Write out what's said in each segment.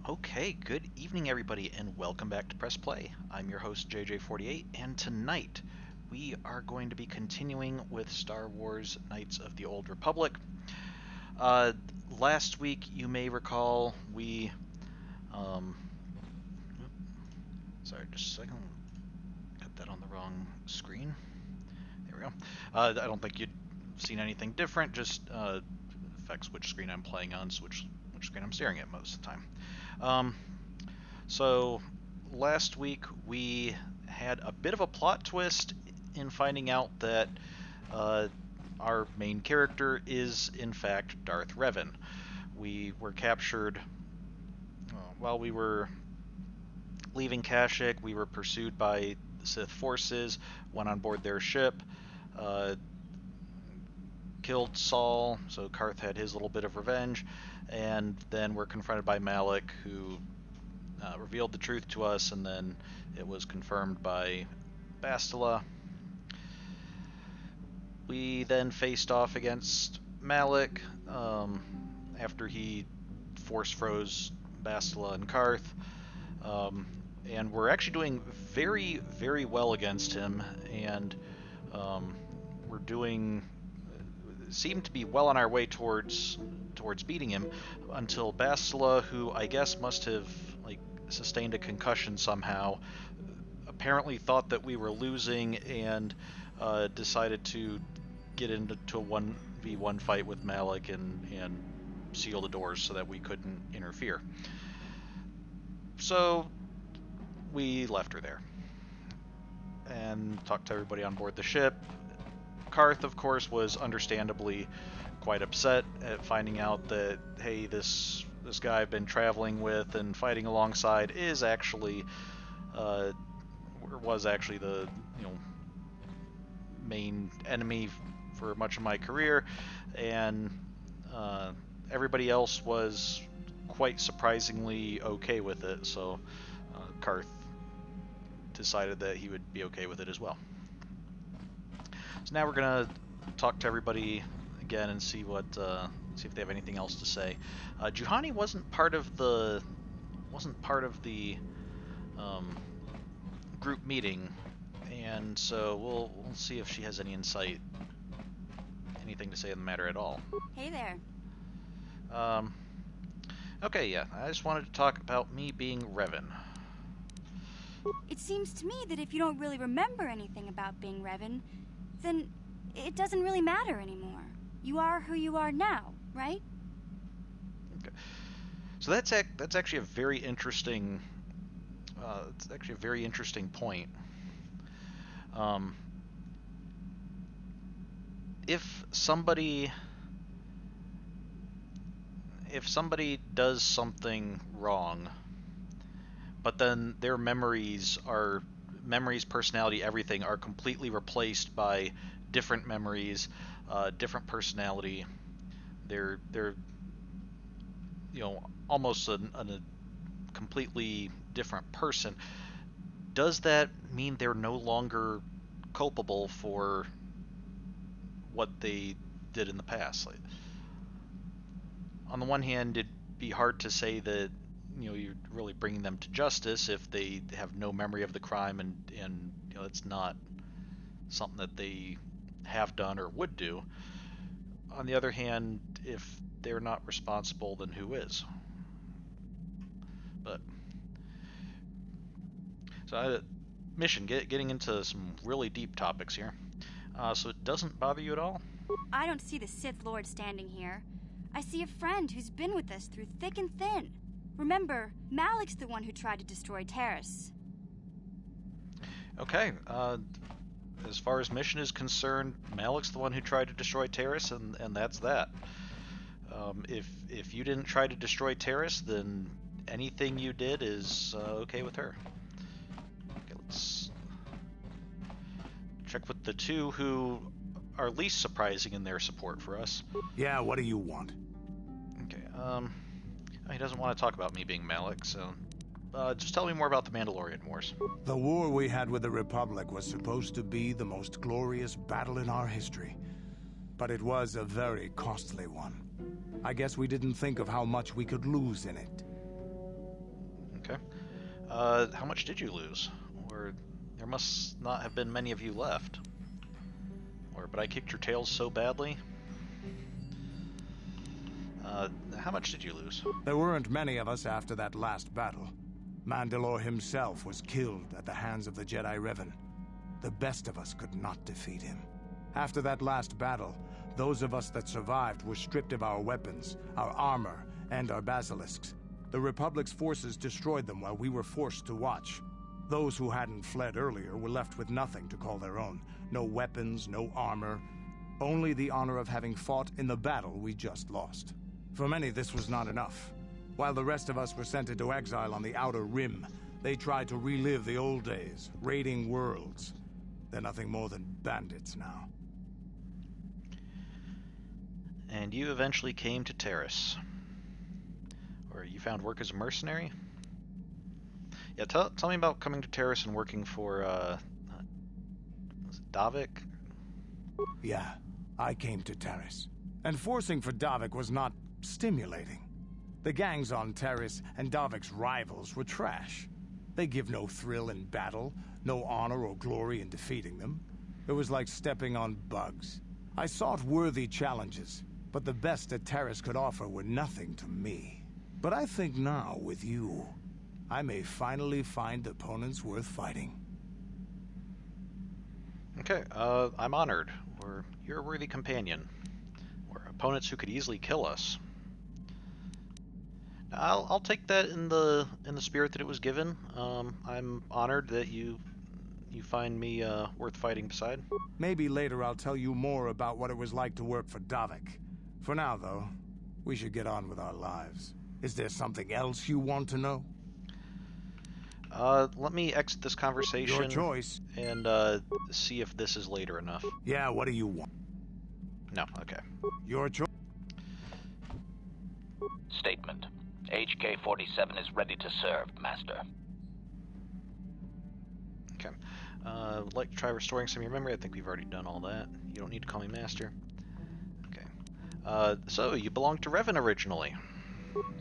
Okay, good evening, everybody, and welcome back to Press Play. I'm your host, JJ48, and tonight we are going to be continuing with Star Wars Knights of the Old Republic. Last week, you may recall, we... sorry, just a second. Got that on the wrong screen. There we go. I don't think you'd seen anything different, just affects which screen I'm playing on, so which screen I'm staring at most of the time. So last week we had a bit of a plot twist in finding out that our main character is in fact Darth Revan. We were captured while we were leaving Kashyyyk. We were pursued by the Sith forces, went on board their ship, killed Saul, so Karth had his little bit of revenge, and then we're confronted by Malak, who revealed the truth to us, and then it was confirmed by Bastila. We then faced off against Malak after he force froze Bastila and Karth, and we're actually doing very, very well against him, and we're doing... seem to be well on our way towards beating him until Bastila, who I guess must have sustained a concussion somehow, apparently thought that we were losing and decided to get into a 1v1 fight with Malak and seal the doors so that we couldn't interfere. So we left her there and talked to everybody on board the ship. Karth, of course, was understandably quite upset at finding out that, hey, this guy I've been traveling with and fighting alongside is actually, was actually the, main enemy for much of my career, and everybody else was quite surprisingly okay with it, so Karth decided that he would be okay with it as well. So now we're gonna talk to everybody again and see if they have anything else to say. Juhani wasn't part of the group meeting, and so we'll see if she has any anything to say on the matter at all. Hey there. Okay, yeah, I just wanted to talk about me being Revan. It seems to me that if you don't really remember anything about being Revan, then it doesn't really matter anymore. You are who you are now, right? Okay. So that's actually a very interesting. It's actually a very interesting point. If somebody does something wrong, but then their memories, personality, everything are completely replaced by different memories, different personality. They're almost a completely different person. Does that mean they're no longer culpable for what they did in the past? On the one hand, it'd be hard to say that you're really bringing them to justice if they have no memory of the crime and it's not something that they have done or would do. On the other hand, if they're not responsible, then who is? But so mission, getting into some really deep topics here. So it doesn't bother you at all? I don't see the Sith Lord standing here. I see a friend who's been with us through thick and thin. Remember, Malak's the one who tried to destroy Taris. Okay, as far as mission is concerned, Malak's the one who tried to destroy Taris, and that's that. If you didn't try to destroy Taris, then anything you did is okay with her. Okay, let's check with the two who are least surprising in their support for us. Yeah, what do you want? Okay, he doesn't want to talk about me being Malak, so just tell me more about the Mandalorian Wars. The war we had with the Republic was supposed to be the most glorious battle in our history. But it was a very costly one. I guess we didn't think of how much we could lose in it. Okay. How much did you lose? Or there must not have been many of you left. But I kicked your tails so badly. How much did you lose? There weren't many of us after that last battle. Mandalore himself was killed at the hands of the Jedi Revan. The best of us could not defeat him. After that last battle, those of us that survived were stripped of our weapons, our armor, and our basilisks. The Republic's forces destroyed them while we were forced to watch. Those who hadn't fled earlier were left with nothing to call their own. No weapons, no armor. Only the honor of having fought in the battle we just lost. For many, this was not enough. While the rest of us were sent into exile on the Outer Rim, they tried to relive the old days, raiding worlds. They're nothing more than bandits now. And you eventually came to Terrace. Or you found work as a mercenary? Yeah, tell me about coming to Terrace and working for, was it Davik? Yeah, I came to Terrace. And forcing for Davik was not stimulating. The gangs on Terrace and Davik's rivals were trash. They give no thrill in battle, no honor or glory in defeating them. It was like stepping on bugs. I sought worthy challenges, but the best that Terrace could offer were nothing to me. But I think now, with you, I may finally find opponents worth fighting. Okay, I'm honored. You're a worthy companion. We're opponents who could easily kill us. I'll take that in the spirit that it was given. I'm honored that you find me worth fighting beside. Maybe later I'll tell you more about what it was like to work for Davik. For now, though, we should get on with our lives. Is there something else you want to know? Let me exit this conversation. Your choice. And see if this is later enough. Yeah, what do you want? No, okay. Your choice. Statement. HK47 is ready to serve, Master. Okay. Would like to try restoring some of your memory. I think we've already done all that. You don't need to call me Master. Okay. So, you belonged to Revan originally.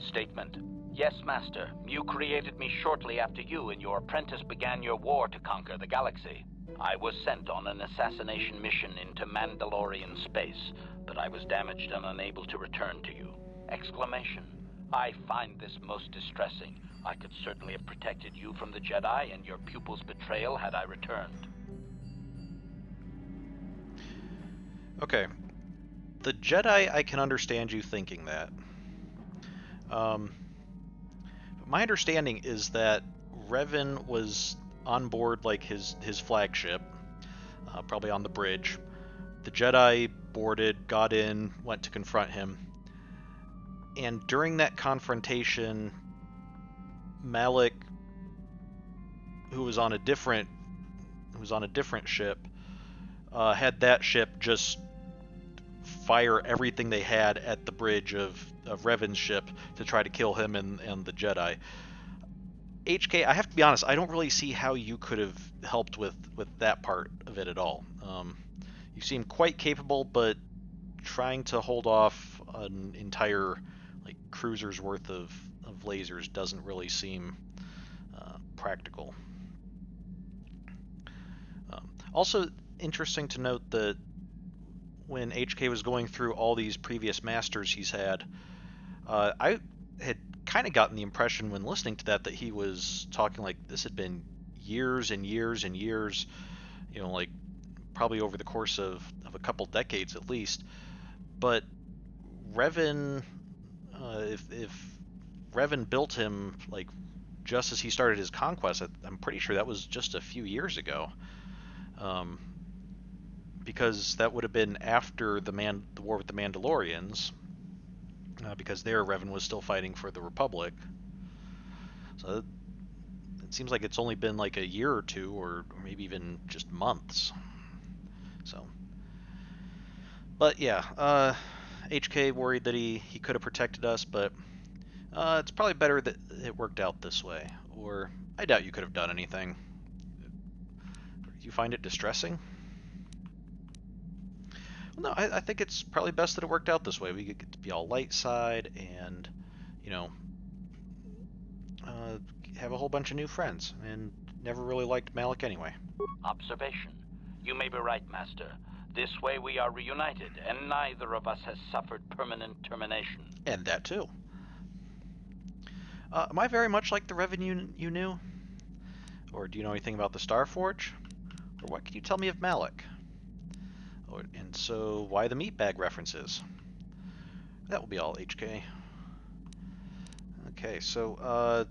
Statement. Yes, Master. You created me shortly after you and your apprentice began your war to conquer the galaxy. I was sent on an assassination mission into Mandalorian space, but I was damaged and unable to return to you. Exclamation. I find this most distressing. I could certainly have protected you from the Jedi and your pupil's betrayal had I returned. Okay. The Jedi, I can understand you thinking that. My understanding is that Revan was on board like his flagship, probably on the bridge. The Jedi boarded, got in, went to confront him. And during that confrontation, Malik, who was on a different ship, had that ship just fire everything they had at the bridge of Revan's ship to try to kill him and the Jedi. HK, I have to be honest, I don't really see how you could have helped with that part of it at all. You seem quite capable, but trying to hold off an entire cruiser's worth of lasers doesn't really seem practical. Also interesting to note that when HK was going through all these previous masters he's had, I had kind of gotten the impression when listening to that he was talking like this had been years and years and years, probably over the course of a couple decades at least. But Revan, if Revan built him just as he started his conquest, I'm pretty sure that was just a few years ago. Because that would have been after the war with the Mandalorians, because there Revan was still fighting for the Republic. So it seems like it's only been a year or two, or maybe even just months. So, but yeah, HK worried that he could have protected us, but it's probably better that it worked out this way. Or I doubt you could have done anything. Do you find it distressing? No, I think it's probably best that it worked out this way. We get to be all light side and, have a whole bunch of new friends, and never really liked Malik anyway. Observation. You may be right, Master. This way we are reunited, and neither of us has suffered permanent termination. And that too. Am I very much like the Revan you knew? Or do you know anything about the Starforge? Or what can you tell me of Malik? And so, why the meatbag references? That will be all, HK. Okay, so,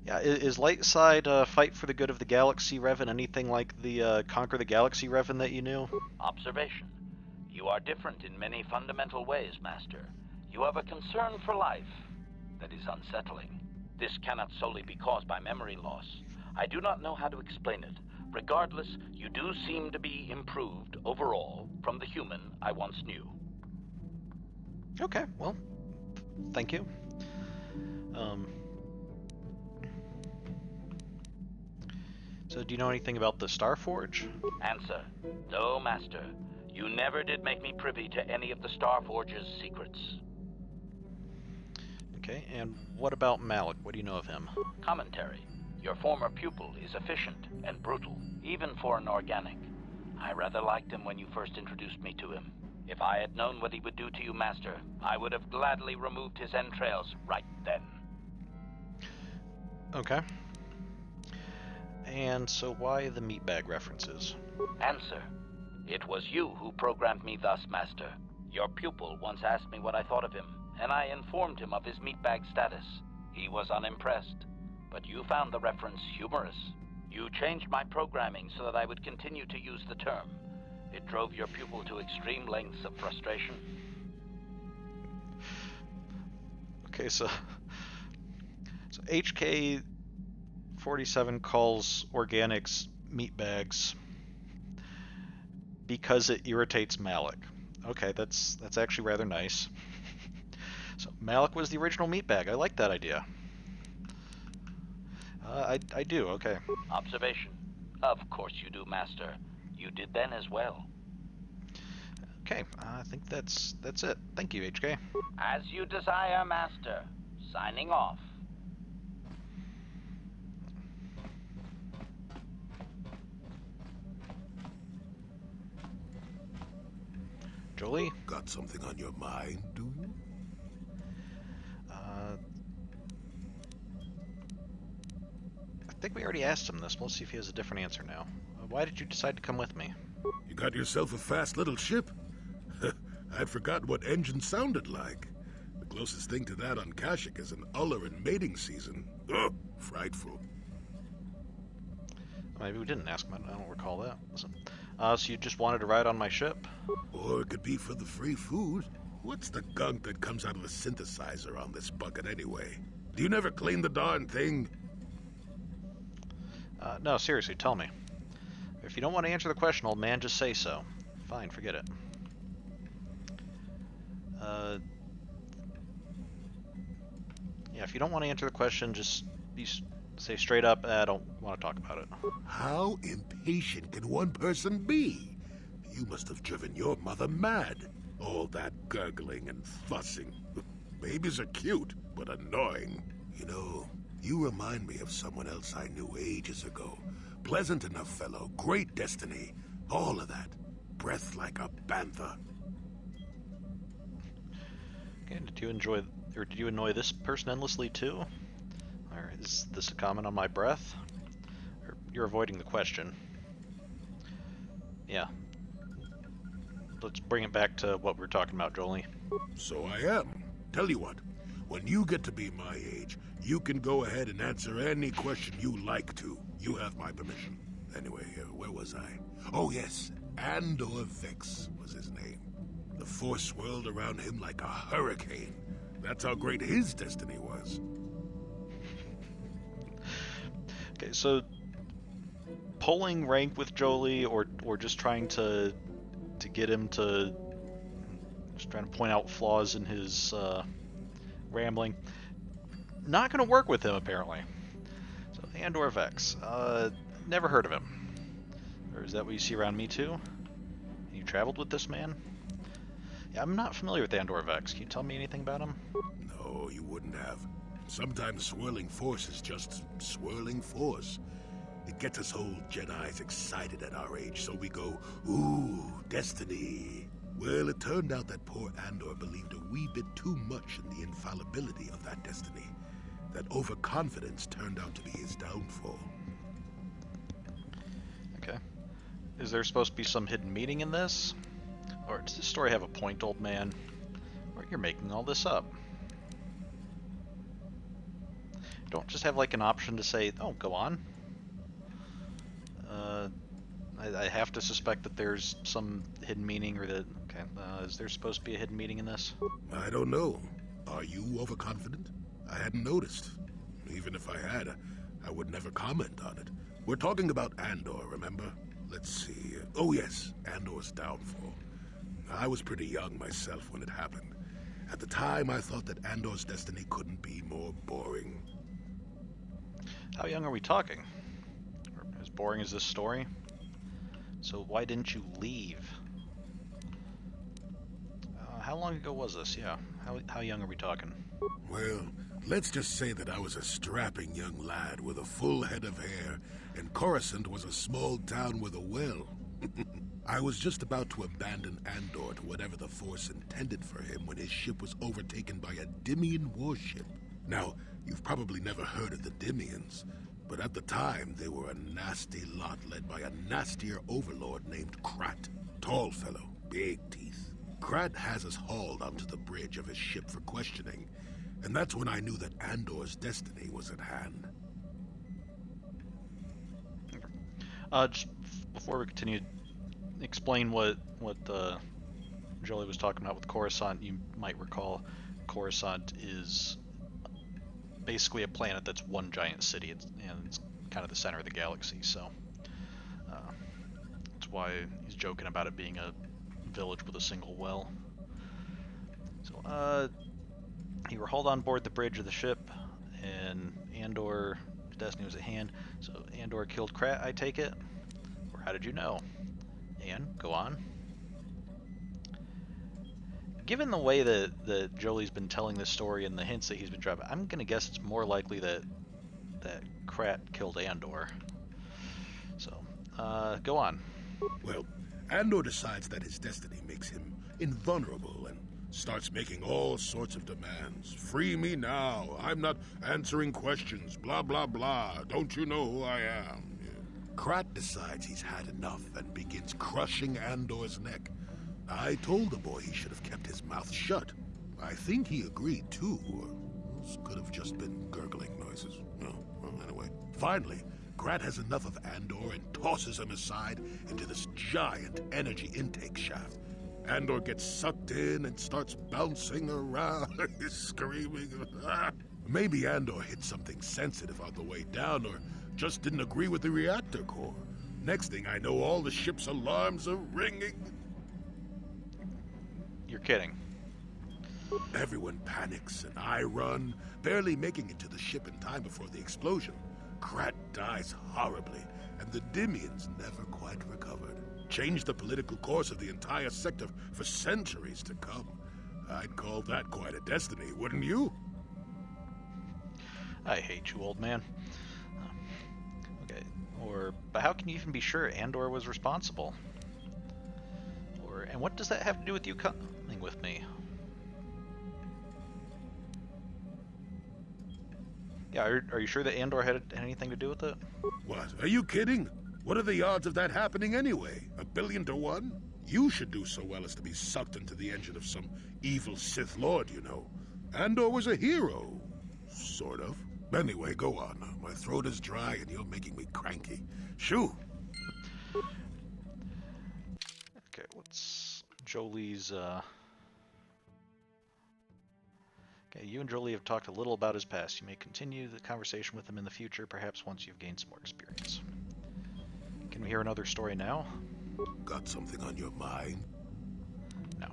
yeah, is Lightside Fight for the Good of the Galaxy Revan anything like the Conquer the Galaxy Revan that you knew? Observation. You are different in many fundamental ways, Master. You have a concern for life that is unsettling. This cannot solely be caused by memory loss. I do not know how to explain it. Regardless, you do seem to be improved overall from the human I once knew. Okay, well, thank you. So do you know anything about the Starforge? Answer. No, Master. You never did make me privy to any of the Starforge's secrets. Okay, and what about Malik? What do you know of him? Commentary. Your former pupil is efficient and brutal, even for an organic. I rather liked him when you first introduced me to him. If I had known what he would do to you, Master, I would have gladly removed his entrails right then. Okay. And so why the meatbag references? Answer. It was you who programmed me thus, Master. Your pupil once asked me what I thought of him, and I informed him of his meatbag status. He was unimpressed, but you found the reference humorous. You changed my programming so that I would continue to use the term. It drove your pupil to extreme lengths of frustration. Okay, so HK47 calls organics meatbags because it irritates Malik. Okay, that's actually rather nice. So Malik was the original meatbag. I like that idea. I do, okay. Observation. Of course you do, Master. You did then as well. Okay, I think that's it. Thank you, HK. As you desire, Master. Signing off. Jolie? Got something on your mind, do you? I think we already asked him this. We'll see if he has a different answer now. Why did you decide to come with me? You got yourself a fast little ship. I'd forgotten what engine sounded like. The closest thing to that on Kashyyyk is an Uller in mating season. Oh, frightful. Maybe we didn't ask him. I don't recall that. So you just wanted to ride on my ship? Or it could be for the free food. What's the gunk that comes out of the synthesizer on this bucket anyway? Do you never clean the darn thing? No, seriously, tell me. If you don't want to answer the question, old man, just say so. Fine, forget it. Yeah, if you don't want to answer the question, just say straight up, I don't want to talk about it. How impatient can one person be? You must have driven your mother mad. All that gurgling and fussing. Babies are cute, but annoying. You know, you remind me of someone else I knew ages ago. Pleasant enough fellow, great destiny, all of that. Breath like a bantha. Okay, did you annoy this person endlessly too? Or is this a comment on my breath? Or you're avoiding the question. Yeah. Let's bring it back to what we were talking about, Jolie. So I am. Tell you what, when you get to be my age, you can go ahead and answer any question you like to. You have my permission. Anyway, where was I? Oh yes, Andor Vex was his name. The Force swirled around him like a hurricane. That's how great his destiny was. Okay, so pulling rank with Jolie, or just trying to get him to just trying to point out flaws in his rambling, not going to work with him apparently. So Andor Vex, never heard of him. Or is that what you see around me too? You traveled with this man? Yeah, I'm not familiar with Andor Vex. Can you tell me anything about him? No, you wouldn't have. Sometimes swirling force is just swirling force. It gets us old Jedis excited at our age, so we go, ooh, destiny. Well, it turned out that poor Andor believed a wee bit too much in the infallibility of that destiny. That overconfidence turned out to be his downfall. Okay. Is there supposed to be some hidden meaning in this? Or does this story have a point, old man? Or you're making all this up? Don't just have like an option to say, oh, go on. I have to suspect that there's some hidden meaning, or that, okay, is there supposed to be a hidden meaning in this? I don't know. Are you overconfident? I hadn't noticed. Even if I had, I would never comment on it. We're talking about Andor, remember? Let's see. Oh yes, Andor's downfall. I was pretty young myself when it happened. At the time, I thought that Andor's destiny couldn't be more boring. How young are we talking? Or as boring as this story? So why didn't you leave? How long ago was this? Yeah. How young are we talking? Well, let's just say that I was a strapping young lad with a full head of hair, and Coruscant was a small town with a well. I was just about to abandon Andor to whatever the Force intended for him when his ship was overtaken by a Dimian warship. Now, you've probably never heard of the Dimians, but at the time they were a nasty lot led by a nastier overlord named Krat. Tall fellow, big teeth. Krat has us hauled onto the bridge of his ship for questioning, and that's when I knew that Andor's destiny was at hand. Just before we continue, explain what Jolie was talking about with Coruscant. You might recall Coruscant is basically a planet that's one giant city, and it's kind of the center of the galaxy, so that's why he's joking about it being a village with a single well. So, you were hauled on board the bridge of the ship, and Andor's destiny was at hand. So Andor killed Krat, I take it? Or how did you know? And, go on. Given the way that Jolie's been telling this story and the hints that he's been dropping, I'm gonna guess it's more likely that Krat killed Andor. So, go on. Well, Andor decides that his destiny makes him invulnerable and starts making all sorts of demands. Free me now. I'm not answering questions. Blah, blah, blah. Don't you know who I am? Yeah. Krat decides he's had enough and begins crushing Andor's neck. I told the boy he should have kept his mouth shut. I think he agreed too, or this could have just been gurgling noises. No, well, anyway. Finally, Krat has enough of Andor and tosses him aside into this giant energy intake shaft. Andor gets sucked in and starts bouncing around, screaming. Maybe Andor hit something sensitive on the way down, or just didn't agree with the reactor core. Next thing I know, all the ship's alarms are ringing. You're kidding. Everyone panics, and I run, barely making it to the ship in time before the explosion. Krat dies horribly, and the Dimians never quite recovered. Changed the political course of the entire sector for centuries to come. I'd call that quite a destiny, wouldn't you? I hate you, old man. Okay, but how can you even be sure Andor was responsible? And what does that have to do with you coming with me? Yeah, are you sure that Andor had anything to do with it? What? Are you kidding? What are the odds of that happening anyway? 1 billion to 1? You should do so well as to be sucked into the engine of some evil Sith Lord, you know. Andor was a hero. Sort of. Anyway, go on. My throat is dry and you're making me cranky. Shoo! Okay, what's Jolie's, Okay, you and Jolie have talked a little about his past. You may continue the conversation with him in the future, perhaps once you've gained some more experience. Can we hear another story now? Got something on your mind? No.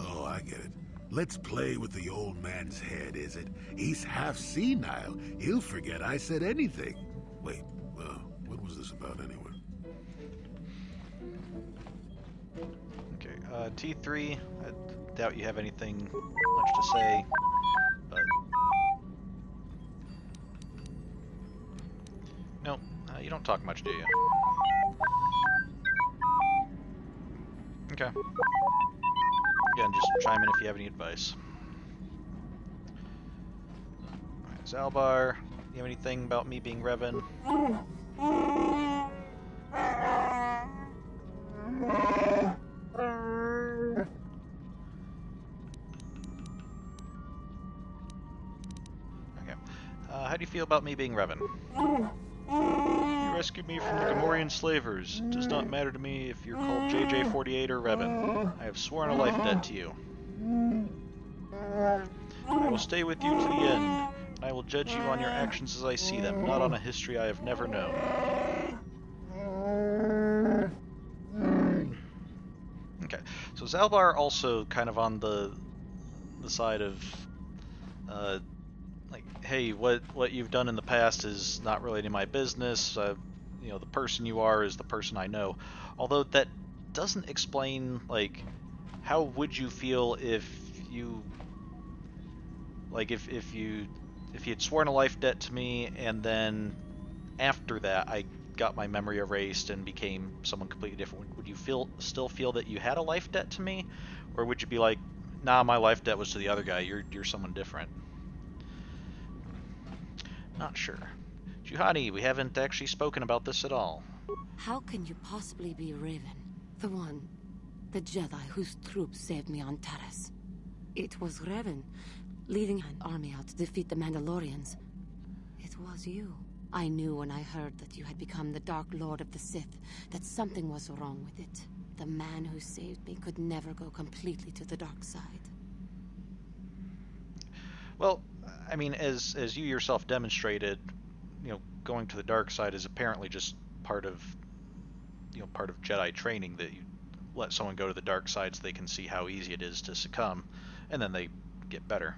Oh, I get it. Let's play with the old man's head, is it? He's half senile. He'll forget I said anything. Wait, what was this about anyway? Okay, T3, I doubt you have anything much to say, but don't talk much, do you? Okay. Again, just chime in if you have any advice. Alright, Zalbar, you have anything about me being Revan? Okay. How do you feel about me being Revan? You rescued me from the Gamorrean slavers. It does not matter to me if you're called JJ48 or Revan. I have sworn a life debt to you. I will stay with you to the end, and I will judge you on your actions as I see them, not on a history I have never known. Okay, so Zalbar also kind of on the side of, like, hey, what you've done in the past is not really any of my business. You know, the person you are is the person I know. Although that doesn't explain, like, how would you feel if you, like, if you had sworn a life debt to me, and then after that I got my memory erased and became someone completely different? Would you still feel that you had a life debt to me, or would you be like, nah, my life debt was to the other guy. You're someone different. Not sure. Juhani, we haven't actually spoken about this at all. How can you possibly be Revan? The Jedi whose troops saved me on Taris. It was Revan, leading an army out to defeat the Mandalorians. It was you. I knew when I heard that you had become the Dark Lord of the Sith, that something was wrong with it. The man who saved me could never go completely to the dark side. Well, I mean, as you yourself demonstrated, you know, going to the dark side is apparently just part of Jedi training, that you let someone go to the dark side so they can see how easy it is to succumb, and then they get better.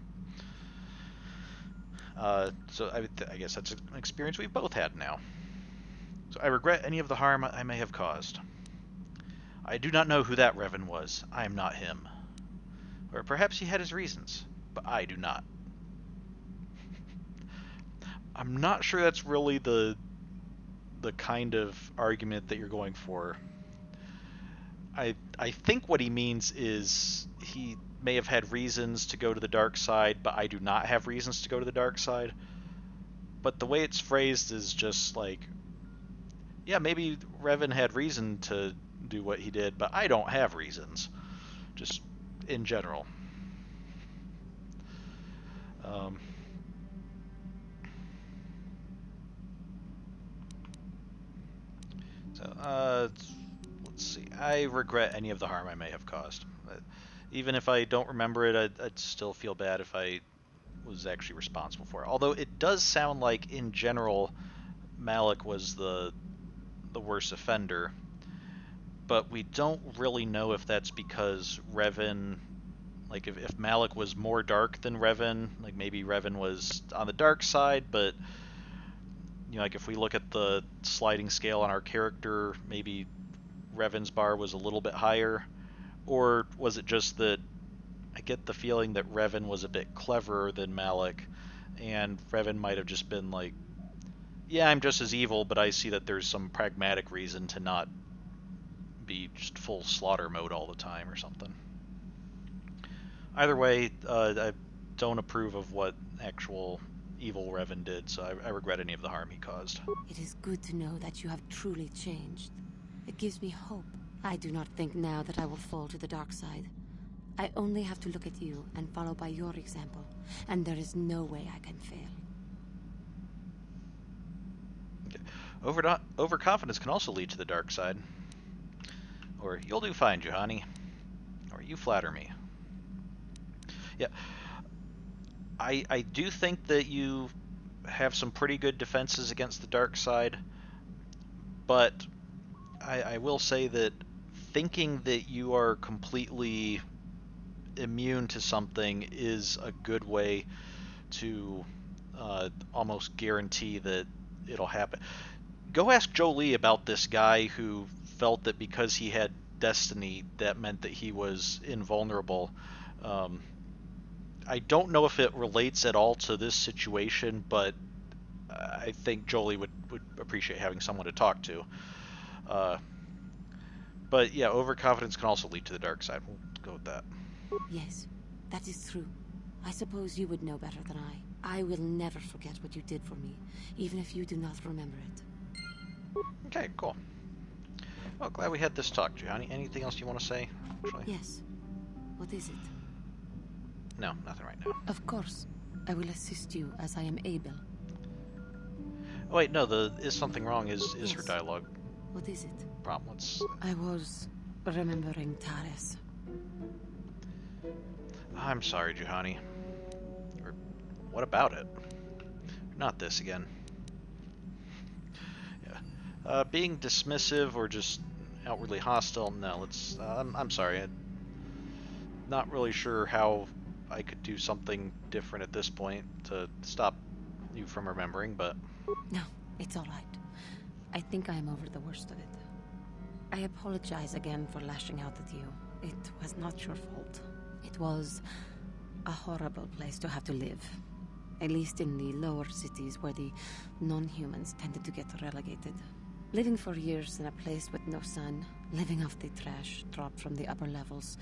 So I guess that's an experience we've both had now. So I regret any of the harm I may have caused. I do not know who that Revan was. I am not him. Or perhaps he had his reasons, but I do not. I'm not sure that's really the kind of argument that you're going for. I think what he means is he may have had reasons to go to the dark side, but I do not have reasons to go to the dark side. But the way it's phrased is just like, yeah, maybe Revan had reason to do what he did, but I don't have reasons. Just in general. Let's see. I regret any of the harm I may have caused. Even if I don't remember it, I'd still feel bad if I was actually responsible for it. Although it does sound like, in general, Malik was the worst offender. But we don't really know if that's because Revan, like if Malik was more dark than Revan, like maybe Revan was on the dark side, but you know, like if we look at the sliding scale on our character, maybe Revan's bar was a little bit higher. Or was it just that I get the feeling that Revan was a bit cleverer than Malik, and Revan might have just been like, yeah, I'm just as evil, but I see that there's some pragmatic reason to not be just full slaughter mode all the time or something. Either way, I don't approve of what actual evil Revan did, so I regret any of the harm he caused. It is good to know that you have truly changed. It gives me hope. I do not think now that I will fall to the dark side. I only have to look at you and follow by your example, and there is no way I can fail. Okay. Overconfidence can also lead to the dark side. Or, you'll do fine, Juhani. Or, you flatter me. Yeah. I do think that you have some pretty good defenses against the dark side, but I will say that thinking that you are completely immune to something is a good way to almost guarantee that it'll happen. Go ask Jolie about this guy who felt that because he had destiny, that meant that he was invulnerable. I don't know if it relates at all to this situation, but I think Jolie would appreciate having someone to talk to. But yeah, overconfidence can also lead to the dark side. We'll go with that. Yes, that is true. I suppose you would know better than I. I will never forget what you did for me, even if you do not remember it. Okay, cool. Well, glad we had this talk, Gianni. Anything else you want to say, actually? Yes. What is it? No, nothing right now. Of course. I will assist you as I am able. Oh wait, no, the is something wrong is her Yes. dialogue What is it? problem. Let's... I was remembering Taris. I'm sorry, Juhani. Or what about it? Not this again. Yeah. Being dismissive or just outwardly hostile, no, let's... I'm sorry. I'm not really sure how I could do something different at this point to stop you from remembering, but... No, it's all right. I think I am over the worst of it. I apologize again for lashing out at you. It was not your fault. It was a horrible place to have to live. At least in the lower cities where the non-humans tended to get relegated. Living for years in a place with no sun, living off the trash dropped from the upper levels,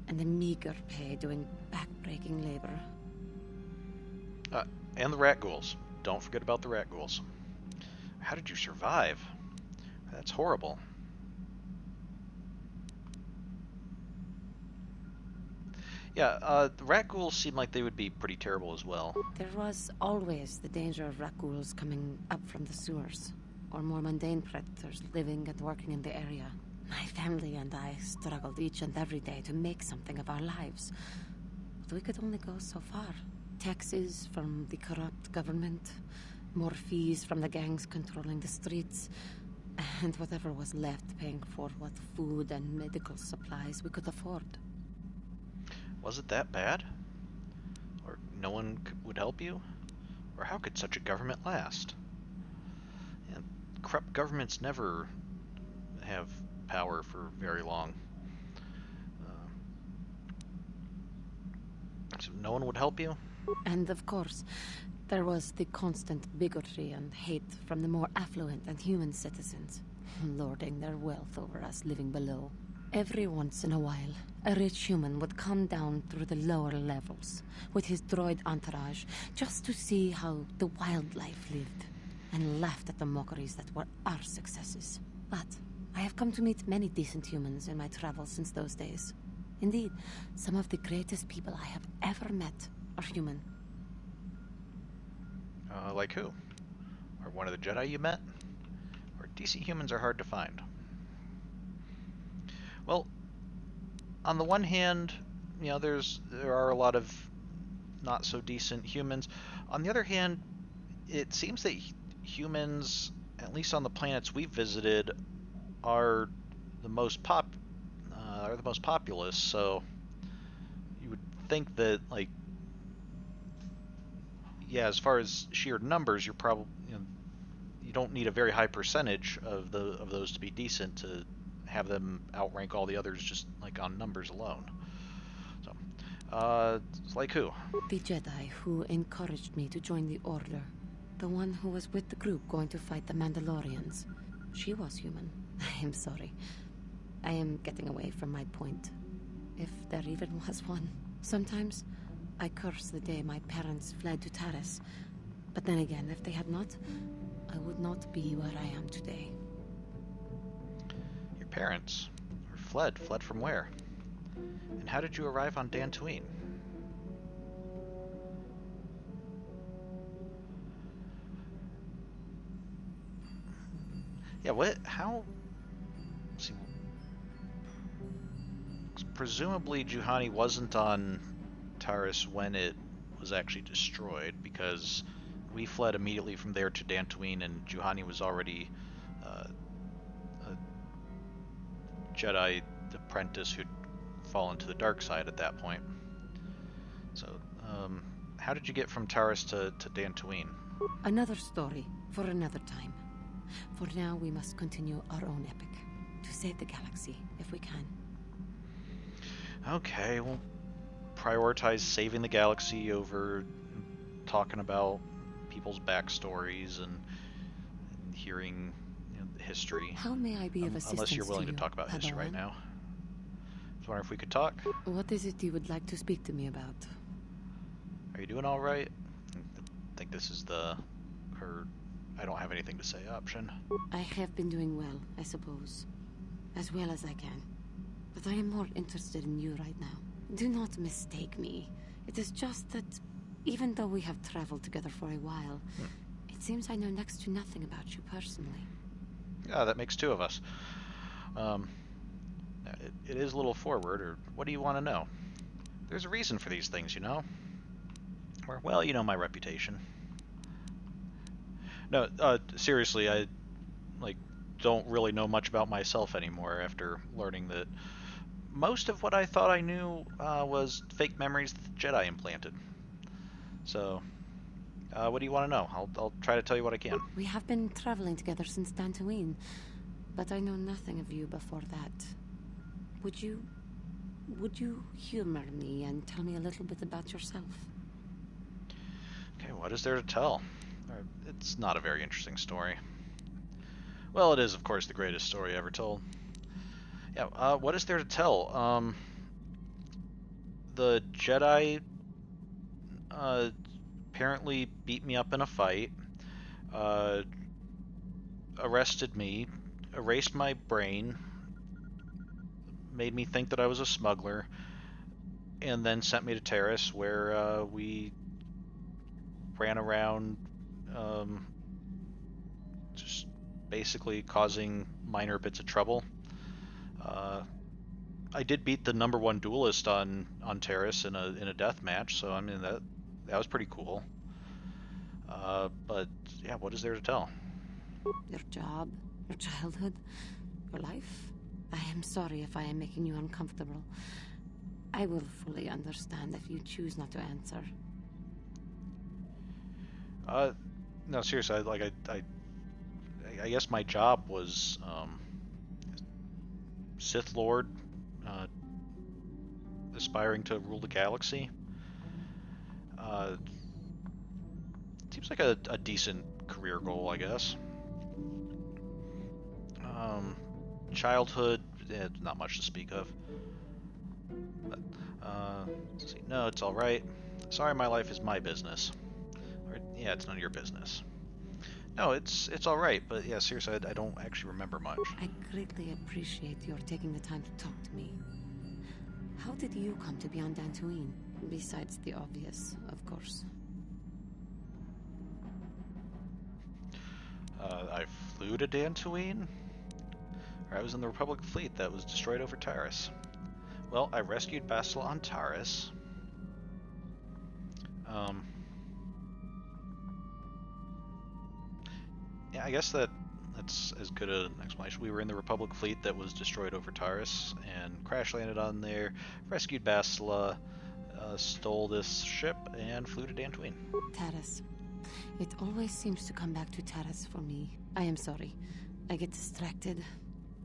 and the meager pay doing back-breaking labor. And the rat ghouls. Don't forget about the rat ghouls. How did you survive? That's horrible. Yeah, the rat ghouls seem like they would be pretty terrible as well. There was always the danger of rat ghouls coming up from the sewers, or more mundane predators living and working in the area. My family and I struggled each and every day to make something of our lives. But we could only go so far. Taxes from the corrupt government, more fees from the gangs controlling the streets, and whatever was left paying for what food and medical supplies we could afford. Was it that bad? Or no one would help you? Or how could such a government last? And corrupt governments never have power for very long. So no one would help you? And of course, there was the constant bigotry and hate from the more affluent and human citizens, lording their wealth over us living below. Every once in a while, a rich human would come down through the lower levels with his droid entourage just to see how the wildlife lived, and laughed at the mockeries that were our successes. But I have come to meet many decent humans in my travels since those days. Indeed, some of the greatest people I have ever met are human. Like who? Or one of the Jedi you met? Or decent humans are hard to find. Well, on the one hand, you know, there are a lot of not so decent humans. On the other hand, it seems that humans, at least on the planets we've visited, are the most populous. So you would think that, like, yeah, as far as sheer numbers, you're probably, you know, you don't need a very high percentage of those to be decent to have them outrank all the others just like on numbers alone. So, like who? The Jedi who encouraged me to join the Order. The one who was with the group going to fight the Mandalorians. She was human. I am sorry. I am getting away from my point. If there even was one. Sometimes I curse the day my parents fled to Taris. But then again, if they had not, I would not be where I am today. Your parents fled from where? And how did you arrive on Dantooine? Yeah, what? How? Let's see. Presumably, Juhani wasn't on Taris when it was actually destroyed, because we fled immediately from there to Dantooine, and Juhani was already a Jedi apprentice who'd fallen to the dark side at that point. So, how did you get from Taris to Dantooine? Another story for another time. For now, we must continue our own epic. To save the galaxy, if we can. Okay, we'll prioritize saving the galaxy over talking about people's backstories and hearing the history. How may I be of assistance unless you're willing to to talk about history right Padawan? now. I was wondering if we could talk. What is it you would like to speak to me about? Are you doing all right? I think this is her I don't have anything to say option. I have been doing well, I suppose. As well as I can. But I am more interested in you right now. Do not mistake me. It is just that, even though we have traveled together for a while, it seems I know next to nothing about you personally. Yeah, that makes two of us. It is a little forward, or what do you want to know? There's a reason for these things, you know? Or, well, you know my reputation. No, seriously, I, don't really know much about myself anymore after learning that most of what I thought I knew was fake memories that the Jedi implanted. So, what do you want to know? I'll try to tell you what I can. We have been traveling together since Dantooine, but I know nothing of you before that. Would you humor me and tell me a little bit about yourself? Okay, what is there to tell? It's not a very interesting story. Well, it is, of course, the greatest story ever told. Yeah, what is there to tell? The Jedi apparently beat me up in a fight, arrested me, erased my brain, made me think that I was a smuggler, and then sent me to Terrace, where we ran around just basically causing minor bits of trouble. I did beat the #1 duelist on Terrace in a death match, so I mean that was pretty cool. But yeah, what is there to tell? Your job, your childhood, your life? I am sorry if I am making you uncomfortable. I will fully understand if you choose not to answer. No, seriously, I guess my job was Sith Lord, aspiring to rule the galaxy. Seems like a decent career goal, I guess. Childhood, not much to speak of. But, let's see. No, it's all right. Sorry, my life is my business. Or, yeah, it's none of your business. No, it's all right, but yeah, seriously, I don't actually remember much. I greatly appreciate your taking the time to talk to me. How did you come to be on Dantooine? Besides the obvious, of course. I flew to Dantooine. I was in the Republic fleet that was destroyed over Taris. Well, I rescued Bastila on Taris. Yeah, I guess that's as good an explanation. We were in the Republic fleet that was destroyed over Taris and crash landed on there, rescued Bastila, stole this ship, and flew to Dantooine. Taris. It always seems to come back to Taris for me. I am sorry. I get distracted.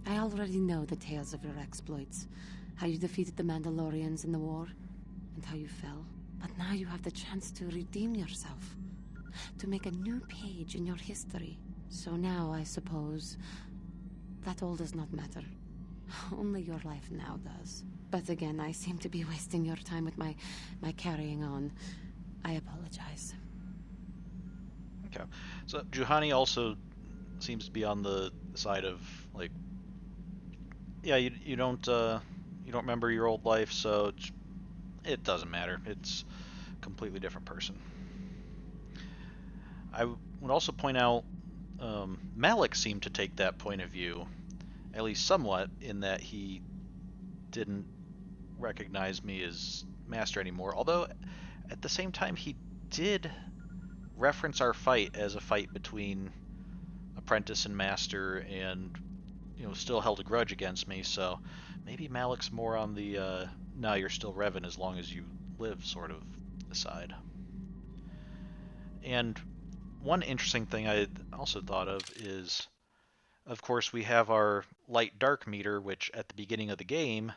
I already know the tales of your exploits. How you defeated the Mandalorians in the war, and how you fell. But now you have the chance to redeem yourself. To make a new page in your history. So now, I suppose, that all does not matter. Only your life now does. But again, I seem to be wasting your time with my carrying on. I apologize. Okay. So Juhani also seems to be on the side of, like, yeah, you don't remember your old life, so it doesn't matter. It's a completely different person. I would also point out Malik seemed to take that point of view, at least somewhat, in that he didn't recognize me as Master anymore. Although, at the same time, he did reference our fight as a fight between Apprentice and Master, and still held a grudge against me. So maybe Malik's more on the "now you're still Revan as long as you live" sort of side. And one interesting thing I also thought of is, of course, we have our light-dark meter, which at the beginning of the game,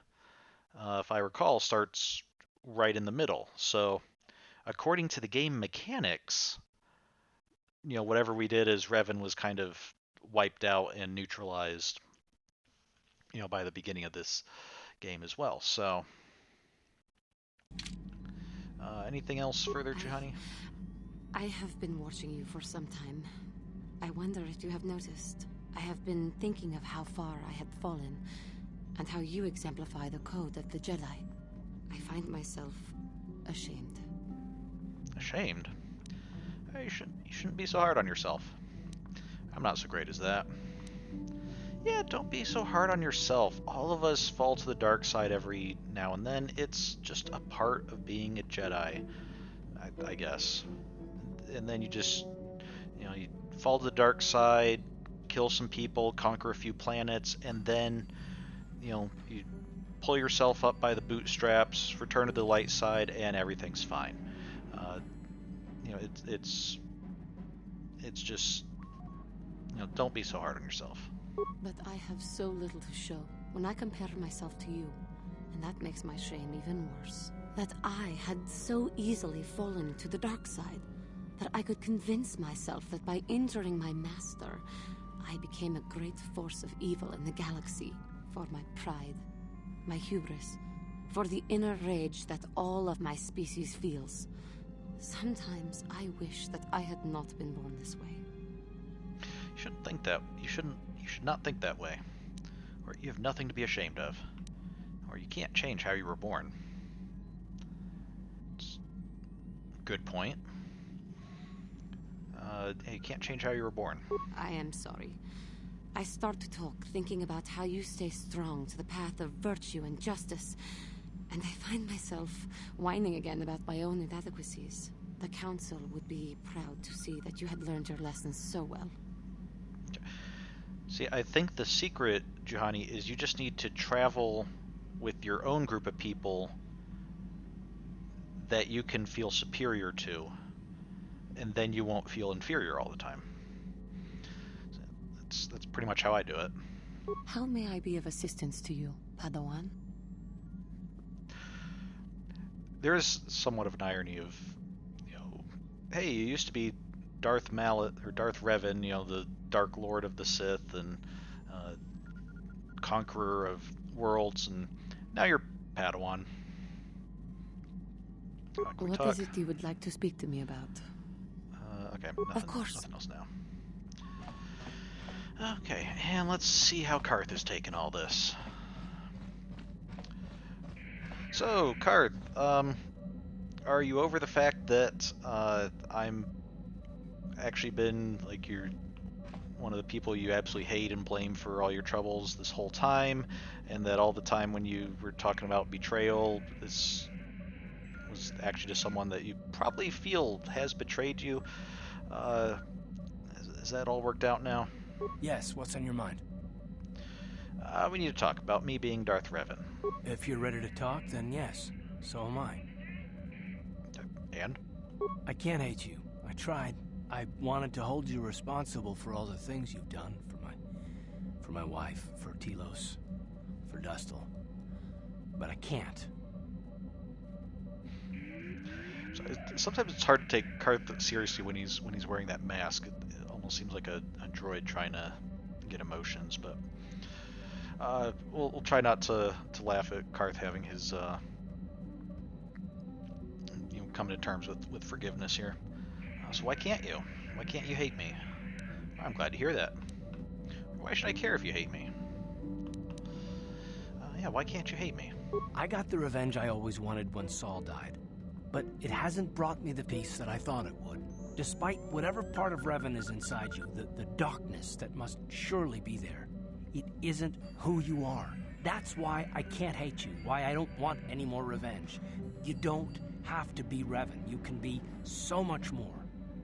if I recall, starts right in the middle. So according to the game mechanics, whatever we did as Revan was kind of wiped out and neutralized, by the beginning of this game as well. So, anything else further, Juhani? I have been watching you for some time. I wonder if you have noticed. I have been thinking of how far I had fallen, and how you exemplify the code of the Jedi. I find myself ashamed. Ashamed? You shouldn't be so hard on yourself. I'm not so great as that. Yeah, don't be so hard on yourself. All of us fall to the dark side every now and then. It's just a part of being a Jedi, I guess. And then you just, you fall to the dark side, kill some people, conquer a few planets, and then, you pull yourself up by the bootstraps, return to the light side, and everything's fine. It's just, don't be so hard on yourself. But I have so little to show when I compare myself to you, and that makes my shame even worse. That I had so easily fallen to the dark side, that I could convince myself that by injuring my master, I became a great force of evil in the galaxy for my pride, my hubris, for the inner rage that all of my species feels. Sometimes I wish that I had not been born this way. You shouldn't think that. You should not think that way. Or you have nothing to be ashamed of. Or you can't change how you were born. Good point. You can't change how you were born. I am sorry. I start to talk, thinking about how you stay strong to the path of virtue and justice, and I find myself whining again about my own inadequacies. The Council would be proud to see that you had learned your lessons so well. See, I think the secret, Juhani, is you just need to travel with your own group of people that you can feel superior to, and then you won't feel inferior all the time. That's pretty much how I do it. How may I be of assistance to you, Padawan? There is somewhat of an irony of, hey, you used to be Darth Mallet or Darth Revan, the Dark Lord of the Sith and conqueror of worlds, and now you're Padawan. What is it you would like to speak to me about? Okay. Of course. Nothing else now. Okay, and let's see how Karth is taking all this. So, Karth, are you over the fact that I'm actually been like one of the people you absolutely hate and blame for all your troubles this whole time, and that all the time when you were talking about betrayal, this was actually just someone that you probably feel has betrayed you? Is that all worked out now? Yes, what's on your mind? We need to talk about me being Darth Revan. If you're ready to talk, then yes. So am I. And? I can't hate you. I tried. I wanted to hold you responsible for all the things you've done for my wife, for Telos, for Dustil. But I can't. Sometimes it's hard to take Karth seriously when he's wearing that mask. It almost seems like a droid trying to get emotions, but we'll try not to laugh at Karth having his coming to terms with forgiveness here. So why can't you? Why can't you hate me? I'm glad to hear that. Why should I care if you hate me? Yeah, why can't you hate me? I got the revenge I always wanted when Saul died. But it hasn't brought me the peace that I thought it would. Despite whatever part of Revan is inside you, the darkness that must surely be there, it isn't who you are. That's why I can't hate you, why I don't want any more revenge. You don't have to be Revan. You can be so much more.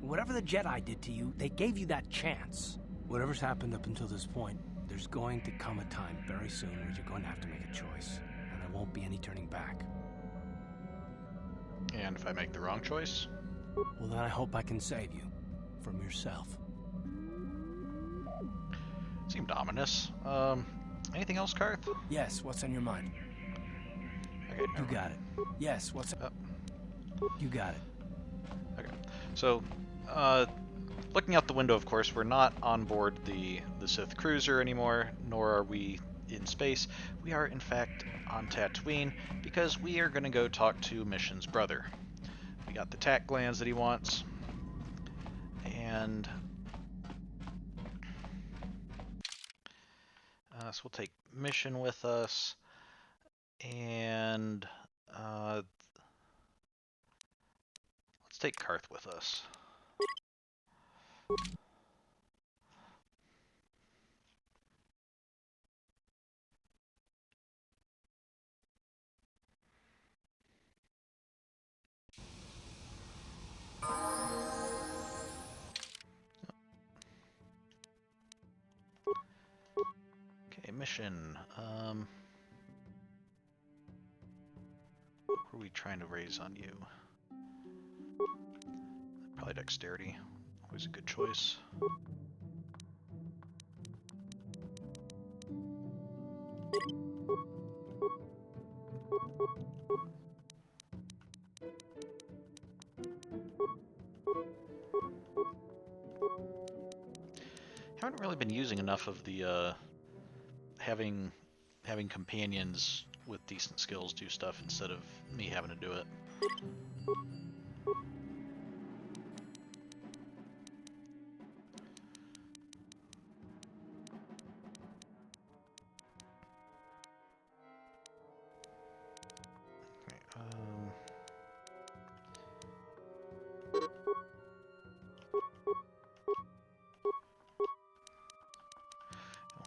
Whatever the Jedi did to you, they gave you that chance. Whatever's happened up until this point, there's going to come a time very soon where you're going to have to make a choice, and there won't be any turning back. And if I make the wrong choice? Well, then I hope I can save you. From yourself. Seemed ominous. Anything else, Karth? Yes, what's on your mind? Okay, You got it. Yes, what's... You got it. Okay. So, Looking out the window, of course, we're not on board the Sith cruiser anymore, nor are we in space. We are, in fact, on Tatooine, because we are going to go talk to Mission's brother. We got the tac glands that he wants, and so we'll take Mission with us, and let's take Karth with us. Okay, Mission. What are we trying to raise on you? Probably dexterity. Always a good choice. Haven't really been using enough of the having companions with decent skills do stuff instead of me having to do it.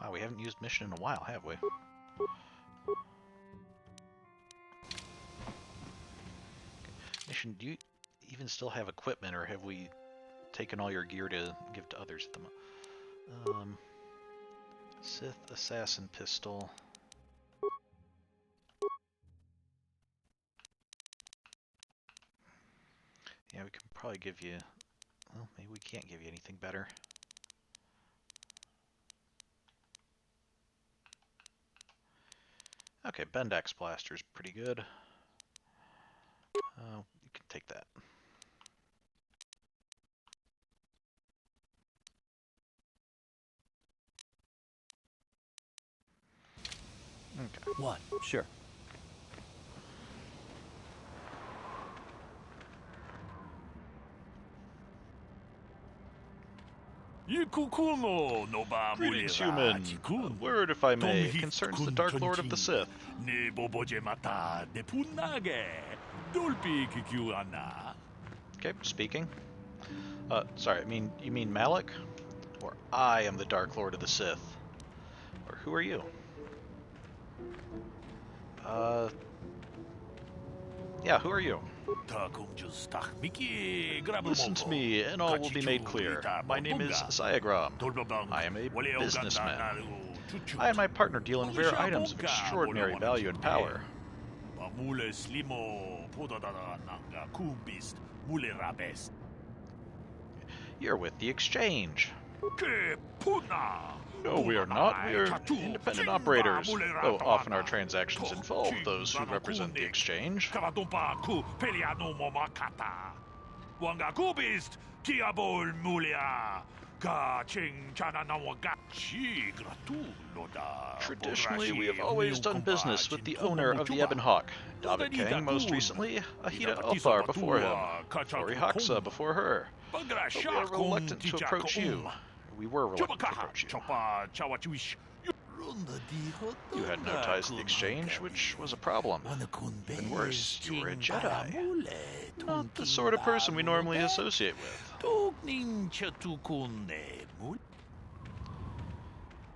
Wow, we haven't used Mission in a while, have we? Mission, do you even still have equipment, or have we taken all your gear to give to others at the moment? Sith Assassin Pistol. Yeah, we can probably give you... Well, maybe we can't give you anything better. Okay, Bendex Blaster's pretty good. You can take that. Okay. What? Sure. Greetings, human. A word, if I may, concerns the Dark Lord of the Sith. Okay, speaking. Sorry, you mean Malik? Or I am the Dark Lord of the Sith? Or who are you? Yeah, who are you? Listen to me, and all will be made clear. My name is Ziagram. I am a businessman. I and my partner deal in rare items of extraordinary value and power. You're with the Exchange. No, we are not. We are independent operators, though often our transactions involve those who represent the Exchange. Traditionally, we have always done business with the owner of the Ebon Hawk, David Kang most recently, Ahida Althar before him, Tori Haxa before her. But we are reluctant to approach you. We were reluctant to approach you. You had no ties to the Exchange, which was a problem. Even worse, you were a Jedi. Not the sort of person we normally associate with.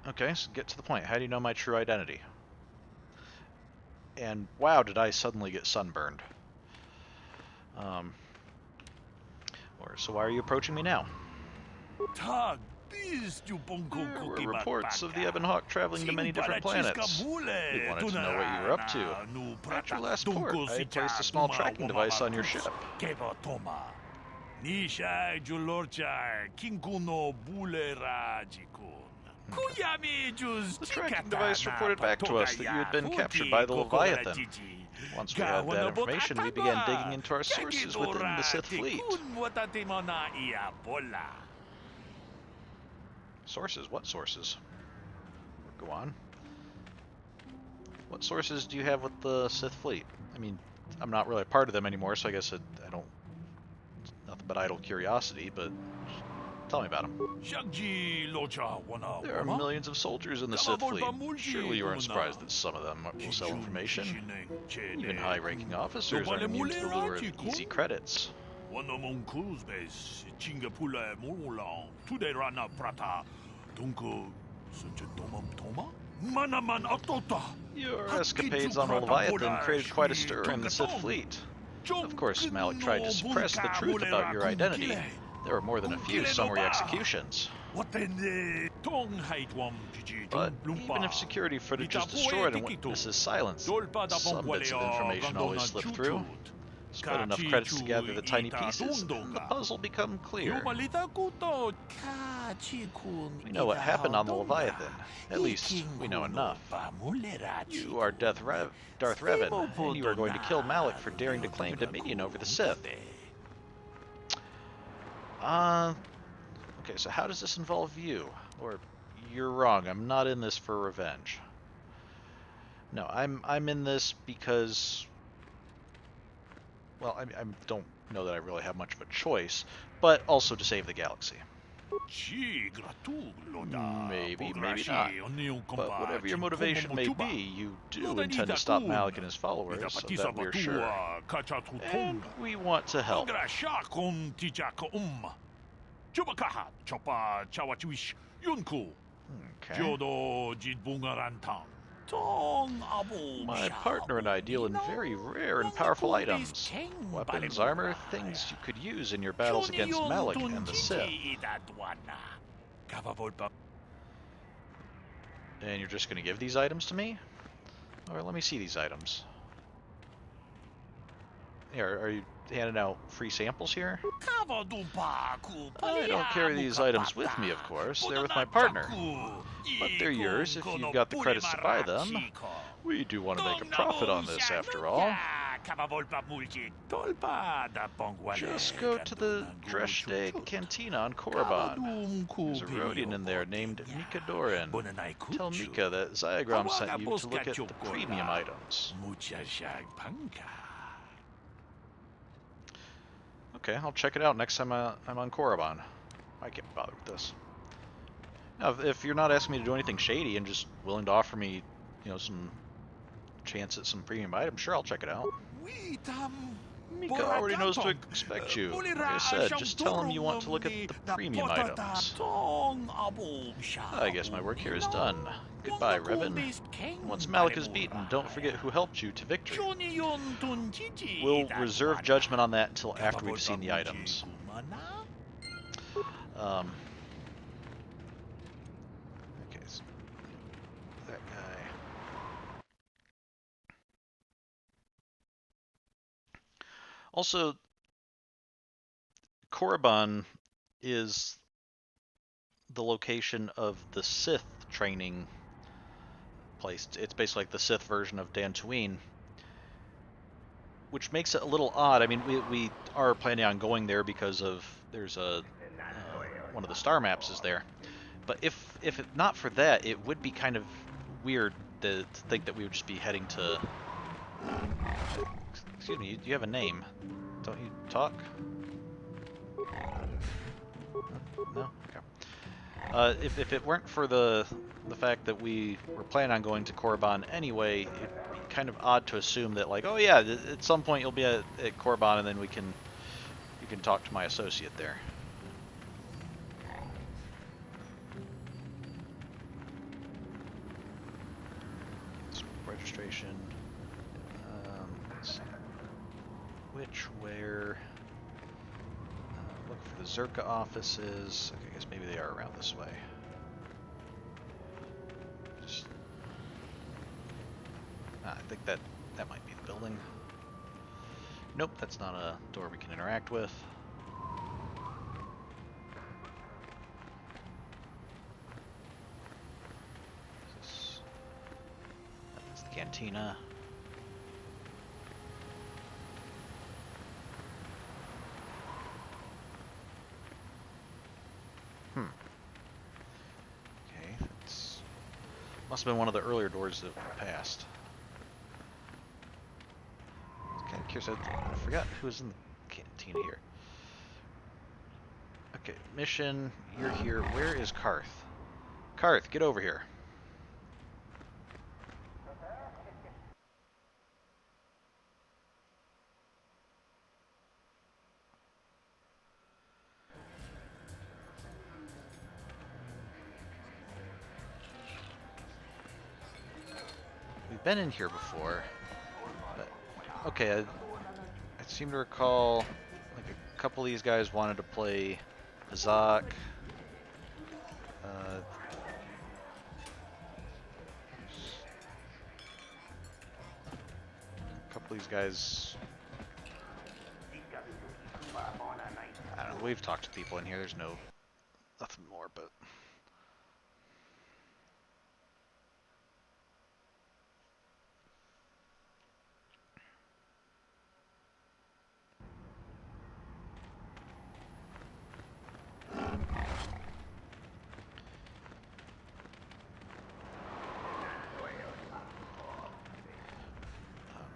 Okay, so get to the point. How do you know my true identity? And wow, did I suddenly get sunburned. So why are you approaching me now? There were reports of the Ebon Hawk traveling to many different planets. We wanted to know what you were up to. At your last port, I had placed a small tracking device on your ship. The tracking device reported back to us that you had been captured by the Leviathan. Once we had that information, we began digging into our sources within the Sith fleet. Sources? What sources? Go on. What sources do you have with the Sith fleet? I mean, I'm not really a part of them anymore, so I guess I don't... Nothing but idle curiosity, but tell me about them. There are millions of soldiers in the Sith fleet. Surely you aren't surprised that some of them will sell information. Even high-ranking officers aren't immune to the lure of easy credits. Your escapades on the Leviathan created quite a stir in the Sith fleet. Of course, Malik tried to suppress the truth about your identity. There were more than a few summary executions. But even if security footage is destroyed and witnesses silenced, some bits of information always slip through. Split enough credits to gather the tiny pieces, and the puzzle become clear. We know what happened on the Leviathan. At least, we know enough. You are Darth Revan, and you are going to kill Malik for daring to claim dominion over the Sith. Okay, so how does this involve you? Or, you're wrong, I'm not in this for revenge. No, I'm in this because... Well, I don't know that I really have much of a choice, but also to save the galaxy. Maybe, maybe not. But whatever your motivation may be, you do intend to stop Malik and his followers, of that we're sure. And we want to help. Okay. My partner and I deal in very rare and powerful items. Weapons, armor, things you could use in your battles against Malik and the Sith. And you're just going to give these items to me? Alright, let me see these items. Here, are you handing out free samples here? I don't carry these items with me, of course. They're with my partner. But they're yours if you've got the credits to buy them. We do want to make a profit on this, after all. Just go to the Dreshte Cantina on Korriban. There's a Rodian in there named Mika Doran. Tell Mika that Zyagrom sent you to look at the premium items. Okay, I'll check it out next time I'm on Korriban. I can't be bothered with this. Now, if you're not asking me to do anything shady and just willing to offer me, you know, some chance at some premium items, sure, I'll check it out. Mika already knows to expect you. Like I said, just tell him you want to look at the premium items. I guess my work here is done. Goodbye, Revan. Once Malik is beaten, don't forget who helped you to victory. We'll reserve judgment on that until after we've seen the items. Okay, so that guy. Also, Korriban is the location of the Sith training place. It's basically like the Sith version of Dantooine, which makes it a little odd. I mean, we are planning on going there because of there's a one of the star maps is there. But if it not for that, it would be kind of weird to think that we would just be heading to. Excuse me, you have a name, don't you talk? No? Okay. If it weren't for the fact that we were planning on going to Korriban anyway, it'd be kind of odd to assume that, like, oh yeah, at some point you'll be at Korriban and then you can talk to my associate there. Registration. Let's see. Which, where? Look for the Zerka offices. Okay, I guess maybe they are around this way. I think that might be the building. Nope, that's not a door we can interact with. That's the cantina. Must have been one of the earlier doors that we passed. Kind of curious. I forgot who was in the cantina here. Okay, mission. You're here. Where is Karth? Karth, get over here. We've been in here before, but okay. I seem to recall like a couple of these guys wanted to play Azak. A couple of these guys. I don't know. We've talked to people in here. There's nothing more, but.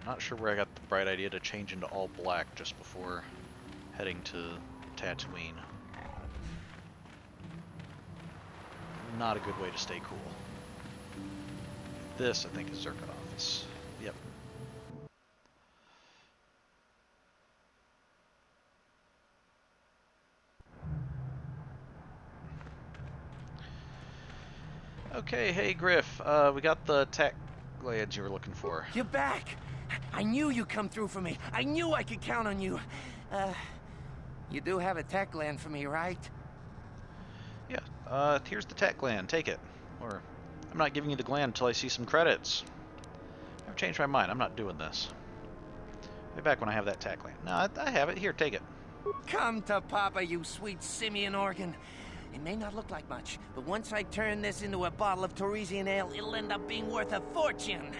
Not sure where I got the bright idea to change into all black just before heading to Tatooine. Not a good way to stay cool. This, I think, is Circuit Office. Yep. Okay, hey Griff, we got the tech glands you were looking for. You're back! I knew you'd come through for me. I knew I could count on you. You do have a tech gland for me, right? Yeah, here's the tech gland. Take it. Or, I'm not giving you the gland until I see some credits. I've changed my mind. I'm not doing this. Be back when I have that tech gland. No, I have it. Here, take it. Come to Papa, you sweet simian organ. It may not look like much, but once I turn this into a bottle of Torresian ale, it'll end up being worth a fortune.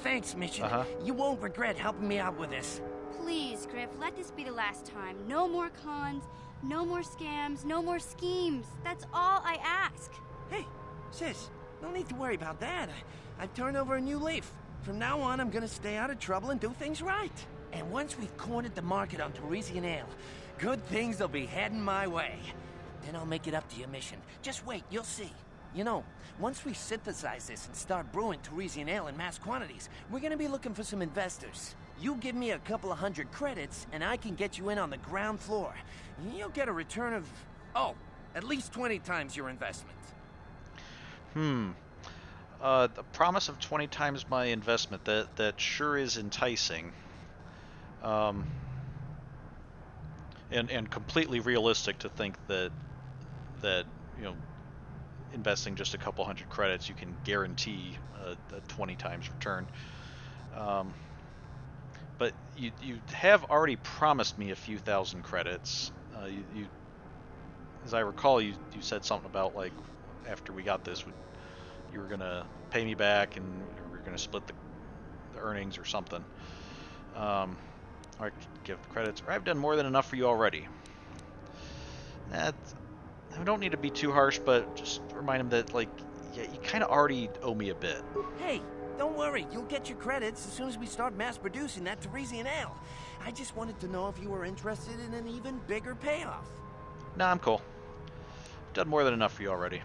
Thanks, Mission. You won't regret helping me out with this. Please, Griff, let this be the last time. No more cons, no more scams, no more schemes. That's all I ask. Hey, sis, no need to worry about that. I've turned over a new leaf. From now on, I'm gonna stay out of trouble and do things right. And once we've cornered the market on Torresian ale, good things will be heading my way. Then I'll make it up to your Mission. Just wait, you'll see. You know, once we synthesize this and start brewing Torresian ale in mass quantities, we're gonna be looking for some investors. You give me a couple of 100 credits, and I can get you in on the ground floor. You'll get a return of, at least 20 times your investment. The promise of 20 times my investment, that sure is enticing. And completely realistic to think that you know, investing just a couple 100 credits, you can guarantee a 20 times return. But you have already promised me a few thousand credits. You as I recall, you said something about, like, after we got this, you were gonna pay me back and we were gonna split the earnings or something. Or give credits. Or I've done more than enough for you already. I don't need to be too harsh, but just remind him that, like, yeah, you kind of already owe me a bit. Hey, don't worry. You'll get your credits as soon as we start mass producing that Torresian ale. I just wanted to know if you were interested in an even bigger payoff. Nah, I'm cool. I've done more than enough for you already.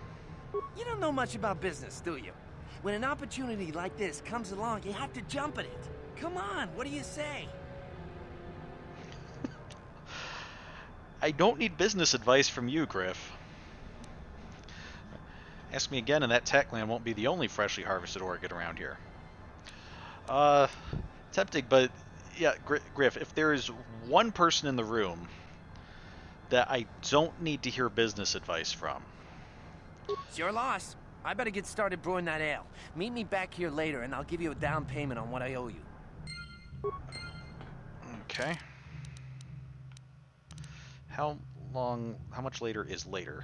You don't know much about business, do you? When an opportunity like this comes along, you have to jump at it. Come on, what do you say? I don't need business advice from you, Griff. Ask me again and that tech land won't be the only freshly harvested orchid around here. Tempting, but yeah, Griff, if there is one person in the room that I don't need to hear business advice from. It's your loss. I better get started brewing that ale. Meet me back here later and I'll give you a down payment on what I owe you. Okay. How much later is later?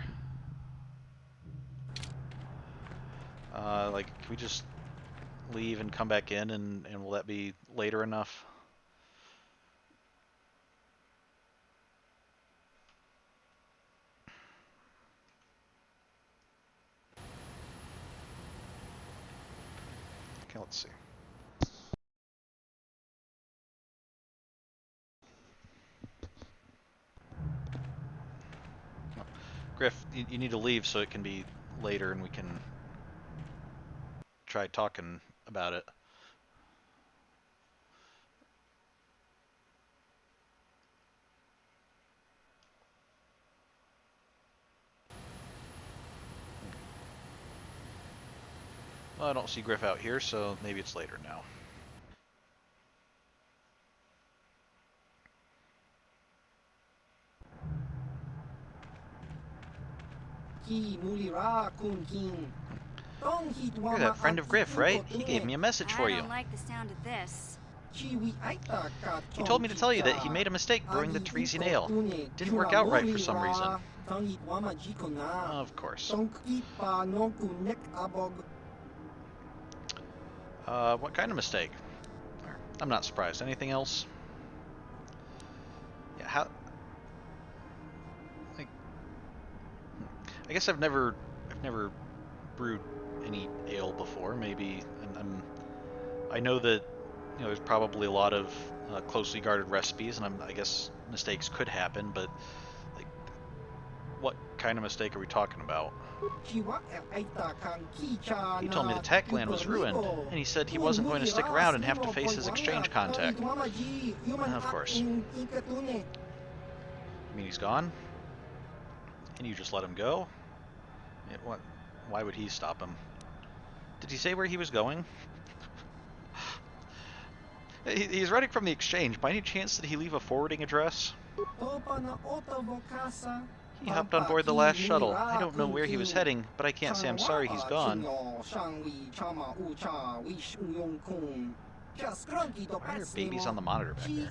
Like, can we just leave and come back in and will that be later enough? let's see. Griff, you need to leave so it can be later and we can try talking about it. Well, I don't see Griff out here, so maybe it's later now. You're that friend of Griff, right? He gave me a message for I you. don't like the sound of this. He told me to tell you that he made a mistake brewing the Teresian ale. Didn't work out right for some reason. Of course. What kind of mistake? I'm not surprised. Anything else? Yeah, how... Like, I guess I've never brewed any ale before. Maybe, and I know that there's probably a lot of closely guarded recipes, and I guess mistakes could happen. But like, what kind of mistake are we talking about? He told me the tech gland was ruined, and he said he wasn't going to stick around and have to face his exchange contact. Of course. I mean, he's gone, and you just let him go? What? Why would he stop him? Did he say where he was going? He's running from the exchange. By any chance did he leave a forwarding address? He hopped on board the last shuttle. I don't know where he was heading, but I can't say I'm sorry he's gone. Why are babies on the monitor back there?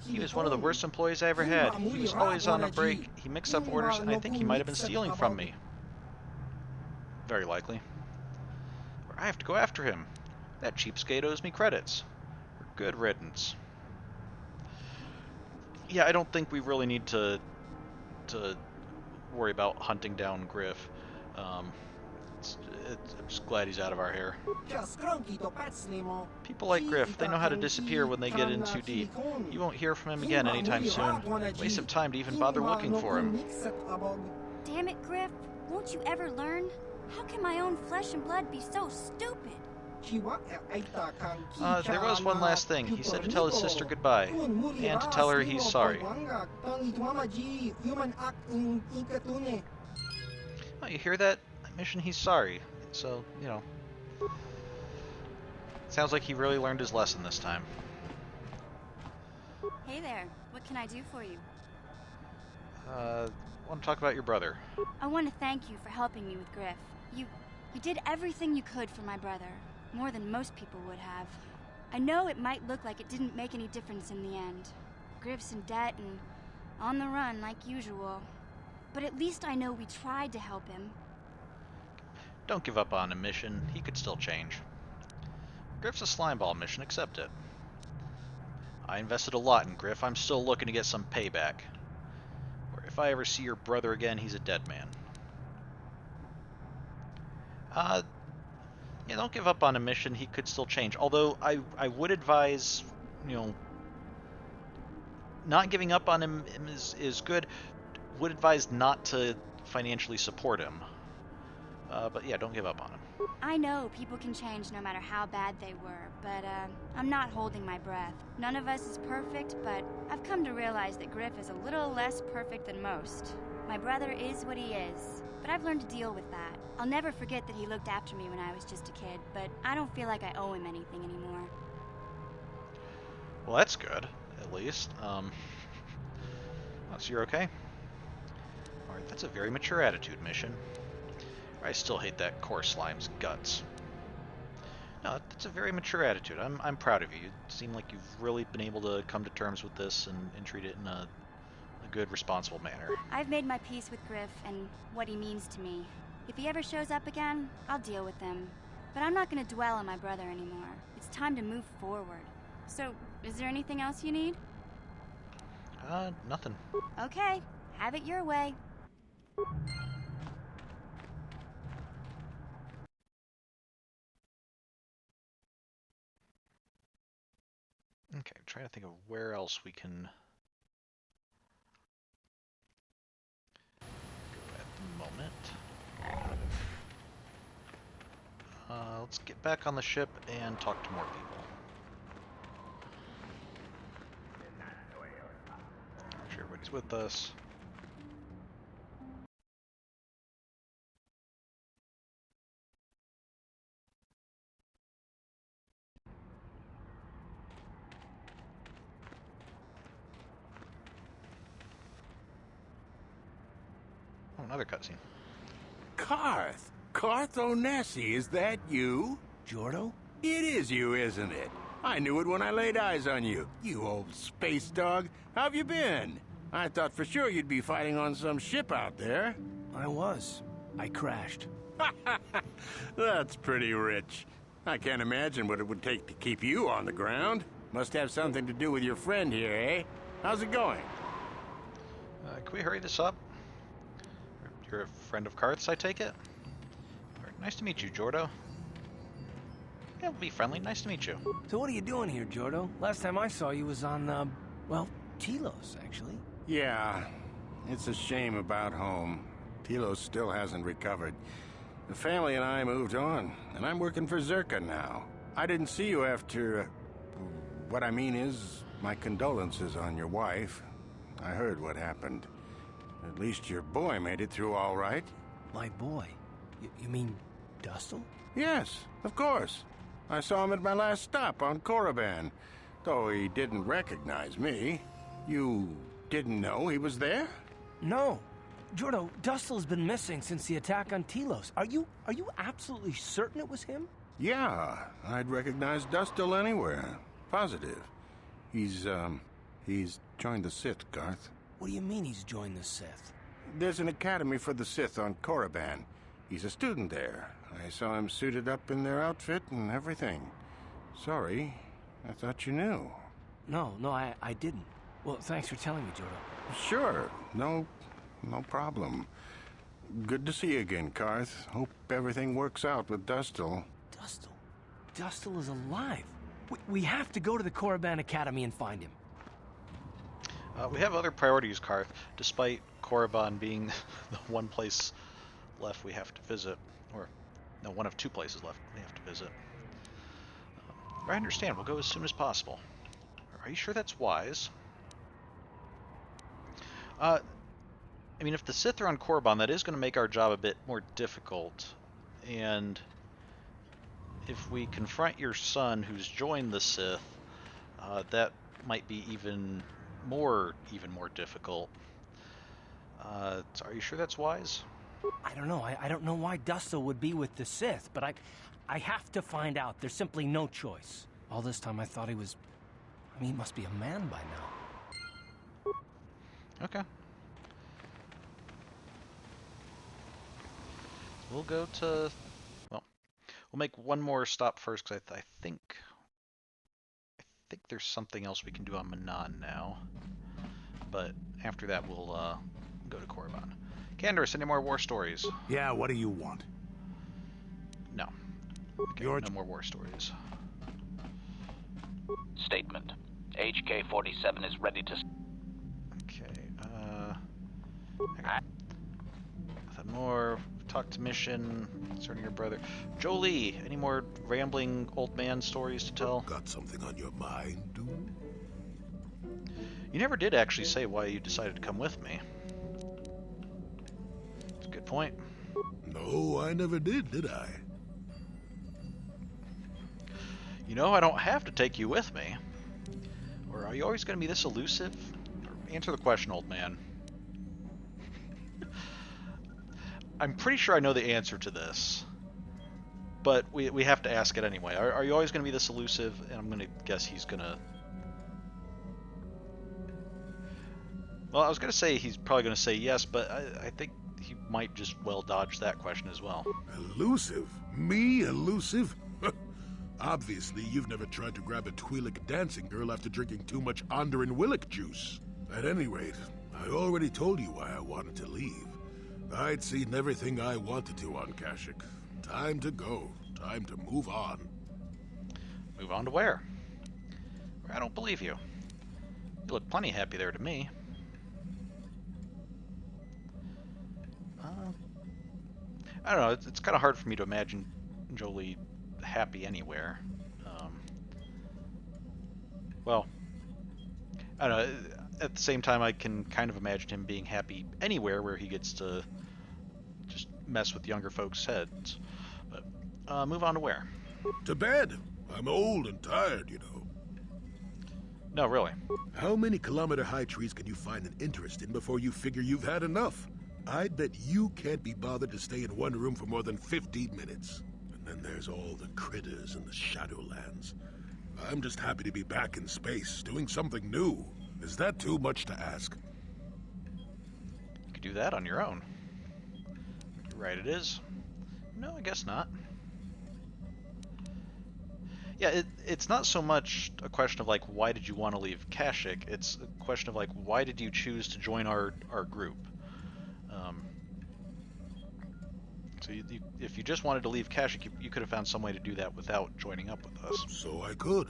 He was one of the worst employees I ever had. He was always on a break. He mixed up orders, and I think he might have been stealing from me. Very likely. I have to go after him. That cheapskate owes me credits. Good riddance. Yeah, I don't think we really need to worry about hunting down Griff. I'm just glad he's out of our hair. People like Griff, they know how to disappear when they get in too deep. You won't hear from him again anytime soon. Waste of time to even bother looking for him. Damn it, Griff. Won't you ever learn? How can my own flesh and blood be so stupid? There was one last thing. He said to tell his sister goodbye, and to tell her he's sorry. Oh, you hear that? Mission, he's sorry. So, sounds like he really learned his lesson this time. Hey there. What can I do for you? Want to talk about your brother. I want to thank you for helping me with Griff. You did everything you could for my brother. More than most people would have. I know it might look like it didn't make any difference in the end. Griff's in debt and on the run like usual. But at least I know we tried to help him. Don't give up on him, Mission. He could still change. Griff's a slimeball, Mission. Accept it. I invested a lot in Griff. I'm still looking to get some payback. Or if I ever see your brother again, he's a dead man. Yeah, don't give up on a Mission. He could still change. Although I would advise, not giving up on him is good. Would advise not to financially support him. But yeah, don't give up on him. I know people can change no matter how bad they were, but I'm not holding my breath. None of us is perfect, but I've come to realize that Griff is a little less perfect than most. My brother is what he is, but I've learned to deal with that. I'll never forget that he looked after me when I was just a kid, but I don't feel like I owe him anything anymore. Well, that's good, at least. So you're okay? Alright, that's a very mature attitude, Mission. I still hate that core slime's guts. No, that's a very mature attitude. I'm proud of you. You seem like you've really been able to come to terms with this and treat it in a good, responsible manner. I've made my peace with Griff and what he means to me. If he ever shows up again, I'll deal with him. But I'm not going to dwell on my brother anymore. It's time to move forward. So, is there anything else you need? Nothing. Okay, have it your way. Okay, trying to think of where else we can go at the moment. Let's get back on the ship and talk to more people. Make sure everybody's with us. Oh, another cutscene. Karth! Karth Onesi, is that you? Jordo? It is you, isn't it? I knew it when I laid eyes on you. You old space dog. How've you been? I thought for sure you'd be fighting on some ship out there. I was. I crashed. That's pretty rich. I can't imagine what it would take to keep you on the ground. Must have something to do with your friend here, eh? How's it going? Can we hurry this up? You're a friend of Karth's, I take it? Nice to meet you, Jordo. Yeah, we'll be friendly. Nice to meet you. So what are you doing here, Jordo? Last time I saw you was on, well, Telos, actually. Yeah, it's a shame about home. Telos still hasn't recovered. The family and I moved on, and I'm working for Zerka now. I didn't see you after... what I mean is, my condolences on your wife. I heard what happened. At least your boy made it through all right. My boy? You mean Dustle? Yes, of course. I saw him at my last stop on Korriban, though he didn't recognize me. You didn't know he was there? No. Jordo, Dustle's been missing since the attack on Telos. Are you absolutely certain it was him? Yeah, I'd recognize Dustle anywhere. Positive. He's joined the Sith, Garth. What do you mean he's joined the Sith? There's an academy for the Sith on Korriban. He's a student there. I saw him suited up in their outfit and everything. Sorry, I thought you knew. No, I didn't. Well, thanks for telling me, Jordo. Sure, no problem. Good to see you again, Karth. Hope everything works out with Dustle. Dustle is alive. We have to go to the Korriban Academy and find him. We have other priorities, Karth, despite Korriban being the one place left we have to visit. Or, no, one of two places left we have to visit. I understand. We'll go as soon as possible. Are you sure that's wise? I mean, if the Sith are on Korriban, that is going to make our job a bit more difficult. And if we confront your son who's joined the Sith, that might be even more difficult. So are you sure that's wise? I don't know. I don't know why Dustle would be with the Sith, but I have to find out. There's simply no choice. All this time I thought he was... I mean, he must be a man by now. Okay. We'll go to... Well, we'll make one more stop first, because I think there's something else we can do on Manan now. But after that, we'll go to Korriban. Candaris, any more war stories? Yeah, what do you want? No. Okay, no more war stories. Statement. HK47 is ready to... Okay, nothing more. Talk to mission concerning your brother. Jolie, any more rambling old man stories to tell? Got something on your mind, dude? You never did actually say why you decided to come with me. That's a good point. No, I never did I? You know, I don't have to take you with me. Or are you always going to be this elusive? Or answer the question, old man. I'm pretty sure I know the answer to this. But we have to ask it anyway. Are you always going to be this elusive? And I'm going to guess he's going to... Well, I was going to say he's probably going to say yes, but I think he might just well dodge that question as well. Elusive? Me elusive? Obviously, you've never tried to grab a Twi'lek dancing girl after drinking too much Onderan Willick juice. At any rate, I already told you why I wanted to leave. I'd seen everything I wanted to on Kashyyyk. Time to go. Time to move on. Move on to where? We're at don't believe you. You look plenty happy there to me. I don't know, it's kind of hard for me to imagine Jolie happy anywhere. Well, I don't know, at the same time I can kind of imagine him being happy anywhere where he gets to just mess with younger folks' heads. But, move on to where? To bed. I'm old and tired, you know. No, really. How many kilometer-high trees can you find an interest in before you figure you've had enough? I'd bet you can't be bothered to stay in one room for more than 15 minutes. And then there's all the critters in the Shadowlands. I'm just happy to be back in space, doing something new. Is that too much to ask? You could do that on your own. You're right, it is. No, I guess not. Yeah, it's not so much a question of, like, why did you want to leave Kashyyyk? It's a question of, like, why did you choose to join our group? So if you just wanted to leave Kashyyyk, you could have found some way to do that without joining up with us. So I could.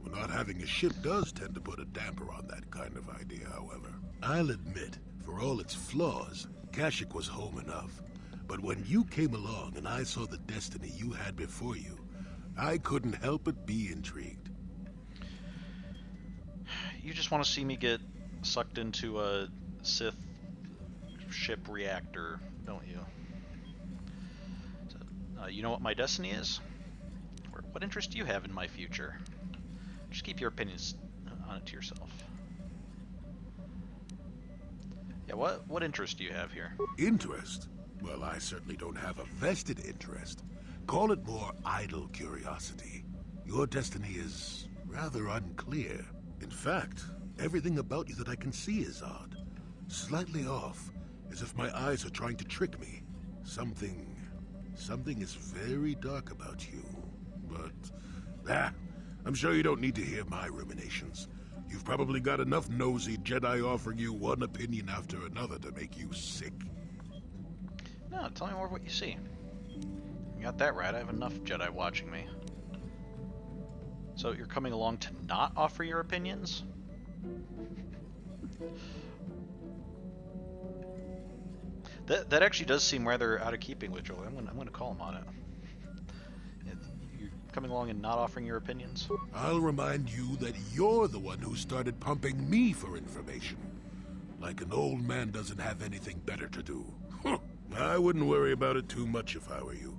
Well, not having a ship does tend to put a damper on that kind of idea, however. I'll admit, for all its flaws, Kashyyyk was home enough. But when you came along and I saw the destiny you had before you, I couldn't help but be intrigued. You just want to see me get sucked into a Sith ship reactor, don't you? So, you know what my destiny is? Or what interest do you have in my future? Just keep your opinions on it to yourself. Yeah, what interest do you have here? Interest? Well, I certainly don't have a vested interest. Call it more idle curiosity. Your destiny is rather unclear. In fact, everything about you that I can see is odd. Slightly off, as if my eyes are trying to trick me. Something is very dark about you. But, I'm sure you don't need to hear my ruminations. You've probably got enough nosy Jedi offering you one opinion after another to make you sick. No, tell me more of what you see. You got that right, I have enough Jedi watching me. So you're coming along to not offer your opinions? That actually does seem rather out of keeping with Joel. I'm gonna call him on it. You're coming along and not offering your opinions? I'll remind you that you're the one who started pumping me for information. Like an old man doesn't have anything better to do. I wouldn't worry about it too much if I were you.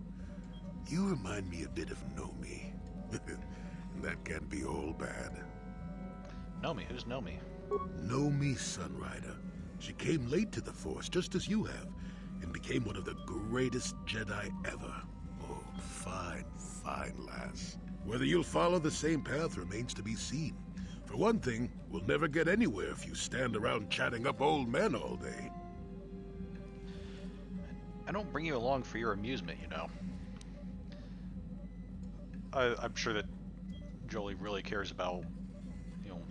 You remind me a bit of Nomi. And that can't be all bad. Nomi? Who's Nomi? Nomi Sunrider. She came late to the Force, just as you have, and became one of the greatest Jedi ever. Oh, fine, fine lass. Whether you'll follow the same path remains to be seen. For one thing, we'll never get anywhere if you stand around chatting up old men all day. I don't bring you along for your amusement, you know. I'm sure that Jolie really cares about, you know,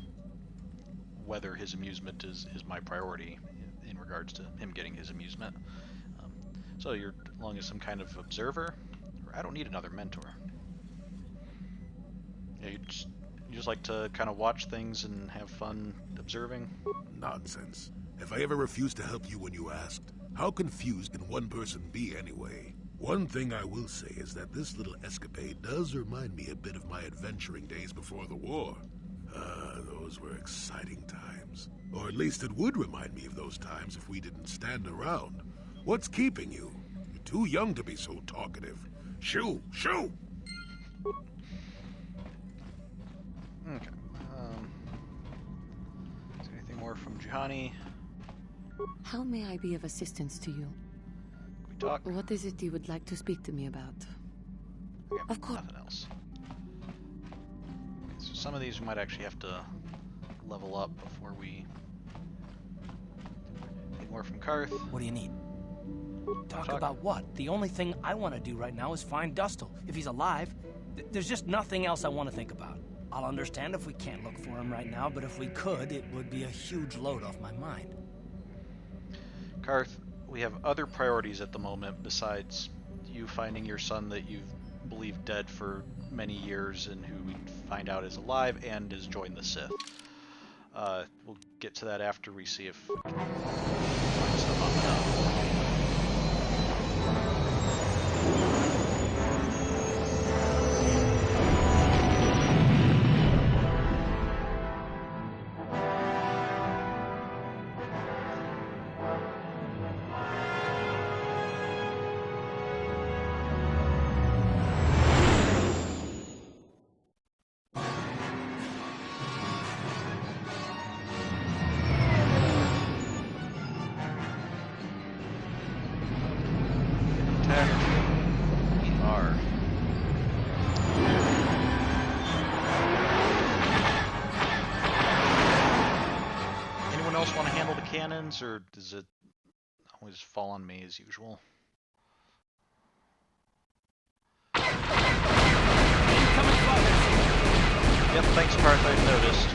whether his amusement is my priority in regards to him getting his amusement. So you're along as some kind of observer? I don't need another mentor. Yeah, you just like to kind of watch things and have fun observing? Nonsense. If I ever refused to help you when you asked, how confused can one person be anyway? One thing I will say is that this little escapade does remind me a bit of my adventuring days before the war. Those were exciting times. Or at least it would remind me of those times if we didn't stand around. What's keeping you? You're too young to be so talkative. Shoo! Shoo! Okay. Is there anything more from Juhani? How may I be of assistance to you? Can we talk? What is it you would like to speak to me about? Okay, Of course. nothing else. Okay, so some of these we might actually have to level up before we... Anything more from Karth? What do you need? Talk Talk. about what? The only thing I want to do right now is find Dustil. If he's alive, there's just nothing else I want to think about. I'll understand if we can't look for him right now, but if we could, it would be a huge load off my mind. Karth, we have other priorities at the moment besides you finding your son that you've believed dead for many years and who we find out is alive and has joined the Sith. We'll get to that after we see if we can find stuff on Manon. Cannons, or does it always fall on me as usual? Yep, thanks, Parth, I've noticed.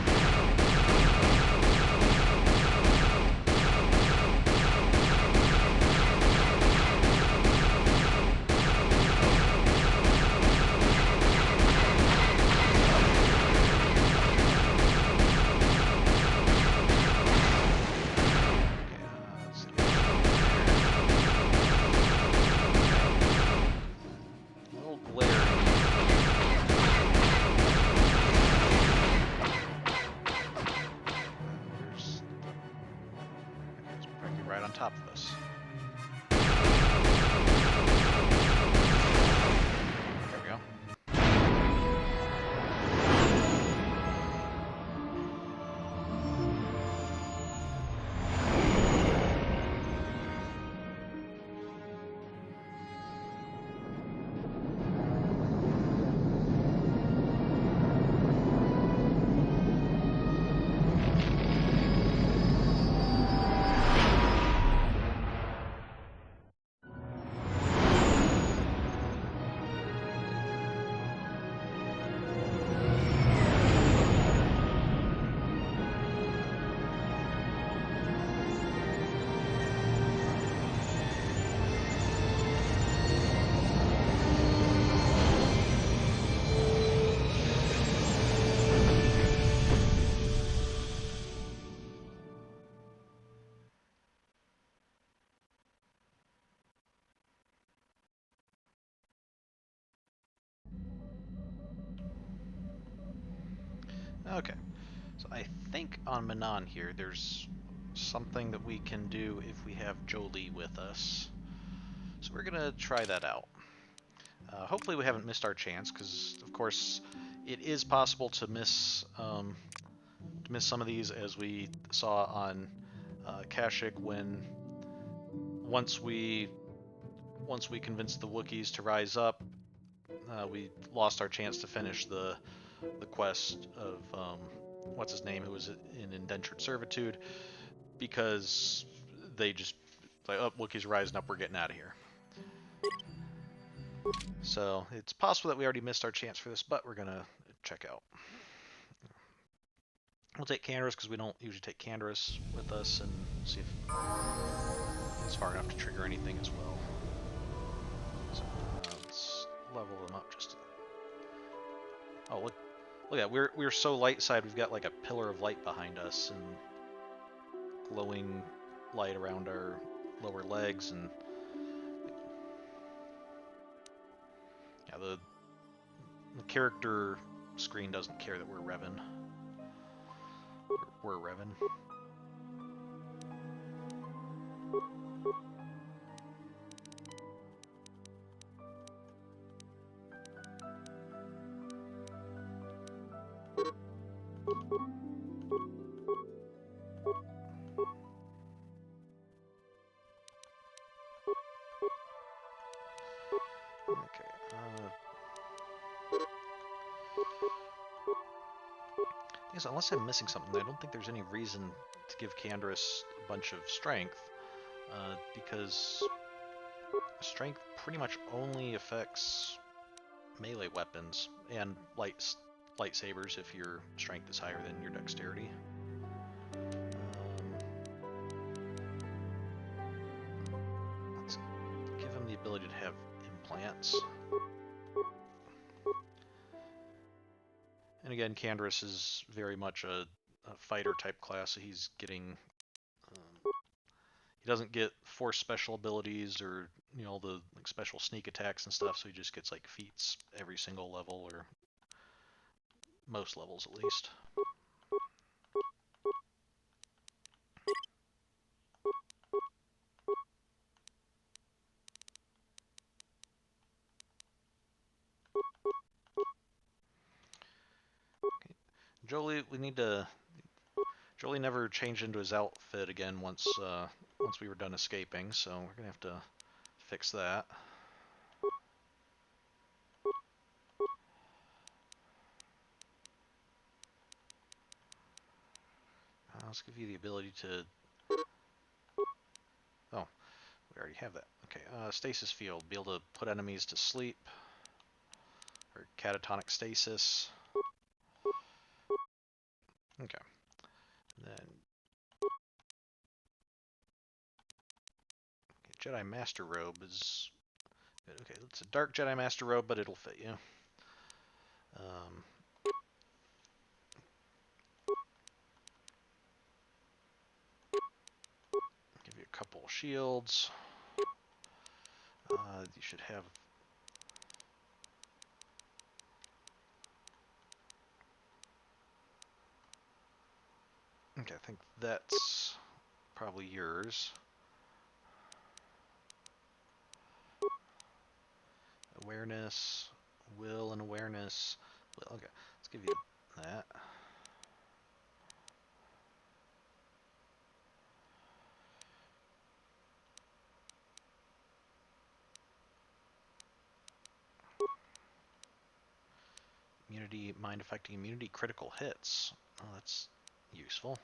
Okay, so I think on Manon here, there's something that we can do if we have Jolie with us. So we're gonna try that out. Hopefully we haven't missed our chance, because of course it is possible to miss some of these, as we saw on Kashyyyk, when once we convinced the Wookiees to rise up, we lost our chance to finish the quest of what's his name, who was in indentured servitude, because they just like, oh, Wookiees are rising up, we're getting out of here. So it's possible that we already missed our chance for this, but we're gonna check out. We'll take Canderous, because we don't usually take Canderous with us, and see if it's far enough to trigger anything as well. So let's level them up just to... Oh, look at, we're so light side, we've got like a pillar of light behind us and glowing light around our lower legs, and yeah, the character screen doesn't care that we're Revan. We're Revan. Unless I'm missing something, I don't think there's any reason to give Canderous a bunch of strength, because strength pretty much only affects melee weapons and lightsabers if your strength is higher than your dexterity. Let's give him the ability to have implants. And again, Canderous is very much a fighter type class, so he's getting he doesn't get force special abilities or the like special sneak attacks and stuff, so he just gets like feats every single level, or most levels at least. Okay. Jolie never changed into his outfit again once we were done escaping, so we're gonna have to fix that. Let's give you the ability to... Oh, we already have that. Okay, stasis field. Be able to put enemies to sleep. Or catatonic stasis. Okay. Then... Okay, Jedi Master Robe is... Okay, it's a dark Jedi Master Robe, but it'll fit you. Give you a couple shields. You should have... Okay, I think that's probably yours. Awareness, will and awareness. Well, okay, let's give you that. Immunity, mind affecting immunity, critical hits. Oh, that's useful.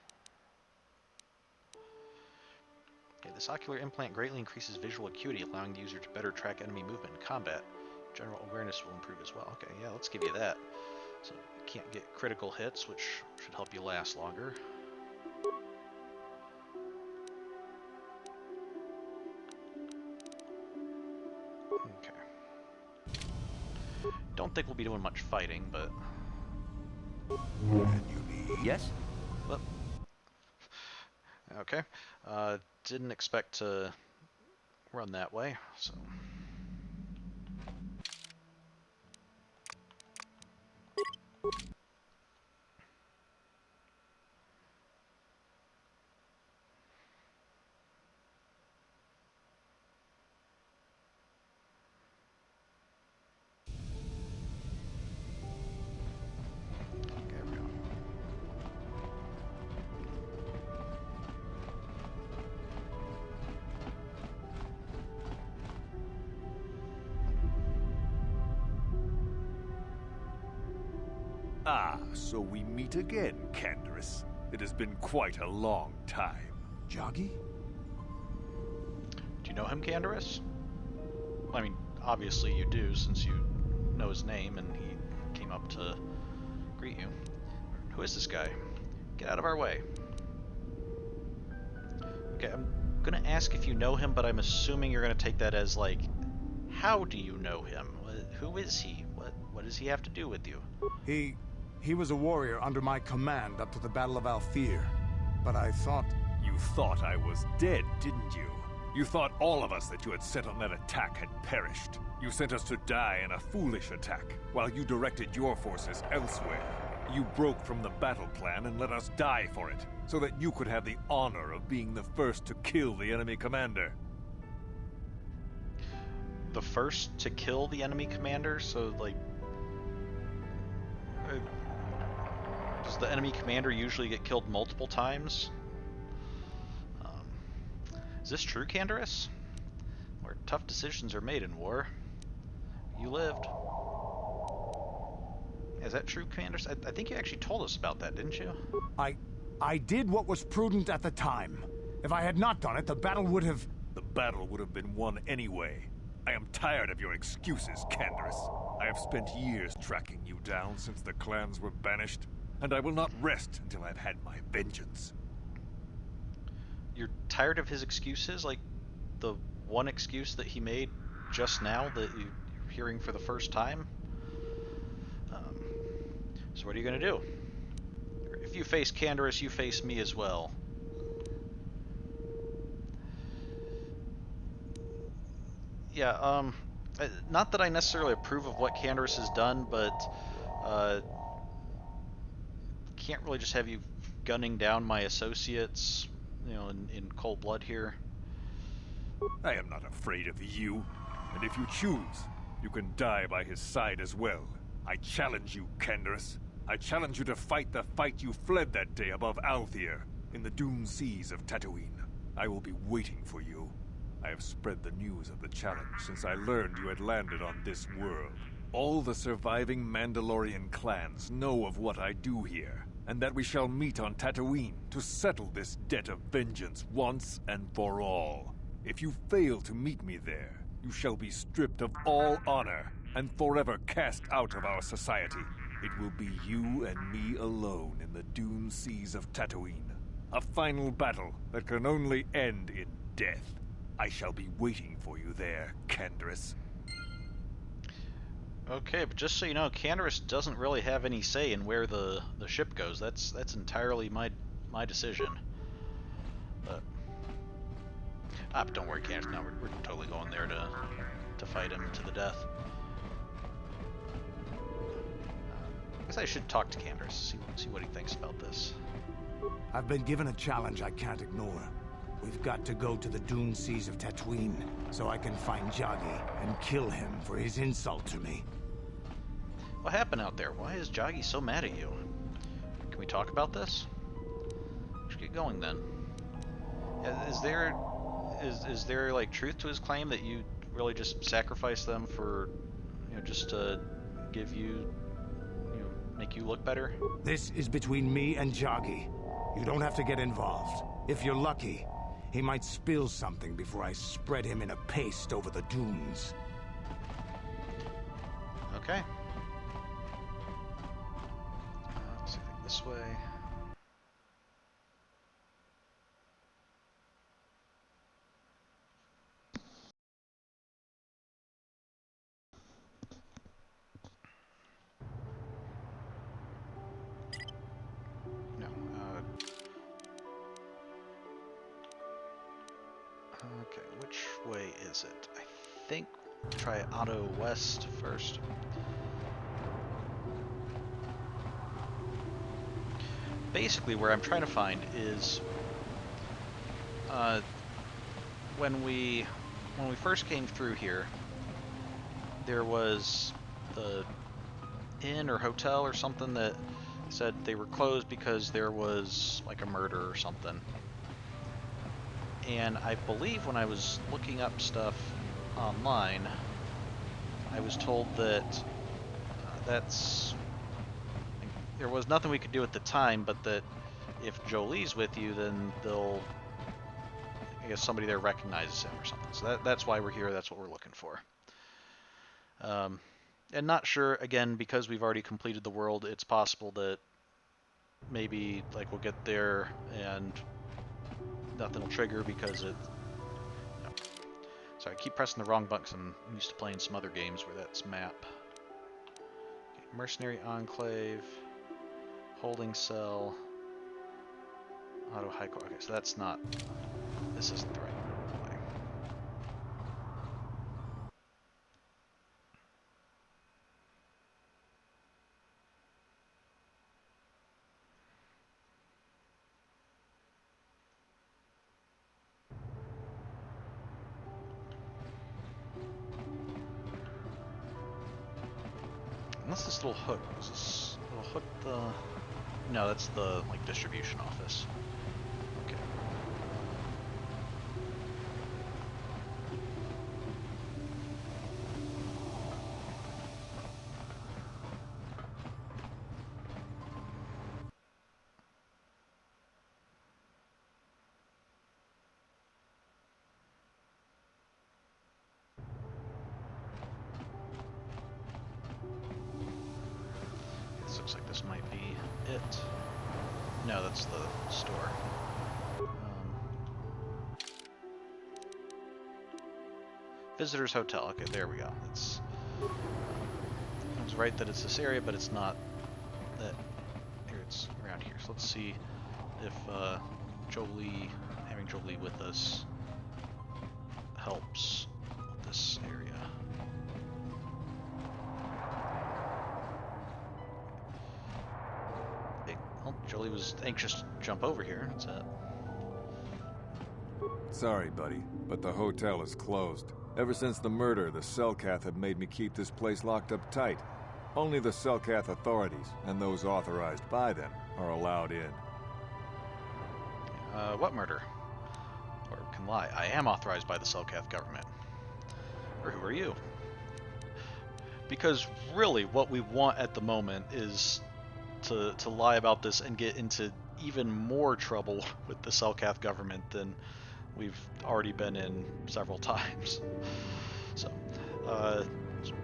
Okay, this ocular implant greatly increases visual acuity, allowing the user to better track enemy movement in combat. General awareness will improve as well. Okay, yeah, let's give you that. So you can't get critical hits, which should help you last longer. Okay. Don't think we'll be doing much fighting, but... Yes? Well, okay. Didn't expect to run that way, so... Ah, so we meet again, Canderous. It has been quite a long time. Joggy? Do you know him, Canderous? I mean, obviously you do, since you know his name and he came up to greet you. Who is this guy? Get out of our way. Okay, I'm gonna ask if you know him, but I'm assuming you're gonna take that as, like, how do you know him? Who is he? What does he have to do with you? He was a warrior under my command up to the Battle of Althir. But I thought... You thought I was dead, didn't you? You thought all of us that you had sent on that attack had perished. You sent us to die in a foolish attack, while you directed your forces elsewhere. You broke from the battle plan and let us die for it, so that you could have the honor of being the first to kill the enemy commander. The first to kill the enemy commander? So, like... Does the enemy commander usually get killed multiple times? Is this true, Canderous? Where tough decisions are made in war. You lived. Is that true, Canderous? I think you actually told us about that, didn't you? I did what was prudent at the time. If I had not done it, the battle would have... The battle would have been won anyway. I am tired of your excuses, Canderous. I have spent years tracking you down since the clans were banished, and I will not rest until I've had my vengeance. You're tired of his excuses? Like, the one excuse that he made just now that you're hearing for the first time? So what are you gonna do? If you face Canderous, you face me as well. Yeah, not that I necessarily approve of what Canderous has done, but can't really just have you gunning down my associates, you know, in cold blood here. I am not afraid of you. And if you choose, you can die by his side as well. I challenge you, Canderous. I challenge you to fight the fight you fled that day above Althir, in the doomed seas of Tatooine. I will be waiting for you. I have spread the news of the challenge since I learned you had landed on this world. All the surviving Mandalorian clans know of what I do here, and that we shall meet on Tatooine to settle this debt of vengeance once and for all. If you fail to meet me there, you shall be stripped of all honor and forever cast out of our society. It will be you and me alone in the doomed seas of Tatooine. A final battle that can only end in death. I shall be waiting for you there, Canderous. Okay, but just so you know, Canderous doesn't really have any say in where the ship goes. That's entirely my decision. But don't worry, Canderous. No, we're totally going there to fight him to the death. I guess I should talk to Canderous, see what he thinks about this. I've been given a challenge I can't ignore. We've got to go to the doomed seas of Tatooine, so I can find Jagi and kill him for his insult to me. What happened out there? Why is Jagi so mad at you? Can we talk about this? Let's get going then. Is there like truth to his claim that you really just sacrificed them for, you know, just to give you, make you look better? This is between me and Jagi. You don't have to get involved. If you're lucky, he might spill something before I spread him in a paste over the dunes. Okay. Let's see, this way. No. Okay, which way is it? I think try Auto West first. Basically, where I'm trying to find is when we first came through here, there was the inn or hotel or something that said they were closed because there was like a murder or something. And I believe when I was looking up stuff online, I was told that there was nothing we could do at the time, but that if Jolie's with you, then I guess somebody there recognizes him or something. So that's why we're here. That's what we're looking for. And not sure, again, because we've already completed the world, it's possible that maybe like we'll get there and nothing will trigger because it... No. Sorry, I keep pressing the wrong buttons. I'm used to playing some other games where that's map. Okay, Mercenary Enclave, Holding Cell, Auto High Court. Okay, so that's not... This isn't the right way. Unless this little hook, is this little hook the... No, that's the, like, distribution office. Okay. This looks like this might be it. No, that's the store. Visitors Hotel. Okay, there we go. It's right that it's this area, but it's not that here it's around here. So let's see if having Jolie with us helps this area. Hey, well, Jolie was anxious to jump over here. What's that? Sorry, buddy, but the hotel is closed. Ever since the murder, the Selkath have made me keep this place locked up tight. Only the Selkath authorities, and those authorized by them, are allowed in. What murder? Or can lie. I am authorized by the Selkath government. Or who are you? Because really, what we want at the moment is to lie about this and get into even more trouble with the Selkath government than we've already been in several times. So,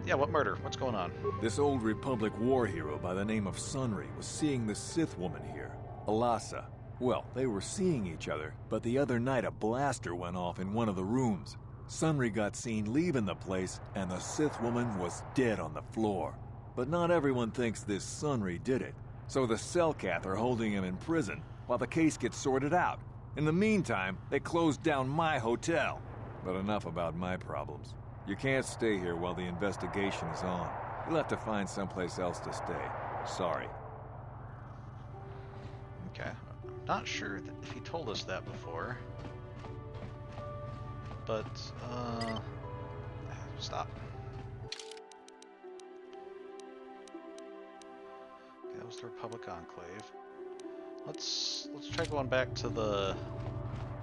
yeah, what murder? What's going on? This old Republic war hero by the name of Sunry was seeing the Sith woman here, Alasa. Well, they were seeing each other, but the other night a blaster went off in one of the rooms. Sunry got seen leaving the place, and the Sith woman was dead on the floor. But not everyone thinks this Sunry did it, so the Selkath are holding him in prison while the case gets sorted out. In the meantime, they closed down my hotel. But enough about my problems. You can't stay here while the investigation is on. You'll have to find someplace else to stay. Sorry. Okay. Not sure if he told us that before. But, stop. Okay, that was the Republic Enclave. Let's try going back to the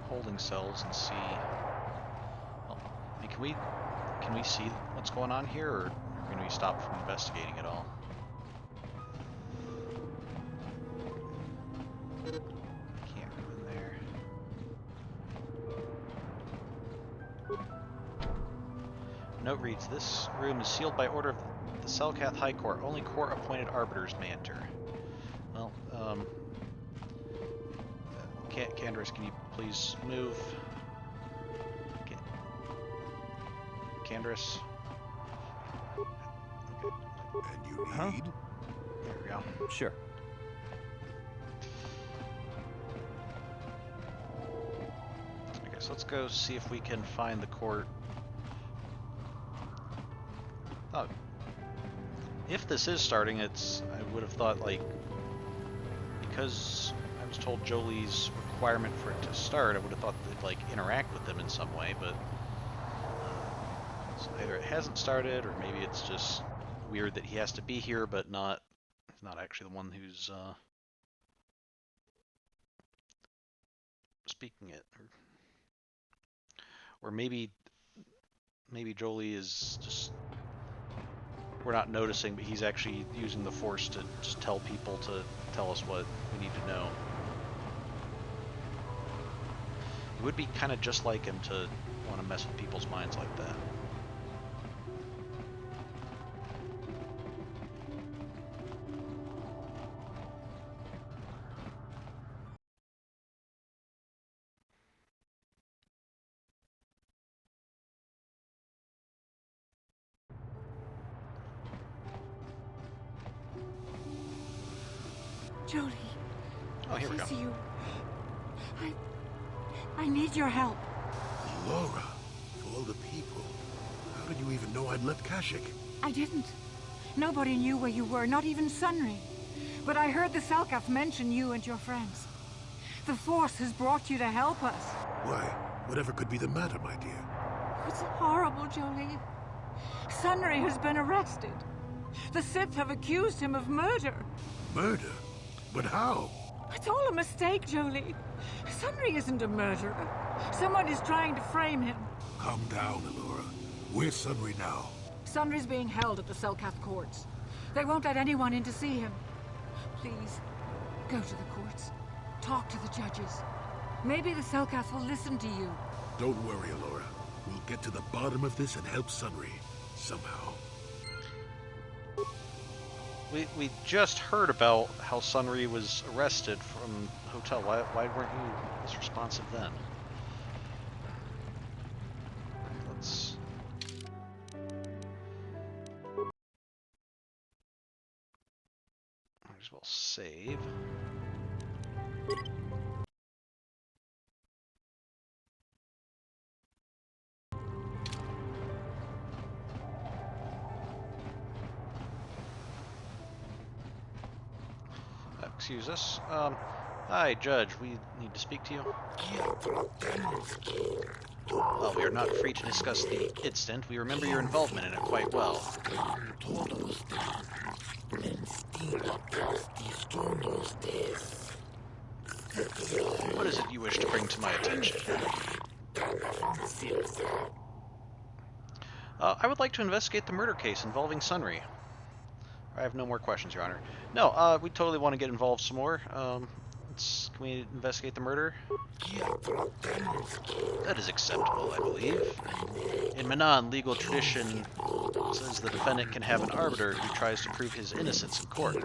holding cells and see. Well, I mean, can we see what's going on here, or can we stop from investigating at all? Can't go in there. Note reads, this room is sealed by order of the Selkath High Court. Only court-appointed arbiters may enter. Well, Candace, can you please move? Candace? And you need? There we go. Sure. Okay, so let's go see if we can find the court. Oh, if this is starting, I would have thought, like, because I was told Jolie's requirement for it to start, I would have thought they'd, like, interact with them in some way, but so either it hasn't started, or maybe it's just weird that he has to be here, but not actually the one who's speaking it, or maybe Jolie is just, we're not noticing, but he's actually using the Force to just tell people to tell us what we need to know. It would be kind of just like him to want to mess with people's minds like that. Jolie. Oh, here we go. Please, you. I need your help. Laura, of all the people, how did you even know I'd left Kashyyyk? I didn't. Nobody knew where you were, not even Sunry. But I heard the Selkath mention you and your friends. The Force has brought you to help us. Why? Whatever could be the matter, my dear? It's horrible, Jolie. Sunry has been arrested. The Sith have accused him of murder. Murder? But how? It's all a mistake, Jolie. Sunry isn't a murderer. Someone is trying to frame him. Calm down, Allura. Where's Sunry now? Sunry's being held at the Selkath courts. They won't let anyone in to see him. Please, go to the courts. Talk to the judges. Maybe the Selkath will listen to you. Don't worry, Allura. We'll get to the bottom of this and help Sunry. Somehow. We just heard about how Sunry was arrested from the hotel. Why weren't you as responsive then? Let's... Might as well save. Excuse us. Hi, Judge. We need to speak to you. Well, we are not free to discuss the incident. We remember your involvement in it quite well. What is it you wish to bring to my attention? I would like to investigate the murder case involving Sunry. I have no more questions, Your Honor. No, we totally want to get involved some more. Can we investigate the murder? That is acceptable, I believe. In Manan, legal tradition says the defendant can have an arbiter who tries to prove his innocence in court. In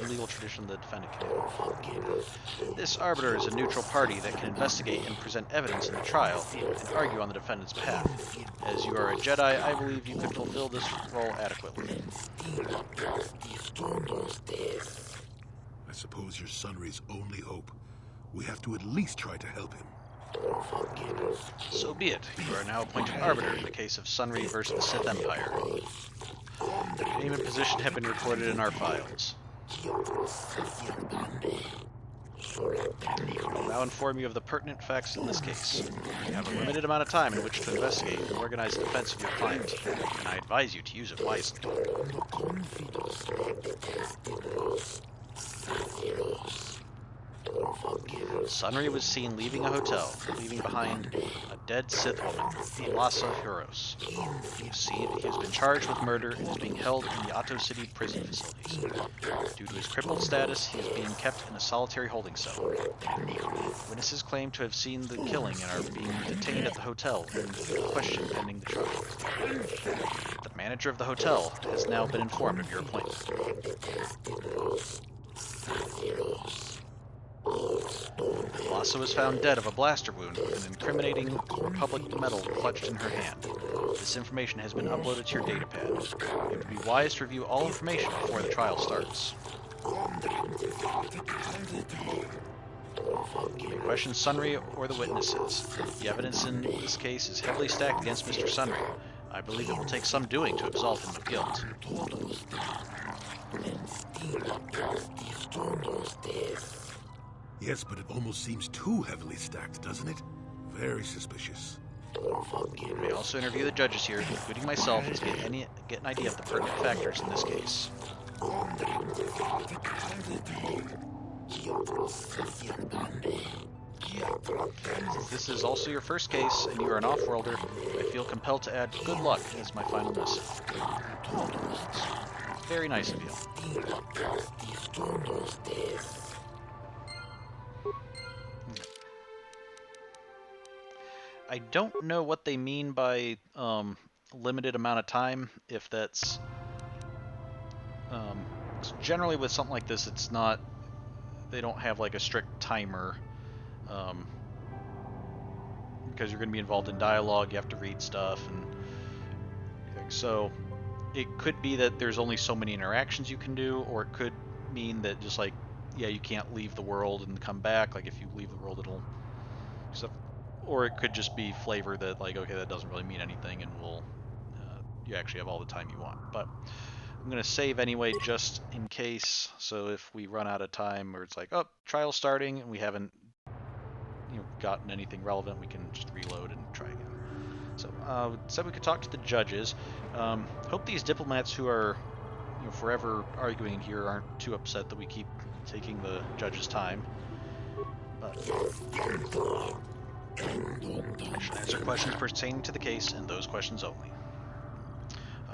legal tradition, the defendant can have. This arbiter is a neutral party that can investigate and present evidence in the trial and argue on the defendant's behalf. As you are a Jedi, I believe you could fulfill this role adequately. I suppose you're Sunry's only hope. We have to at least try to help him. So be it. You are now appointed arbiter in the case of Sunry versus the Sith Empire. Your name and position have been recorded in our files. I will now inform you of the pertinent facts in this case. You have a limited amount of time in which to investigate and organize the defense of your client, and I advise you to use it wisely. Sunry was seen leaving a hotel, leaving behind a dead Sith woman, Lassa Huros. He has been charged with murder and is being held in the Otto City prison facilities. Due to his crippled status, he is being kept in a solitary holding cell. Witnesses claim to have seen the killing and are being detained at the hotel and questioned pending the trial. The manager of the hotel has now been informed of your appointment. Lassa was found dead of a blaster wound with an incriminating Republic medal clutched in her hand. This information has been uploaded to your datapad. It would be wise to review all information before the trial starts. You may question Sunry or the witnesses. The evidence in this case is heavily stacked against Mr. Sunry. I believe it will take some doing to absolve him of guilt. Yes, but it almost seems too heavily stacked, doesn't it? Very suspicious. You may also interview the judges here, including myself, to get an idea of the pertinent factors in this case. Since this is also your first case, and you are an off-worlder, I feel compelled to add good luck as my final missive. Very nice of you. I don't know what they mean by limited amount of time, if that's... generally with something like this, it's not... They don't have like a strict timer, because you're going to be involved in dialogue, you have to read stuff, and so it could be that there's only so many interactions you can do, or it could mean that just like, yeah, you can't leave the world and come back, like if you leave the world it'll... So, or it could just be flavor that like, okay, that doesn't really mean anything, and we'll you actually have all the time you want. But I'm going to save anyway just in case, so if we run out of time or it's like, oh, trial's starting and we haven't gotten anything relevant, we can just reload and try again. So said we could talk to the judges. Hope these diplomats who are forever arguing here aren't too upset that we keep taking the judges' time. But I should answer questions pertaining to the case and those questions only.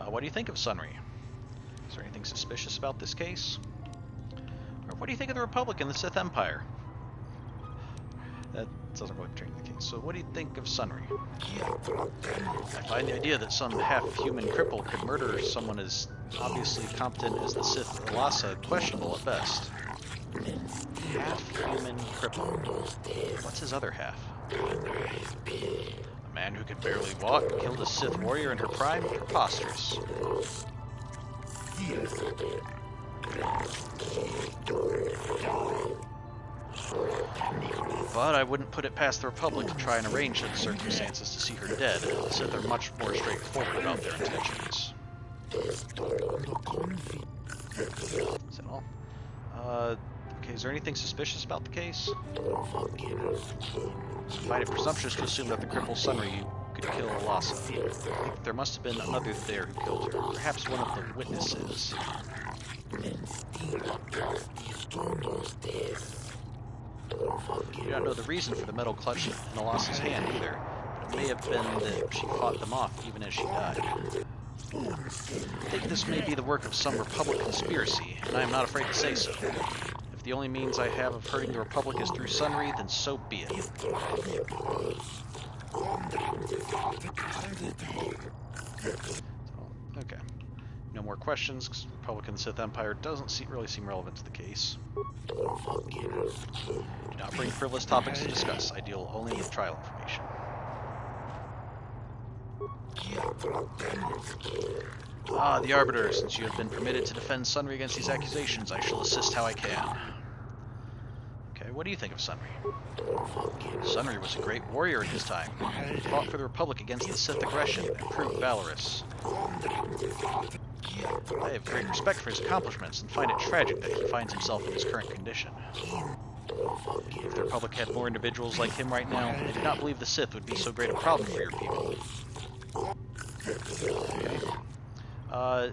What do you think of Sunry? Is there anything suspicious about this case? Or what do you think of the Republic and the Sith Empire? That doesn't really pertain to the case. So what do you think of Sunry? I find the idea that some half-human cripple could murder someone as obviously competent as the Sith Lassa questionable at best. Half-human cripple. What's his other half? A man who could barely walk killed a Sith warrior in her prime? Preposterous. But I wouldn't put it past the Republic to try and arrange such circumstances to see her dead. The Sith are much more straightforward about their intentions. Is that all? Okay, is there anything suspicious about the case? I find it presumptuous to assume that the crippled Sunry could kill Alasa. I think there must have been another there who killed her. Perhaps one of the witnesses. You don't know the reason for the metal clutch in Alasa's hand either, but it may have been that she fought them off even as she died. I think this may be the work of some Republic conspiracy, and I am not afraid to say so. If the only means I have of hurting the Republic is through Sunry, then so be it. Okay. No more questions, because Republic and Sith Empire doesn't really seem relevant to the case. Do not bring frivolous topics to discuss. I deal only with trial information. Ah, the Arbiter. Since you have been permitted to defend Sunry against these accusations, I shall assist how I can. Okay, what do you think of Sunry? Sunry was a great warrior in his time. He fought for the Republic against the Sith aggression and proved valorous. I have great respect for his accomplishments and find it tragic that he finds himself in his current condition. If the Republic had more individuals like him right now, I do not believe the Sith would be so great a problem for your people. Okay.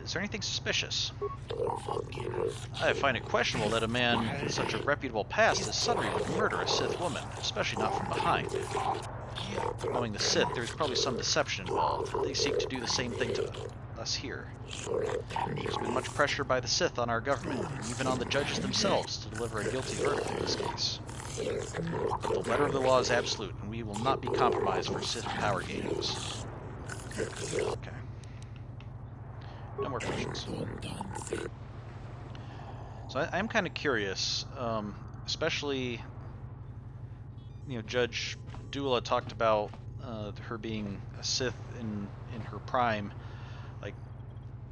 Is there anything suspicious? I find it questionable that a man with such a reputable past as Sunry would murder a Sith woman, especially not from behind. Knowing the Sith, there's probably some deception involved. They seek to do the same thing to us here. There's been much pressure by the Sith on our government, and even on the judges themselves, to deliver a guilty verdict in this case. But the letter of the law is absolute, and we will not be compromised for Sith power games. Okay. No more questions. So I'm kind of curious, especially, Judge Dula talked about her being a Sith in her prime. Like,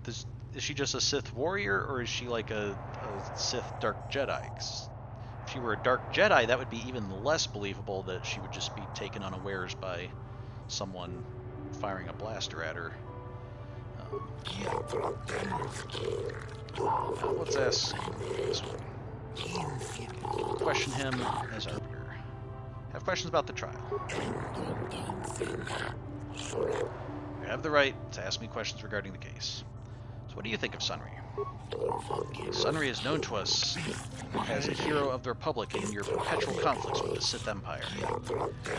is she just a Sith warrior, or is she like a Sith Dark Jedi? 'Cause if she were a Dark Jedi, that would be even less believable that she would just be taken unawares by someone firing a blaster at her. Let's ask this one. Question him as Arbiter. Have questions about the trial. You have the right to ask me questions regarding the case. So what do you think of Sunry? Sunry is known to us as a hero of the Republic in your perpetual conflicts with the Sith Empire.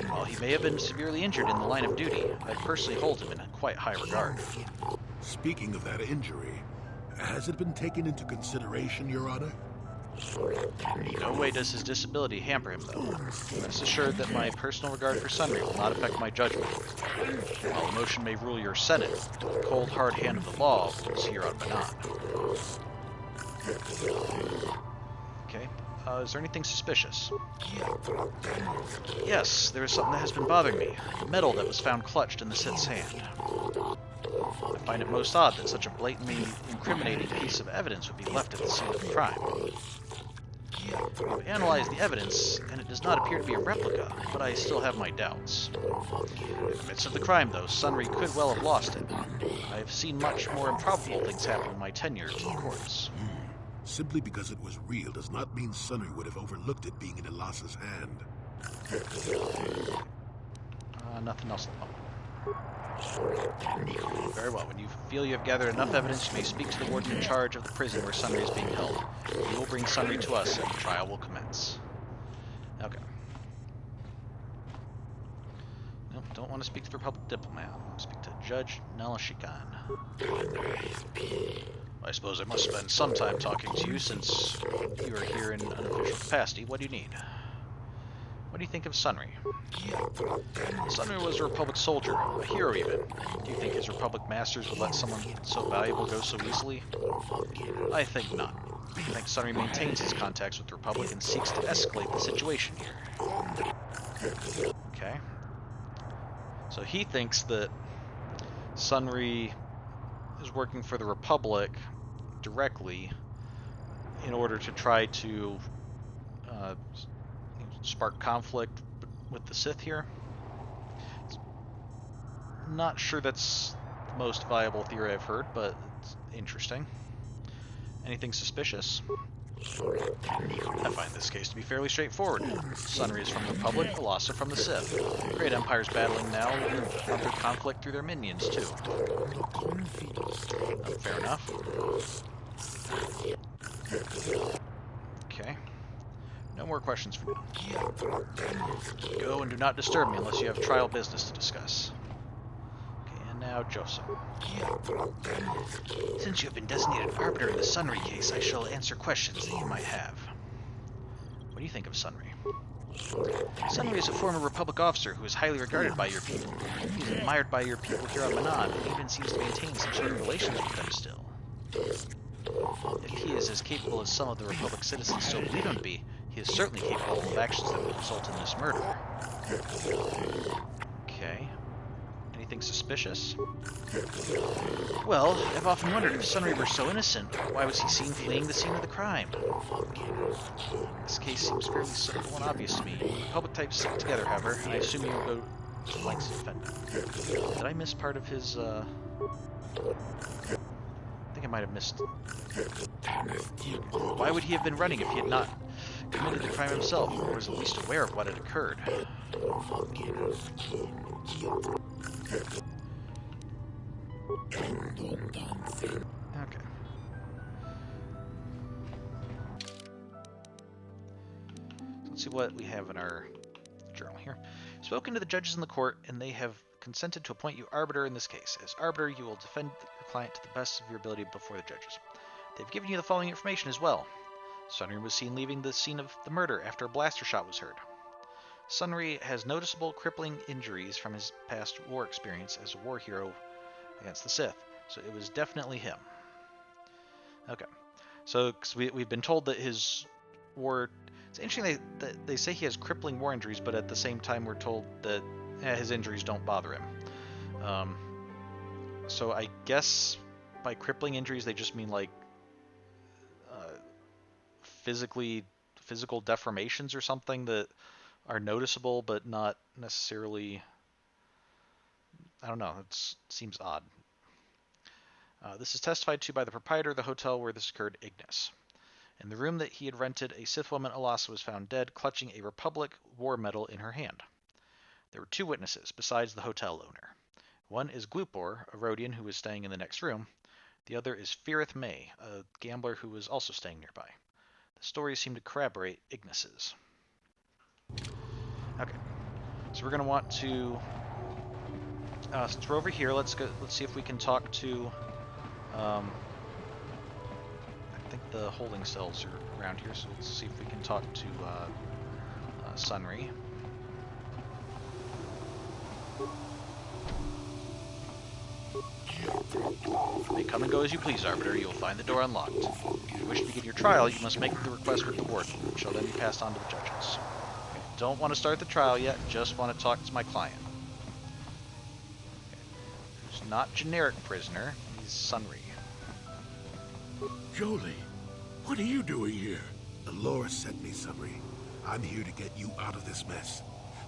While he may have been severely injured in the line of duty, I personally hold him in quite high regard. Speaking of that injury, has it been taken into consideration, Your Honor? In no way does his disability hamper him, though. Rest assured that my personal regard for Sunry will not affect my judgment. While emotion may rule your Senate, the cold, hard hand of the law rules here on Banan. Okay. Is there anything suspicious? Yes, there is something that has been bothering me. The medal that was found clutched in the Sith's hand. I find it most odd that such a blatantly incriminating piece of evidence would be left at the scene of the crime. We've analyzed the evidence, and it does not appear to be a replica, but I still have my doubts. In the midst of the crime, though, Sunry could well have lost it. I have seen much more improbable things happen in my tenure to the courts. Simply because it was real does not mean Sunry would have overlooked it being in Elasa's hand. Nothing else at the moment. Very well. When you feel you have gathered enough evidence, you may speak to the warden in charge of the prison where Sunry is being held. He will bring Sunry to us, and the trial will commence. Okay. Nope, don't want to speak to the Republic diplomat. I want to speak to Judge Nalashikan. I suppose I must spend some time talking to you, since you are here in unofficial capacity. What do you need? What do you think of Sunry? Sunry was a Republic soldier, a hero even. Do you think his Republic masters would let someone so valuable go so easily? I think not. I think Sunry maintains his contacts with the Republic and seeks to escalate the situation here. Okay. So he thinks that Sunry is working for the Republic directly, in order to try to spark conflict with the Sith here. Not sure that's the most viable theory I've heard, but it's interesting. Anything suspicious? I find this case to be fairly straightforward. Sunry is from the Republic, Alasa from the Sith. The Great Empire's battling now, and want their conflict through their minions, too. Fair enough. Okay. No more questions for now. Go and do not disturb me unless you have trial business to discuss. Okay, and now Joseph. Since you have been designated arbiter in the Sunry case, I shall answer questions that you might have. What do you think of Sunry? Sunry is a former Republic officer who is highly regarded by your people. He is admired by your people here on Manan, and even seems to maintain some sort of relations with them still. If he is as capable as some of the Republic citizens still believe him to be, he is certainly capable of actions that would result in this murder. Okay. Anything suspicious? Well, I've often wondered if Sunry were so innocent, why was he seen fleeing the scene of the crime? This case seems fairly simple and obvious to me. Republic types stick together, however, and I assume you will go to lengths to defend him. Did I miss part of his, I think I might have missed. Why would he have been running if he had not committed the crime himself, or was at least aware of what had occurred? Okay. Let's see what we have in our journal here. Spoken to the judges in the court, and they have consented to appoint you arbiter in this case. As arbiter, you will defend your client to the best of your ability before the judges. They've given you the following information as well. Sunry was seen leaving the scene of the murder after a blaster shot was heard. Sunry has noticeable crippling injuries from his past war experience as a war hero against the Sith, so it was definitely him. Okay, so we've been told that his war... It's interesting that they say he has crippling war injuries, but at the same time we're told that his injuries don't bother him. So I guess by crippling injuries they just mean like physical deformations or something that are noticeable but not necessarily... I don't know, it seems odd. This is testified to by the proprietor of the hotel where this occurred, Ignis. In the room that he had rented, a Sith woman, Alasa, was found dead, clutching a Republic war medal in her hand. There were two witnesses, besides the hotel owner. One is Glupor, a Rhodian who was staying in the next room. The other is Firith May, a gambler who was also staying nearby. The stories seem to corroborate Ignis's. Okay, so we're going to want to... since we're over here, let's see if we can talk to... I think the holding cells are around here, so let's see if we can talk to Sunry. May come and go as you please, Arbiter. You will find the door unlocked. If you wish to begin your trial, you must make the request with the warden, which shall then be passed on to the judges. Okay, don't want to start the trial yet, just want to talk to my client. Okay. Who's not generic prisoner, he's Sunry. Jolie, what are you doing here? Alora sent me, Sunry. I'm here to get you out of this mess.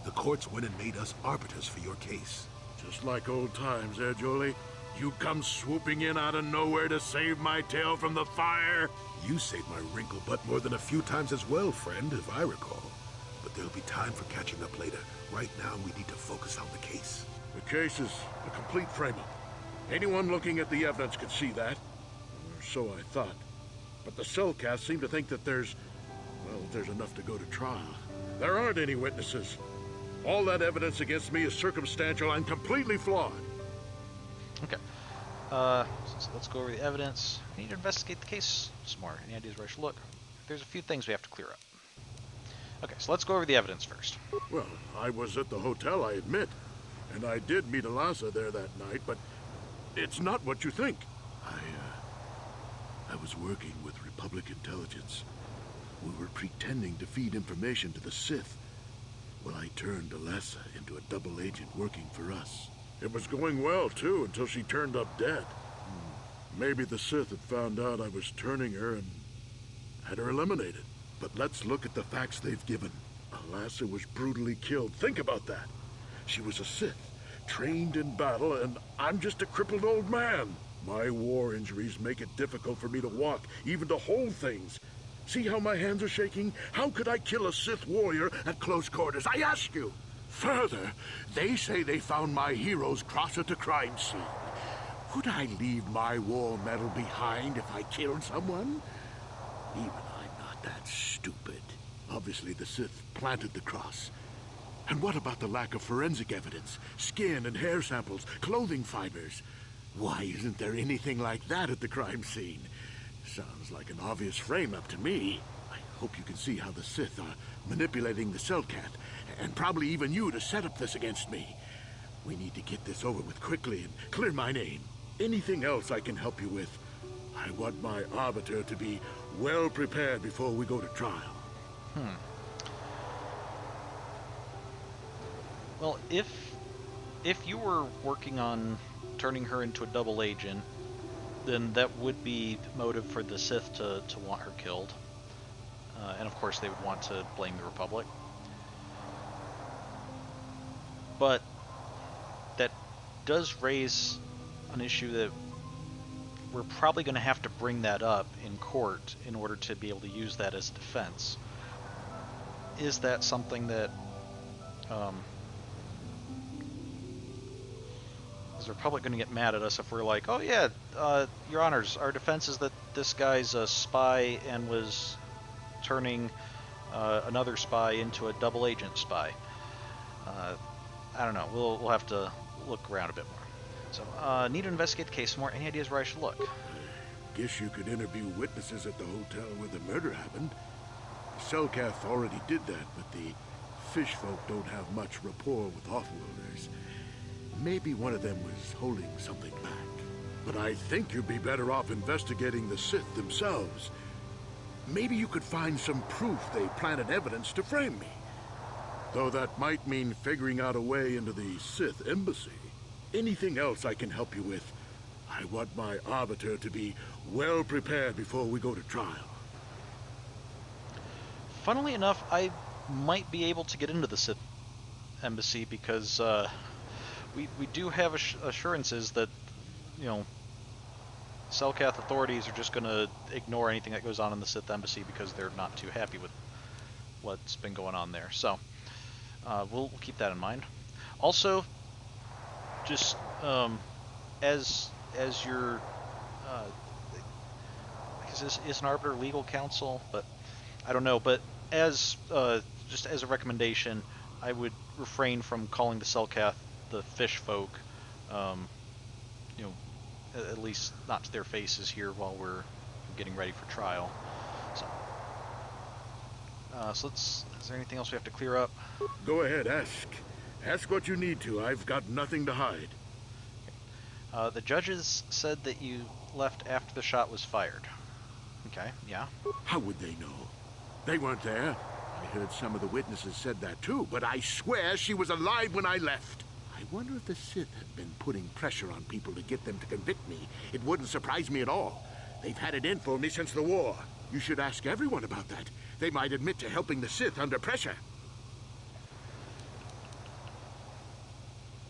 The courts went and made us arbiters for your case. Just like old times, eh, Jolie? You come swooping in out of nowhere to save my tail from the fire? You saved my wrinkle butt more than a few times as well, friend, if I recall. But there'll be time for catching up later. Right now, we need to focus on the case. The case is a complete frame-up. Anyone looking at the evidence could see that. Or so I thought. But the Cellcasts seem to think that there's enough to go to trial. There aren't any witnesses. All that evidence against me is circumstantial and completely flawed. Okay. So let's go over the evidence. We need to investigate the case some more. Any ideas where I should look? There's a few things we have to clear up. Okay, so let's go over the evidence first. Well, I was at the hotel, I admit. And I did meet Alasa there that night, but it's not what you think. I was working with Republic intelligence. We were pretending to feed information to the Sith. Well, I turned Alasa into a double agent working for us. It was going well, too, until she turned up dead. Maybe the Sith had found out I was turning her, and had her eliminated. But let's look at the facts they've given. Alassa was brutally killed. Think about that. She was a Sith, trained in battle, and I'm just a crippled old man. My war injuries make it difficult for me to walk, even to hold things. See how my hands are shaking? How could I kill a Sith warrior at close quarters? I ask you! Further, they say they found my hero's cross at the crime scene. Would I leave my war medal behind if I killed someone? Even I'm not that stupid. Obviously, the Sith planted the cross. And what about the lack of forensic evidence? Skin and hair samples, clothing fibers. Why isn't there anything like that at the crime scene? Sounds like an obvious frame-up to me. I hope you can see how the Sith are manipulating the Selkath, and probably even you to set up this against me. We need to get this over with quickly and clear my name. Anything else I can help you with? I want my arbiter to be well prepared before we go to trial. Well, if you were working on turning her into a double agent, then that would be motive for the Sith to want her killed. And of course they would want to blame the Republic. But that does raise an issue that we're probably going to have to bring that up in court in order to be able to use that as defense. Is that something that is the Republic going to get mad at us if we're like, oh yeah, Your Honors, our defense is that this guy's a spy and was turning another spy into a double agent spy? I don't know. We'll have to look around a bit more. So, need to investigate the case more. Any ideas where I should look? Guess you could interview witnesses at the hotel where the murder happened. Selkath already did that, but the fish folk don't have much rapport with offworlders. Maybe one of them was holding something back. But I think you'd be better off investigating the Sith themselves. Maybe you could find some proof they planted evidence to frame me. Though that might mean figuring out a way into the Sith embassy. Anything else I can help you with? I want my arbiter to be well prepared before we go to trial. Funnily enough, I might be able to get into the Sith embassy because we do have assurances that, you know, Selkath authorities are just going to ignore anything that goes on in the Sith embassy because they're not too happy with what's been going on there. So we'll keep that in mind. Also, just as your is an arbiter legal counsel, but I don't know. But as just as a recommendation, I would refrain from calling the Selkath the fish folk. You know, at least not to their faces here while we're getting ready for trial. So let's. Is there anything else we have to clear up? Go ahead, ask. Ask what you need to. I've got nothing to hide. The judges said that you left after the shot was fired. Okay, yeah. How would they know? They weren't there. I heard some of the witnesses said that too, but I swear she was alive when I left. I wonder if the Sith have been putting pressure on people to get them to convict me. It wouldn't surprise me at all. They've had it in for me since the war. You should ask everyone about that. They might admit to helping the Sith under pressure.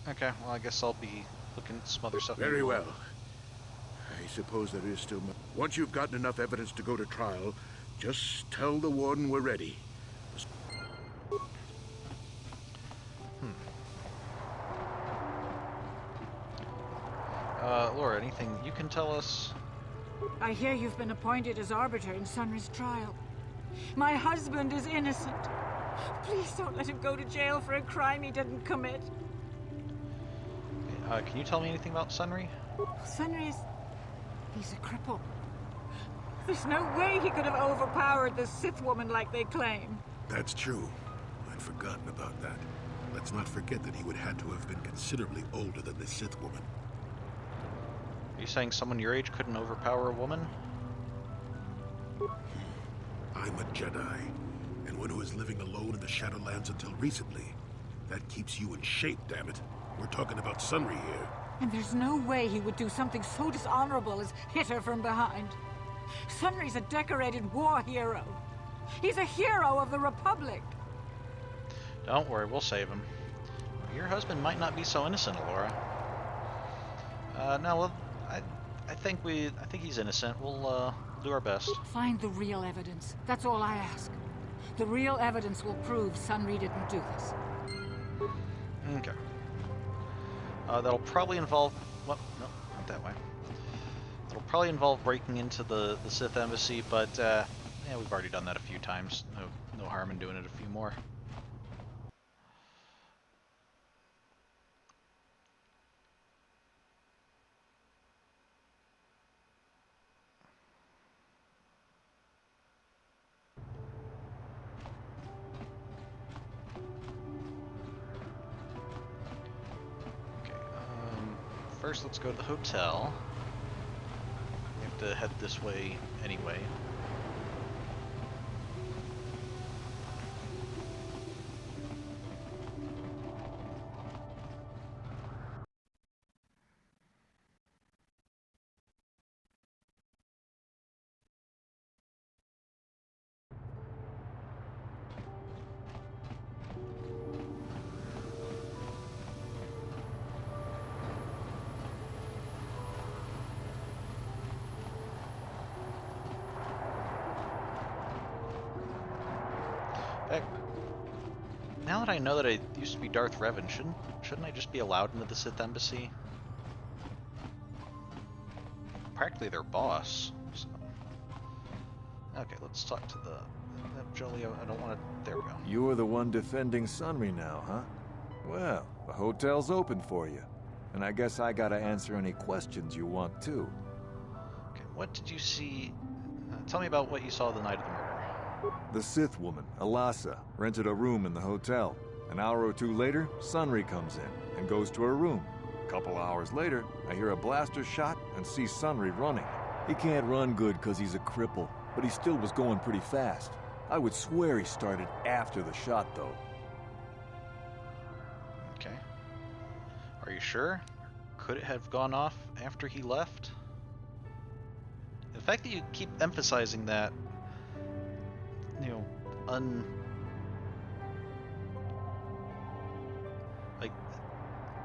Okay, well, I guess I'll be looking at some other stuff. Very well. I suppose there is still more. Once you've gotten enough evidence to go to trial, just tell the warden we're ready. Laura, anything you can tell us? I hear you've been appointed as arbiter in Sunry's trial. My husband is innocent. Please don't let him go to jail for a crime he didn't commit. Can you tell me anything about Sunry? Sunry's... he's a cripple. There's no way he could have overpowered the Sith woman like they claim. That's true. I'd forgotten about that. Let's not forget that he would have to have been considerably older than the Sith woman. Are you saying someone your age couldn't overpower a woman? I'm a Jedi, and one who was living alone in the Shadowlands until recently. That keeps you in shape, damn it. We're talking about Sunry here. And there's no way he would do something so dishonorable as hit her from behind. Sunry's a decorated war hero. He's a hero of the Republic. Don't worry, we'll save him. Your husband might not be so innocent, Alora. No, well, I think he's innocent. We'll do our best. Find the real evidence. That's all I ask. The real evidence will prove Sunry didn't do this. Okay. That'll probably involve... Well, no, not that way. It'll probably involve breaking into the Sith Embassy, but, yeah, we've already done that a few times. No harm in doing it a few more. First, let's go to the hotel. We have to head this way anyway. Now that I know that I used to be Darth Revan, shouldn't I just be allowed into the Sith Embassy? Practically their boss. So. Okay, let's talk to the Jolie. I don't want to. There we go. You're the one defending Sunry now, huh? Well, the hotel's open for you, and I guess I gotta answer any questions you want too. Okay, what did you see? Tell me about what you saw the night of the murder. The Sith woman, Alasa, rented a room in the hotel. An hour or two later, Sunry comes in and goes to her room. A couple hours later, I hear a blaster shot and see Sunry running. He can't run good because he's a cripple, but he still was going pretty fast. I would swear he started after the shot, though. Okay. Are you sure? Could it have gone off after he left? The fact that you keep emphasizing that, you know, like,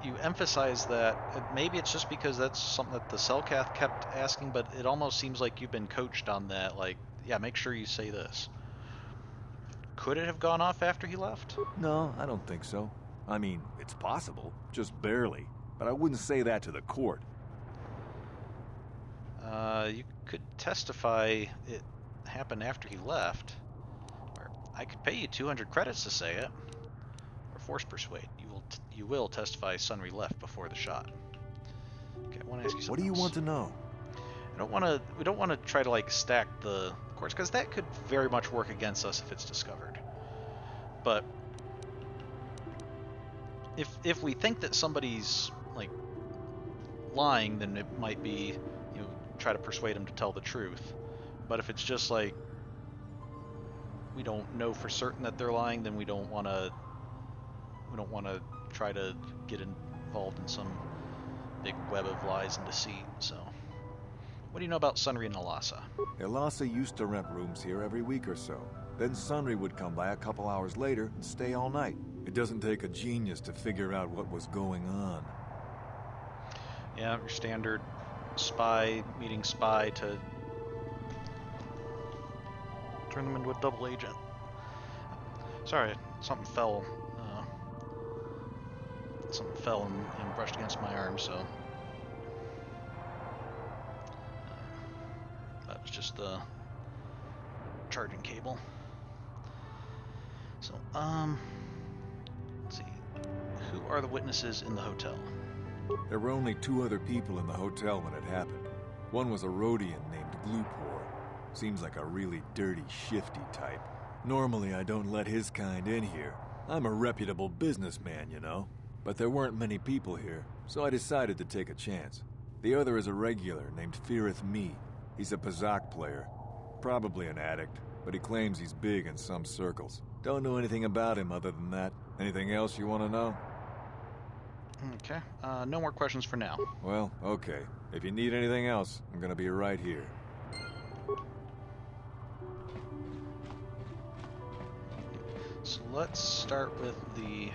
you emphasize that, maybe it's just because that's something that the Selkath kept asking, but it almost seems like you've been coached on that, like, yeah, make sure you say this. Could it have gone off after he left? No, I don't think so. I mean, it's possible, just barely, but I wouldn't say that to the court. You could testify it happened after he left. Or I could pay you 200 credits to say it. Or force persuade. You will testify Sunry left before the shot. Okay, I want to ask you something. What do you want to know? We don't want to try to like stack the courts, because that could very much work against us if it's discovered. But if we think that somebody's like lying, then it might be, you know, try to persuade them to tell the truth. But if it's just like we don't know for certain that they're lying, then we don't want to try to get involved in some big web of lies and deceit. So what do you know about Sunry and Alasa? Alasa used to rent rooms here every week or so. Then Sunry would come by a couple hours later and stay all night. It doesn't take a genius to figure out what was going on. Yeah, your standard spy meeting spy to turn them into a double agent. Sorry, something fell. Something fell and brushed against my arm, so that was just the charging cable. So, let's see. Who are the witnesses in the hotel? There were only 2 other people in the hotel when it happened. One was a Rhodian named Glupor. Seems like a really dirty, shifty type. Normally I don't let his kind in here. I'm a reputable businessman, you know. But there weren't many people here, so I decided to take a chance. The other is a regular named Firith Me. He's a Pazak player. Probably an addict, but he claims he's big in some circles. Don't know anything about him other than that. Anything else you want to know? Okay, no more questions for now. Well, okay. If you need anything else, I'm gonna be right here. So let's start with the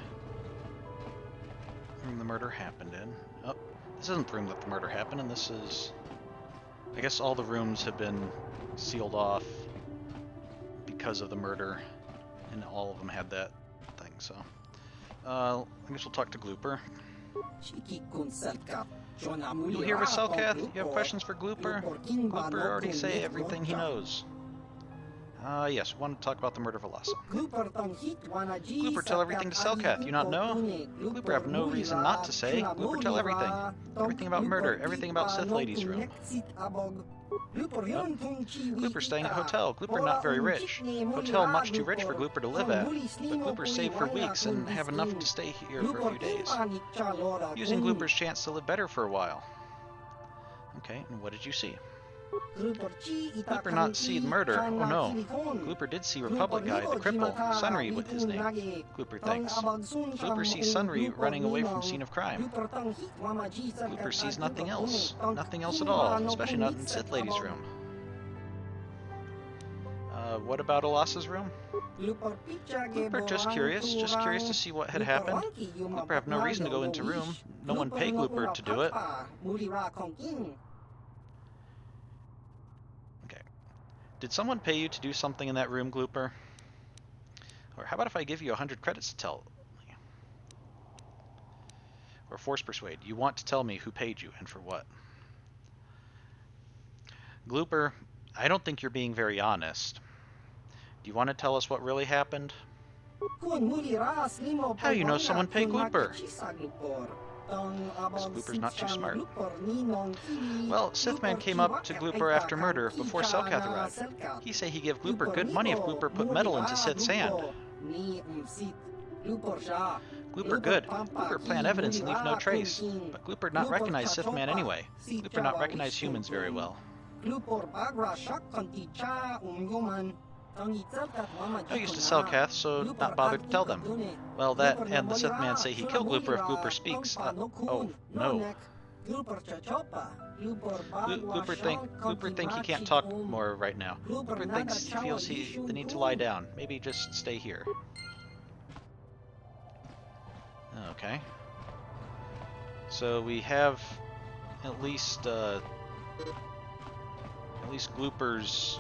room the murder happened in. Oh, this isn't the room that the murder happened in. This is... I guess all the rooms have been sealed off because of the murder, and all of them had that thing, so... I guess we'll talk to Glooper. You here with Selkath? You have questions for Glooper? Glooper already say everything he knows. Yes, we want to talk about the murder of Alasa. Glooper, tell everything to Selkath. You not know? Glooper have no reason not to say. Glooper, tell everything. Everything about murder, everything about Sith Lady's room. Glooper staying at hotel. Glooper not very rich. Hotel much too rich for Glooper to live at. But Glooper saved for weeks and have enough to stay here for a few days. Using Glooper's chance to live better for a while. Okay, and what did you see? Glooper not see the murder. Oh no. Glooper did see Republic guy, the cripple. Sunry with his name. Glooper thinks. Glooper sees Sunry running away from scene of crime. Glooper sees nothing else. Nothing else at all, especially not in Sith Lady's room. What about Alasa's room? Glooper just curious to see what had happened. Glooper have no reason to go into room. No one paid Glooper to do it. Did someone pay you to do something in that room, Glooper? Or how about if I give you 100 credits to tell me? Or force persuade. You want to tell me who paid you and for what? Glooper, I don't think you're being very honest. Do you want to tell us what really happened? How do you know someone paid Glooper? This Glooper's not too smart. Well, Sithman came up to Glooper after murder, before Selkath arrived. He say he give Glooper good money if Glooper put metal into Sith's hand. Glooper good. Glooper plant evidence and leave no trace. But Glooper not recognize Sithman anyway. Glooper not recognize humans very well. No use to Selkath, so not bothered to tell them. Well, that and the Sith man say he killed Glooper if Glooper speaks. Oh, no. Glooper think he can't talk more right now. Glooper thinks he feels the need to lie down. Maybe just stay here. Okay. So we have at least Glooper's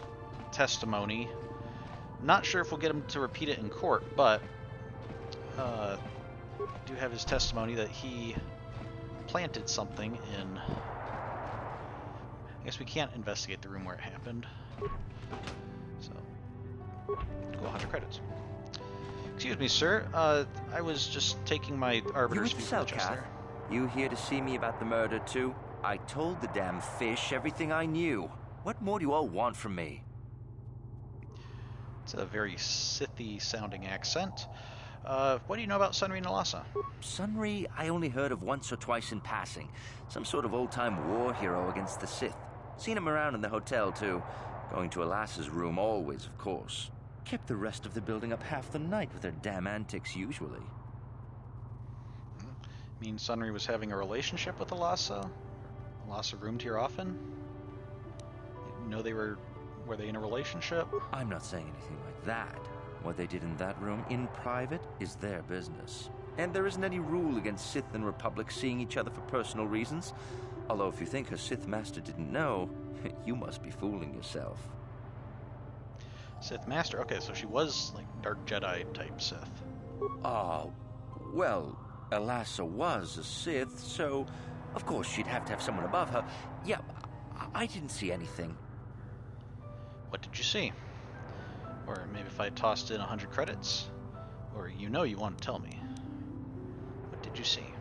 testimony. Not sure if we'll get him to repeat it in court, but do have his testimony that he planted something in... I guess we can't investigate the room where it happened. So, go 100 credits. Excuse me, sir. I was just taking my arbiter's view just there. You here to see me about the murder, too? I told the damn fish everything I knew. What more do you all want from me? It's a very Sithy sounding accent. What do you know about Sunry and Alasa? Sunry, I only heard of once or twice in passing. Some sort of old-time war hero against the Sith. Seen him around in the hotel, too. Going to Alasa's room always, of course. Kept the rest of the building up half the night with their damn antics usually. Mean Sunry was having a relationship with Alasa? Alasa roomed here often? You know were they in a relationship? I'm not saying anything like that. What they did in that room in private is their business. And there isn't any rule against Sith and Republic seeing each other for personal reasons. Although if you think her Sith Master didn't know, you must be fooling yourself. Sith Master? Okay, so she was like Dark Jedi type Sith. Well, Alasa was a Sith, so of course she'd have to have someone above her. Yeah, I didn't see anything. What did you see? Or maybe if I tossed in 100 credits? Or you want to tell me. What did you see?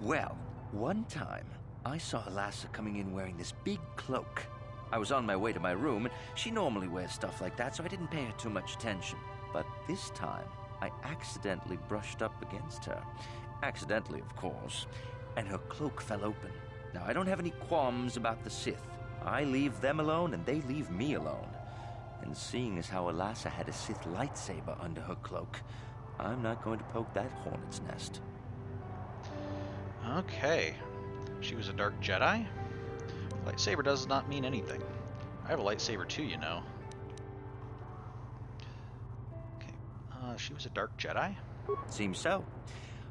Well, one time, I saw Alasa coming in wearing this big cloak. I was on my way to my room, and she normally wears stuff like that, so I didn't pay her too much attention. But this time, I accidentally brushed up against her. Accidentally, of course. And her cloak fell open. Now, I don't have any qualms about the Sith. I leave them alone, and they leave me alone. And seeing as how Alasa had a Sith lightsaber under her cloak, I'm not going to poke that hornet's nest. Okay. She was a Dark Jedi? Lightsaber does not mean anything. I have a lightsaber too, you know. Okay. She was a Dark Jedi? Seems so.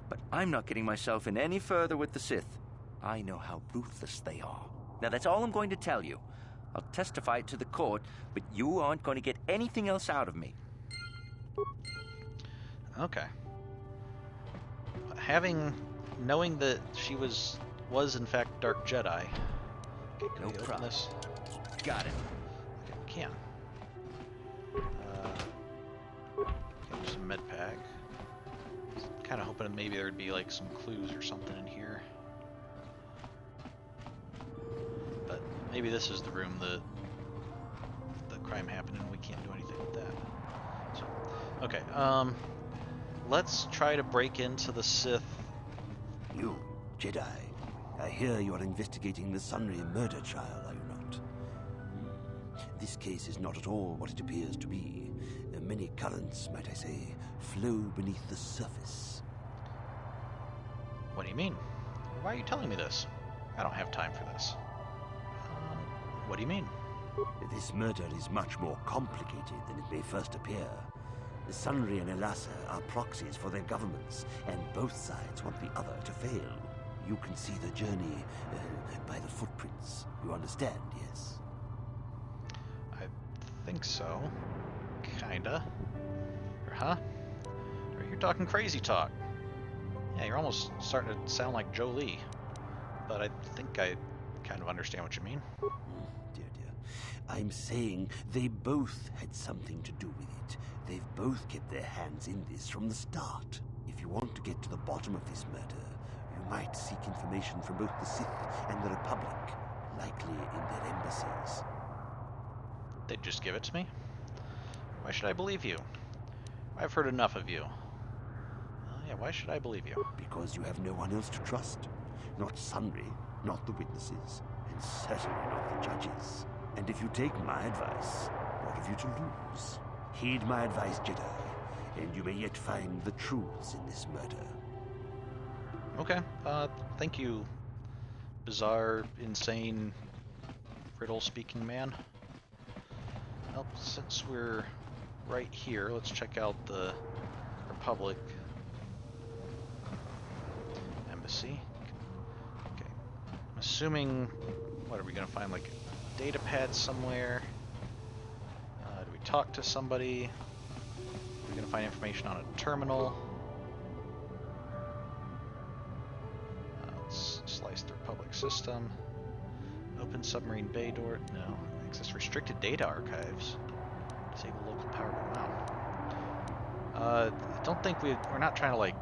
But I'm not getting myself in any further with the Sith. I know how ruthless they are. Now, that's all I'm going to tell you. I'll testify it to the court, but you aren't going to get anything else out of me. Okay. Knowing that she was in fact Dark Jedi. Okay, can No we open problem. this? Got it. Okay, we can. Okay, some med pack. Kind of hoping maybe there'd be like some clues or something in here. But maybe this is the room that the crime happened and we can't do anything with that. So, okay, let's try to break into the Sith. You, Jedi, I hear you are investigating the Sunry murder trial, are you not? This case is not at all what it appears to be. Many currents, might I say, flow beneath the surface. What do you mean? Why are you telling me this? I don't have time for this. What do you mean? This murder is much more complicated than it may first appear. The Sunry and Elassa are proxies for their governments, and both sides want the other to fail. You can see the journey by the footprints. You understand, yes? I think so. Kinda. Huh? You're talking crazy talk. Yeah, you're almost starting to sound like Jolie. But I think I kind of understand what you mean. Dear. I'm saying they both had something to do with it. They've both kept their hands in this from the start. If you want to get to the bottom of this murder, you might seek information from both the Sith and the Republic, likely in their embassies. They'd just give it to me? Why should I believe you? I've heard enough of you. Yeah, why should I believe you? Because you have no one else to trust. Not Sunry, not the witnesses, and certainly not the judges. And if you take my advice, what have you to lose? Heed my advice, Jedi, and you may yet find the truths in this murder. Okay, thank you, bizarre, insane, riddle-speaking man. Well, since we're right here, let's check out the Republic Embassy. Okay, I'm assuming, what are we gonna find, like a data pad somewhere? Do we talk to somebody? Are we gonna find information on a terminal? Let's slice the Republic system. Open submarine bay door. No. Access restricted data archives. Disable local power. Wow. I don't think we're not trying to like.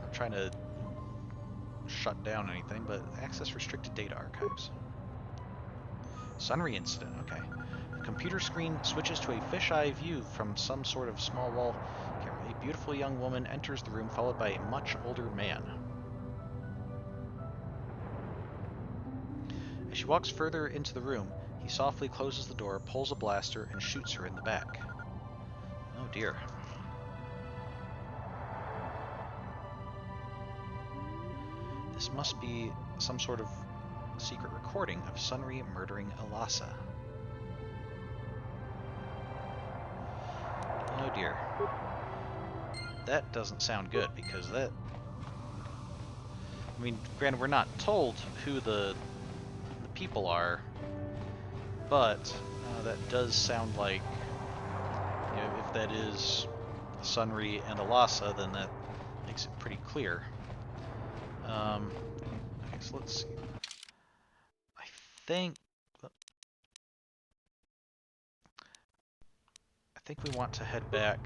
Not trying to shut down anything, but access restricted data archives. Sunry incident. Okay. The computer screen switches to a fisheye view from some sort of small wall camera. A beautiful young woman enters the room, followed by a much older man. As she walks further into the room, he softly closes the door, pulls a blaster, and shoots her in the back. Oh dear. This must be some sort of secret recording of Sunry murdering Elassa. Oh dear. That doesn't sound good, because that... I mean, granted, we're not told who the people are, but that does sound like, you know, if that is Sunry and Elassa, then that makes it pretty clear. Okay, so let's see. I think we want to head back.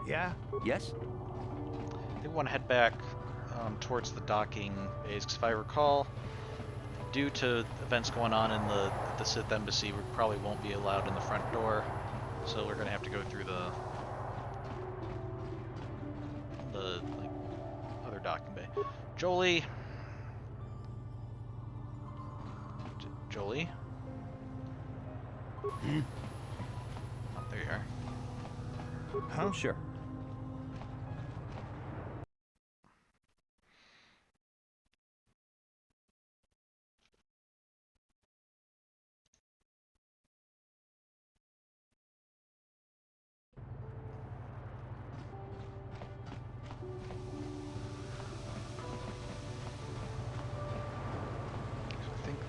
Yeah? Yes? I think we want to head back towards the docking bays, because if I recall, due to events going on in the Sith Embassy, we probably won't be allowed in the front door, so we're gonna have to go through the like other docking bay. Jolie, Jolie. Hmm? Oh, there you are. Huh? Sure.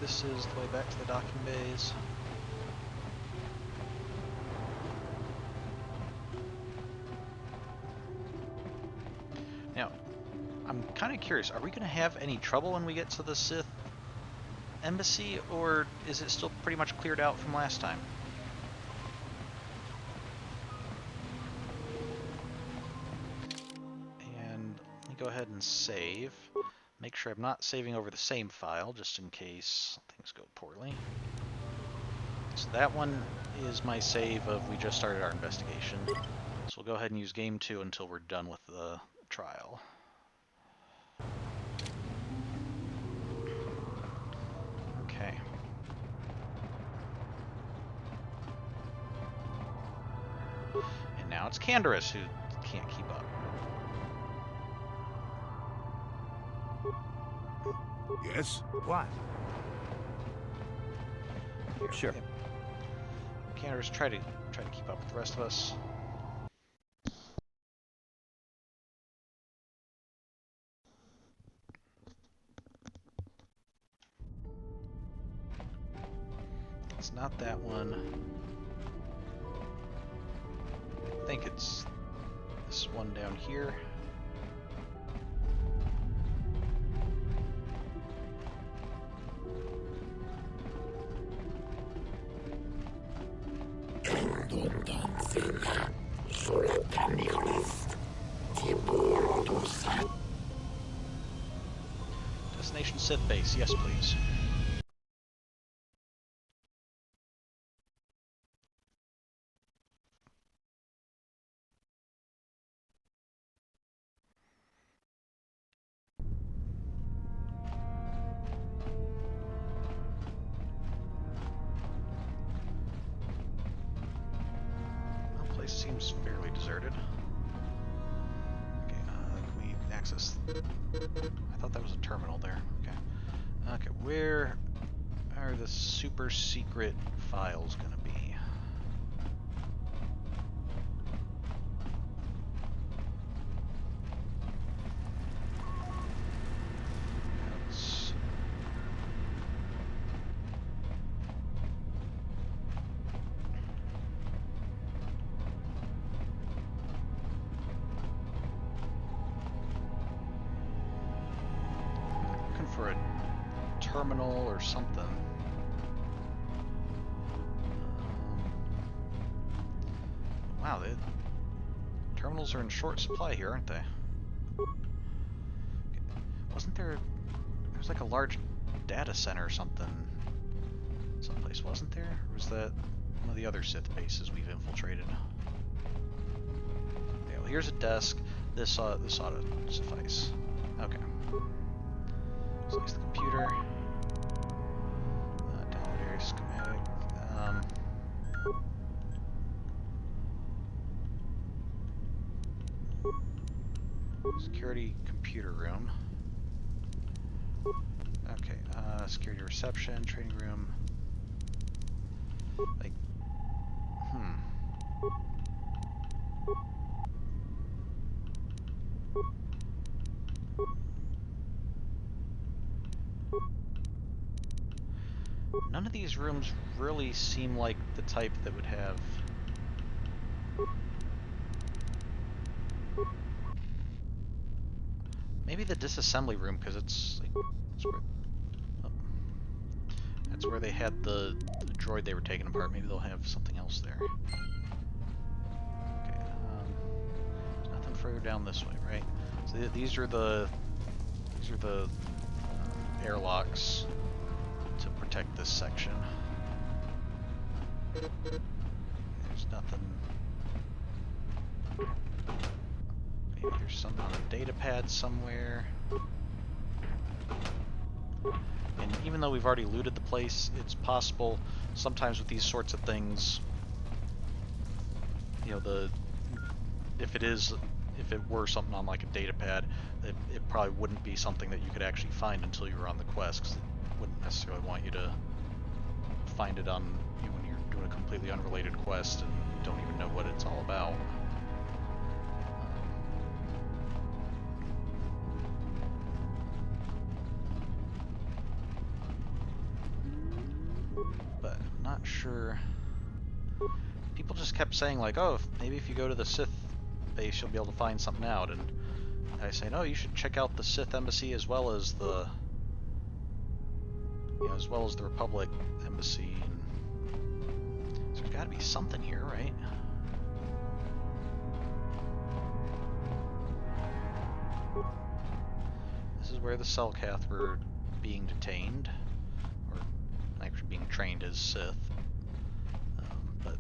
this is the way back to the docking bays. Now, I'm kind of curious, are we going to have any trouble when we get to the Sith embassy, or is it still pretty much cleared out from last time? And let me go ahead and save. Make sure I'm not saving over the same file, just in case things go poorly. So that one is my save of we just started our investigation. So we'll go ahead and use game 2 until we're done with the trial. Okay. And now it's Canderous who can't keep up. Yes? What? Here, Sure. Canderous, try to keep up with the rest of us. It's not that one. I think it's this one down here. Destination Sith base, yes please. The place seems fairly deserted. Okay, can we access? I thought that was a terminal there. Okay. Okay, where are the super secret files gonna be? That's... looking for a terminal or something. Wow, the terminals are in short supply here, aren't they? Wasn't there... There's like a large data center or something someplace, wasn't there? Or was that one of the other Sith bases we've infiltrated? Okay, well here's a desk. This ought to suffice. Okay. Slice the computer. Download area schematic. Security computer room. Okay, security reception, training room. Like, none of these rooms really seem like the type that would have... Maybe the disassembly room, because it's like, that's where they had the droid they were taking apart. Maybe they'll have something else there. Okay, there's nothing further down this way, right? So these are the airlocks to protect this section. There's nothing. Maybe there's something on a data pad somewhere. And even though we've already looted the place, it's possible sometimes with these sorts of things, you know, if it were something on like a data pad, it probably wouldn't be something that you could actually find until you were on the quest, because it wouldn't necessarily want you to find it on when you're doing a completely unrelated quest and you don't even know what it's all about. not sure. People just kept saying like, oh, maybe if you go to the Sith base, you'll be able to find something out. And I say, no, you should check out the Sith embassy as well as the, the Republic embassy. And so there's got to be something here, right? This is where the Selkath were being detained, or actually being trained as Sith, but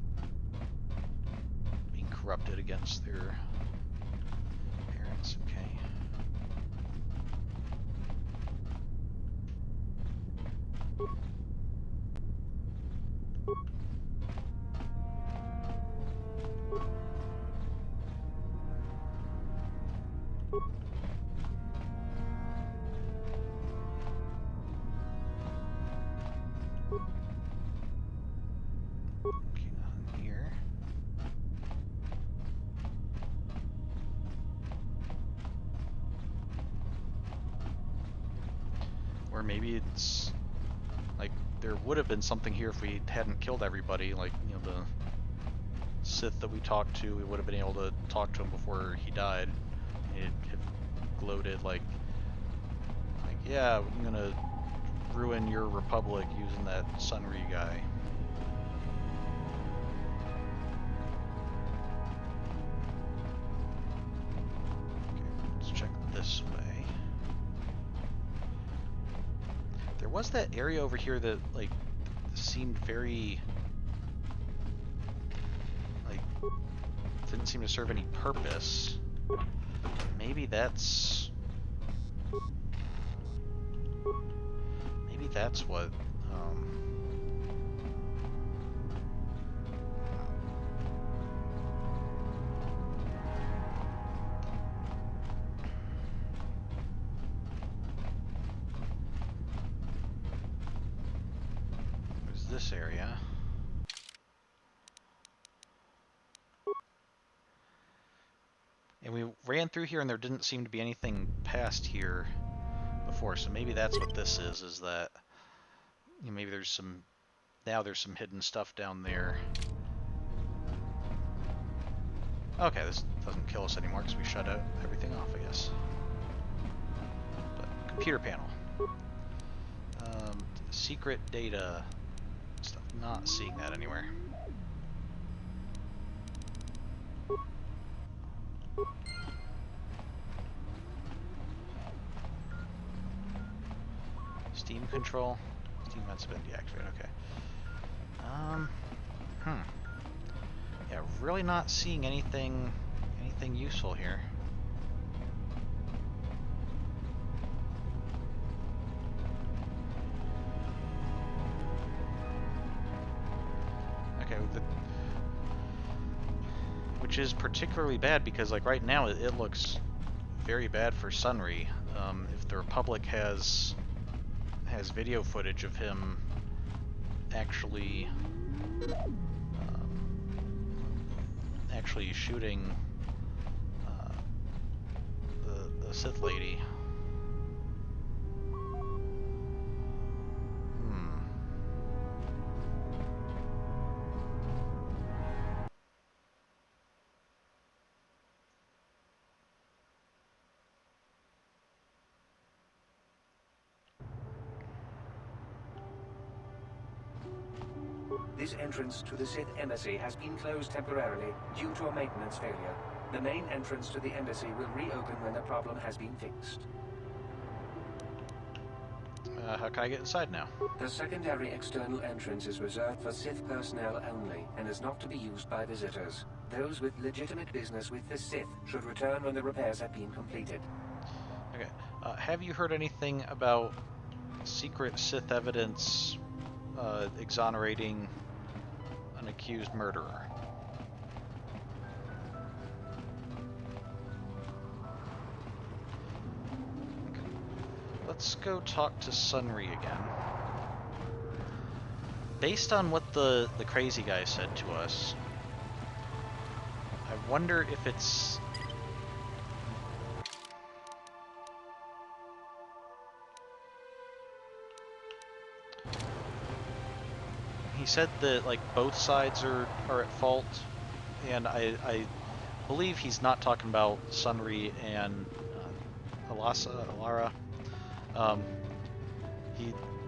being corrupted against their parents. Okay. Or maybe it's like there would have been something here if we hadn't killed everybody. Like, the Sith that we talked to, we would have been able to talk to him before he died. He'd have gloated like, yeah, I'm gonna ruin your republic using that Sunri guy. Okay, let's check this way. There was that area over here that, like, seemed very, like, didn't seem to serve any purpose. Maybe that's what, this area. And we ran through here and there didn't seem to be anything past here before, so maybe that's what this is that, maybe there's some hidden stuff down there. Okay, this doesn't kill us anymore because we shut out everything off, I guess. But computer panel. Secret data. Stuff. Not seeing that anywhere. Steam control. Steam vents have been deactivated. Okay. Yeah, really not seeing anything useful here. Okay, which is particularly bad because, like, right now it looks very bad for Sunri. If the Republic has video footage of him actually shooting the Sith lady. This entrance to the Sith Embassy has been closed temporarily due to a maintenance failure. The main entrance to the embassy will reopen when the problem has been fixed. How can I get inside now? The secondary external entrance is reserved for Sith personnel only and is not to be used by visitors. Those with legitimate business with the Sith should return when the repairs have been completed. Okay. Have you heard anything about secret Sith evidence exonerating an accused murderer? Okay. Let's go talk to Sunri again. Based on what the crazy guy said to us, I wonder if it's... he said that like both sides are at fault, and I believe he's not talking about Sunri and Alara.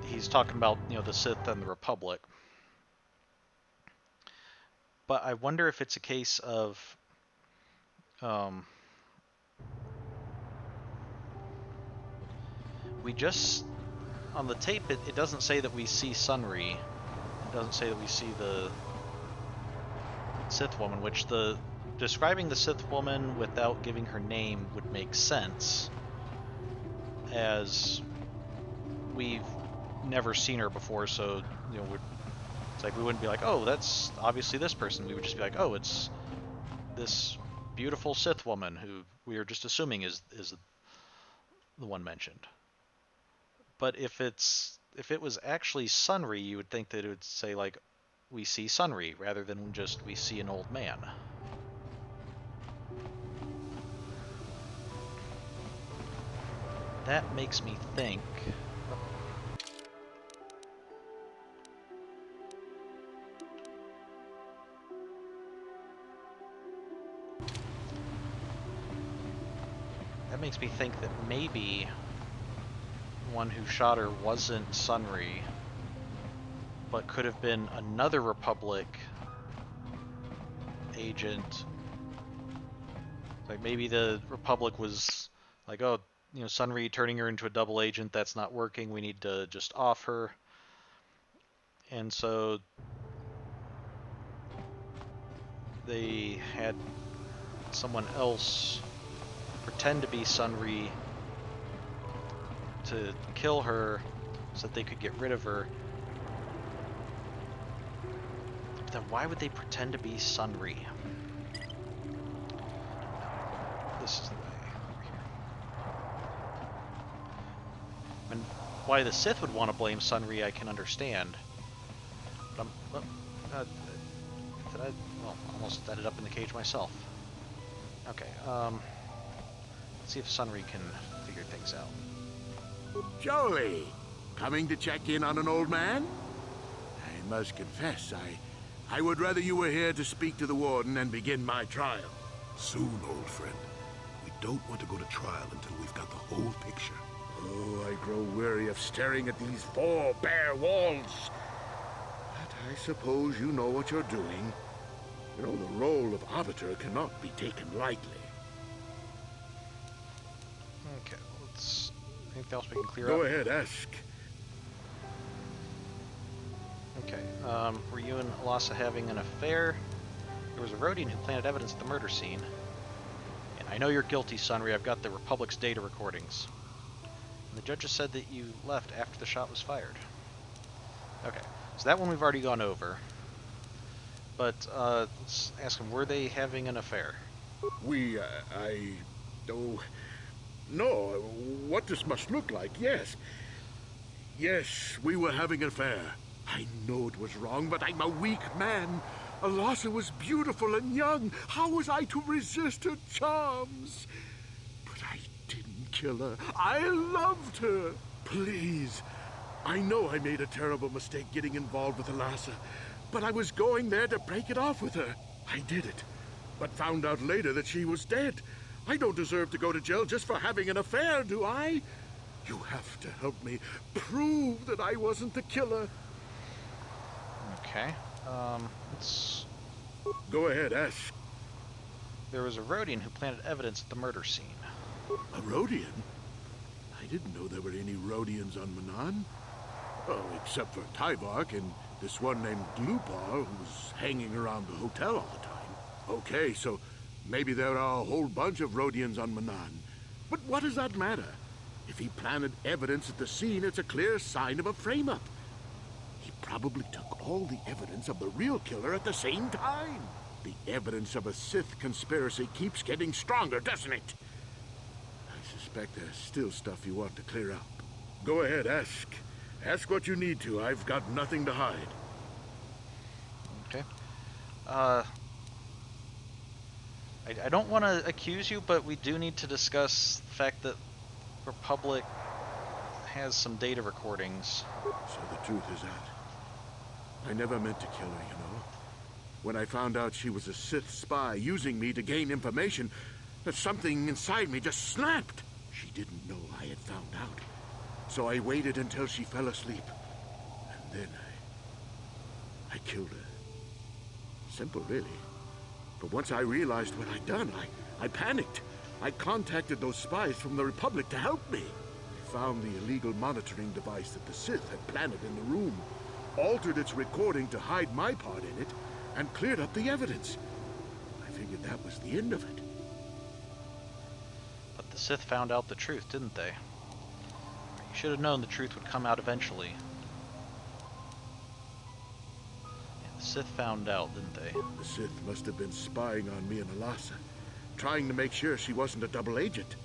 He's talking about, you know, the Sith and the Republic. But I wonder if it's a case of we just on the tape it doesn't say that we see Sunri. It doesn't say that we see the Sith woman, which describing the Sith woman without giving her name would make sense, as we've never seen her before. So, you know, it's like we wouldn't be like, oh, that's obviously this person. We would just be like, oh, it's this beautiful Sith woman who we are just assuming is the one mentioned. But if it was actually Sunri, you would think that it would say like, we see Sunri, rather than just we see an old man. That makes me think. That makes me think that maybe the one who shot her wasn't Sunri, but could have been another Republic agent. Like maybe the Republic was like, oh, you know, Sunri turning her into a double agent, that's not working, we need to just off her. And so they had someone else pretend to be Sunri to kill her so that they could get rid of her. But then why would they pretend to be Sunri? This is the way over here. And why the Sith would want to blame Sunri, I can understand. But did I? Well, almost ended up in the cage myself. Okay, let's see if Sunri can figure things out. Jolie, coming to check in on an old man? I must confess, I would rather you were here to speak to the warden and begin my trial. Soon, old friend. We don't want to go to trial until we've got the whole picture. Oh, I grow weary of staring at these four bare walls. But I suppose you know what you're doing. You know, the role of arbiter cannot be taken lightly. Okay, let's... Anything else we can clear up? Go up? ahead, ask. Okay, were you and Alasa having an affair? There was a Rodian who planted evidence at the murder scene. And I know you're guilty, Sunri. I've got the Republic's data recordings. And the judges said that you left after the shot was fired. Okay, so that one we've already gone over. But, let's ask them, were they having an affair? No, what this must look like, yes. Yes, we were having an affair. I know it was wrong, but I'm a weak man. Alasa was beautiful and young. How was I to resist her charms? But I didn't kill her. I loved her. Please, I know I made a terrible mistake getting involved with Alasa, but I was going there to break it off with her. I did it, but found out later that she was dead. I don't deserve to go to jail just for having an affair, do I? You have to help me prove that I wasn't the killer. Okay, let's... Go ahead, ask. There was a Rodian who planted evidence at the murder scene. A Rodian? I didn't know there were any Rodians on Manan. Oh, except for Tyvark and this one named Glupar who was hanging around the hotel all the time. Okay, so maybe there are a whole bunch of Rodians on Manan. But what does that matter? If he planted evidence at the scene, it's a clear sign of a frame-up. He probably took all the evidence of the real killer at the same time. The evidence of a Sith conspiracy keeps getting stronger, doesn't it? I suspect there's still stuff you want to clear up. Go ahead, ask. Ask what you need to. I've got nothing to hide. Okay. I don't want to accuse you, but we do need to discuss the fact that Republic has some data recordings. So the truth is I never meant to kill her, you know. When I found out she was a Sith spy using me to gain information, that something inside me just snapped. She didn't know I had found out. So I waited until she fell asleep. And then I killed her. Simple, really. But once I realized what I'd done, I panicked. I contacted those spies from the Republic to help me. I found the illegal monitoring device that the Sith had planted in the room, altered its recording to hide my part in it, and cleared up the evidence. I figured that was the end of it. But the Sith found out the truth, didn't they? You should have known the truth would come out eventually. Yeah, the Sith found out, didn't they? The Sith must have been spying on me and Alasa, trying to make sure she wasn't a double agent.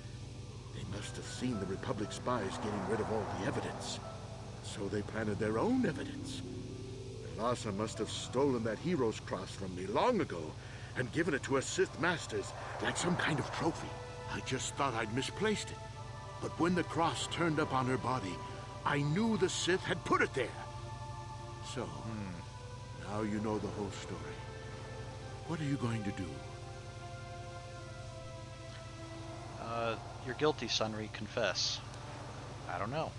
They must have seen the Republic spies getting rid of all the evidence. So they planted their own evidence. Alasa must have stolen that hero's cross from me long ago and given it to her Sith masters like some kind of trophy. I just thought I'd misplaced it. But when the cross turned up on her body, I knew the Sith had put it there. So, now you know the whole story. What are you going to do? You're guilty, Sunry. Confess. I don't know.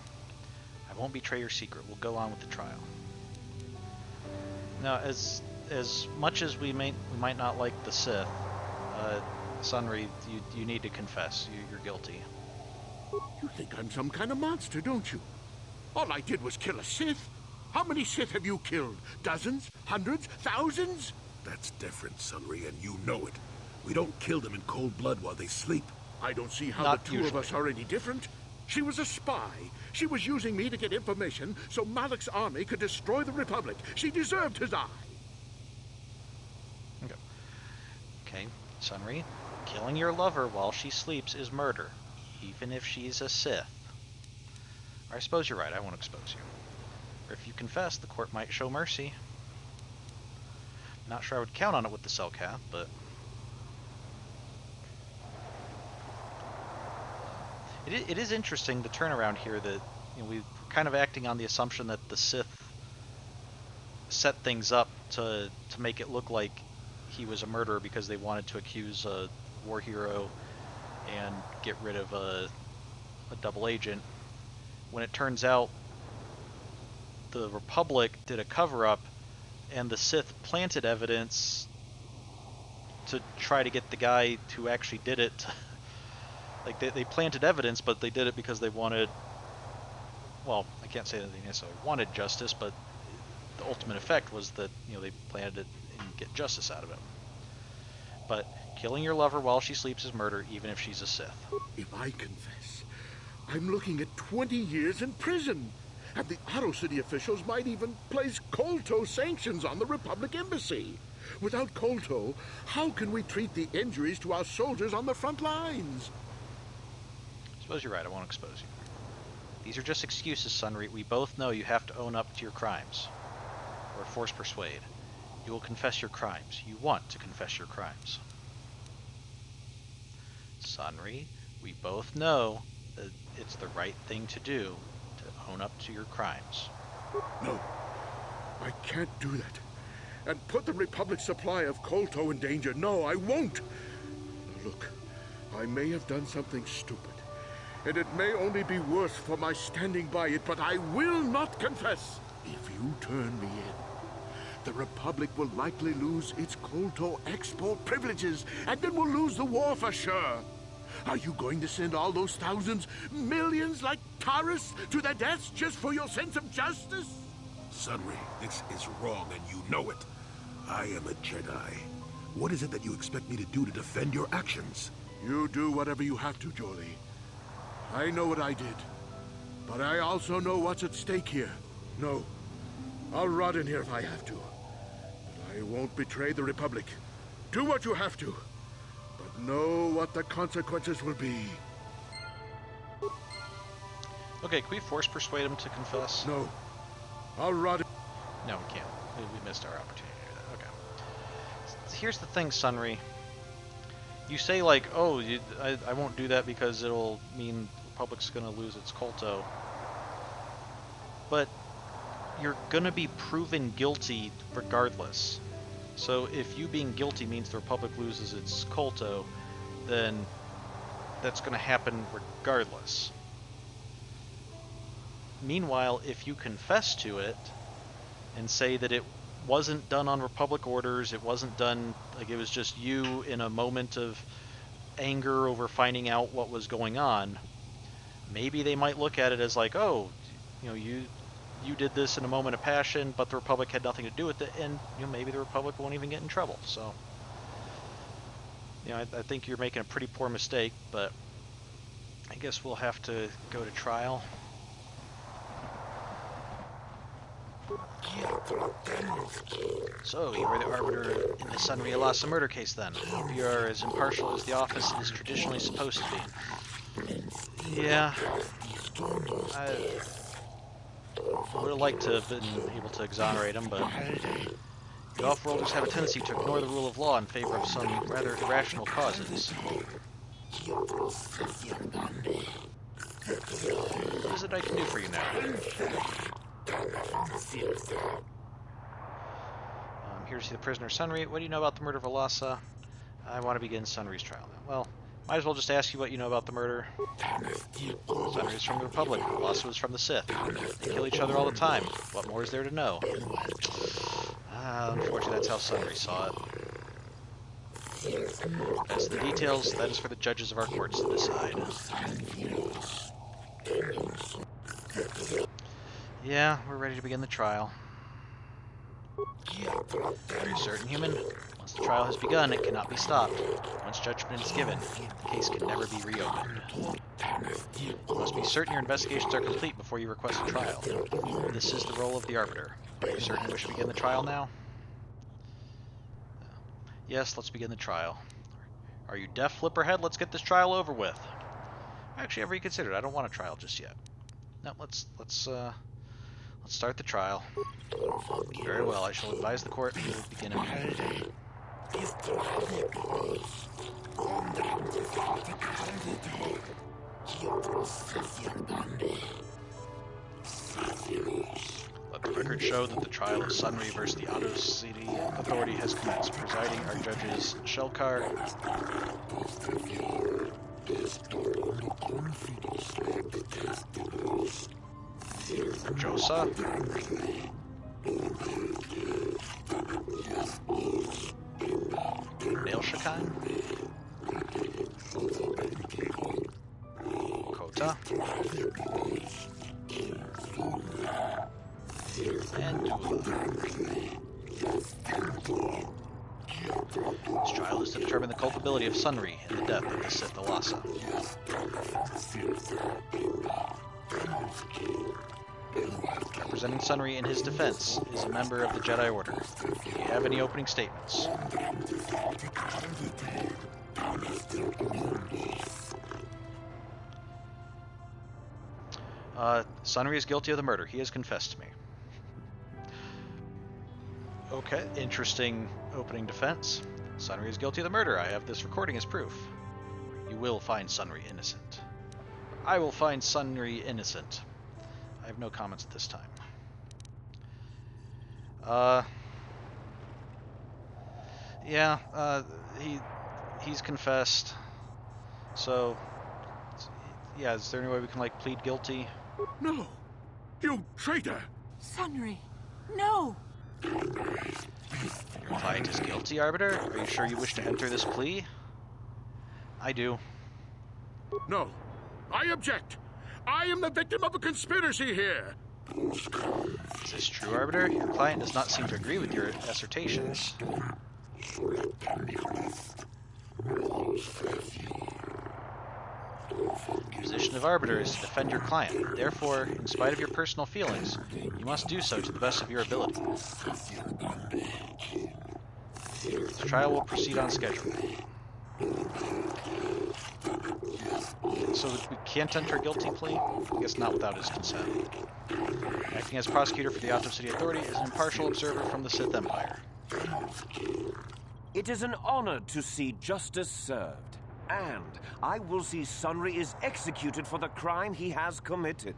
I won't betray your secret. We'll go on with the trial. Now, as much as we might not like the Sith, Sunry, you need to confess. You're guilty. You think I'm some kind of monster, don't you? All I did was kill a Sith. How many Sith have you killed? Dozens? Hundreds? Thousands? That's different, Sunry, and you know it. We don't kill them in cold blood while they sleep. I don't see how Not the two usually. of us are any different. She was a spy. She was using me to get information so Malak's army could destroy the Republic. She deserved to die. Okay, Sunry, killing your lover while she sleeps is murder, even if she's a Sith. Or I suppose you're right, I won't expose you. Or if you confess, the court might show mercy. Not sure I would count on it with the Cellcath, but... It is interesting, the turnaround here, that we're kind of acting on the assumption that the Sith set things up to make it look like he was a murderer because they wanted to accuse a war hero and get rid of a double agent, when it turns out the Republic did a cover-up and the Sith planted evidence to try to get the guy who actually did it. Like, they planted evidence, but they did it because they wanted, well, I can't say that they necessarily wanted justice, but the ultimate effect was that, they planted it and get justice out of it. But killing your lover while she sleeps is murder, even if she's a Sith. If I confess, I'm looking at 20 years in prison. And the Otto City officials might even place KotOR sanctions on the Republic Embassy. Without KotOR, how can we treat the injuries to our soldiers on the front lines? I suppose you're right, I won't expose you. These are just excuses, Sunry. We both know you have to own up to your crimes. Or force persuade. You will confess your crimes. You want to confess your crimes. Sunry, we both know that it's the right thing to do to own up to your crimes. No, I can't do that. And put the Republic's supply of KotOR in danger. No, I won't. Look, I may have done something stupid. And it may only be worse for my standing by it, but I will not confess. If you turn me in, the Republic will likely lose its KotOR export privileges, and then we'll lose the war for sure. Are you going to send all those thousands, millions like Taurus to their deaths just for your sense of justice? Sunry, this is wrong, and you know it. I am a Jedi. What is it that you expect me to do to defend your actions? You do whatever you have to, Jolie. I know what I did, but I also know what's at stake here. No, I'll rot in here if I have to. But I won't betray the Republic. Do what you have to, but know what the consequences will be. Okay, can we force persuade him to confess? No, I'll rot in... No, we can't. We missed our opportunity to do that. Okay. Here's the thing, Sunry. You say, like, oh, I won't do that because it'll mean the Republic's going to lose its KotOR. But you're gonna be proven guilty regardless. So if you being guilty means the Republic loses its KotOR, then that's gonna happen regardless. Meanwhile, if you confess to it and say that it wasn't done on Republic orders, it wasn't done, like it was just you in a moment of anger over finding out what was going on, maybe they might look at it as like, oh, you know, you did this in a moment of passion, but the Republic had nothing to do with it, and you know, maybe the Republic won't even get in trouble. So, you know, I think you're making a pretty poor mistake, but I guess we'll have to go to trial. So, you were the arbiter in the Sunry Alasa murder case then. Hope you are as impartial as the office is traditionally supposed to be. Yeah. I would have liked to have been able to exonerate him, but the off-worlders have a tendency to ignore the rule of law in favor of some rather irrational causes. What is it I can do for you now? Here to see the prisoner Sunry. What do you know about the murder of Alasa? I want to begin Sunry's trial now. Well, might as well just ask you what you know about the murder. Sunry is from the Republic. Alasa was from the Sith. They kill each other all the time. What more is there to know? Unfortunately, that's how Sunry saw it. As to the details, that is for the judges of our courts to decide. Yeah, we're ready to begin the trial. Are you certain, human? Once the trial has begun, it cannot be stopped. Once judgment is given, the case can never be reopened. You must be certain your investigations are complete before you request a trial. This is the role of the arbiter. Are you certain you wish to begin the trial now? Yes, let's begin the trial. Are you deaf, Flipperhead? Let's get this trial over with. Actually, I've reconsidered. I don't want a trial just yet. No, let's start the trial. Very well, I shall advise the court we will begin immediately. Let the record show that the trial of Sunry versus the Otto City Authority has commenced. Presiding are judges Shelkar, Josa, Nailshakan, Kota, and Dula. This trial is to determine the culpability of Sunry in the death of the Sith Alasa. Representing Sunry in his defense is a member of the Jedi Order. Do you have any opening statements? Sunry is guilty of the murder. He has confessed to me. Okay, interesting opening defense. Sunry is guilty of the murder. I have this recording as proof. You will find Sunry innocent. I will find Sunry innocent. I have no comments at this time. He's confessed. So, yeah, is there any way we can, like, plead guilty? No! You traitor! Sunry, no! Your client is guilty, Arbiter? Are you sure you wish to enter this plea? I do. No. I object! I am the victim of a conspiracy here! Is this true, Arbiter? Your client does not seem to agree with your assertions. The position of Arbiter is to defend your client. Therefore, in spite of your personal feelings, you must do so to the best of your ability. The trial will proceed on schedule. So we can't enter a guilty plea? I guess not without his consent. Acting as prosecutor for the Otto City Authority is an impartial observer from the Sith Empire. It is an honor to see justice served, and I will see Sunry is executed for the crime he has committed.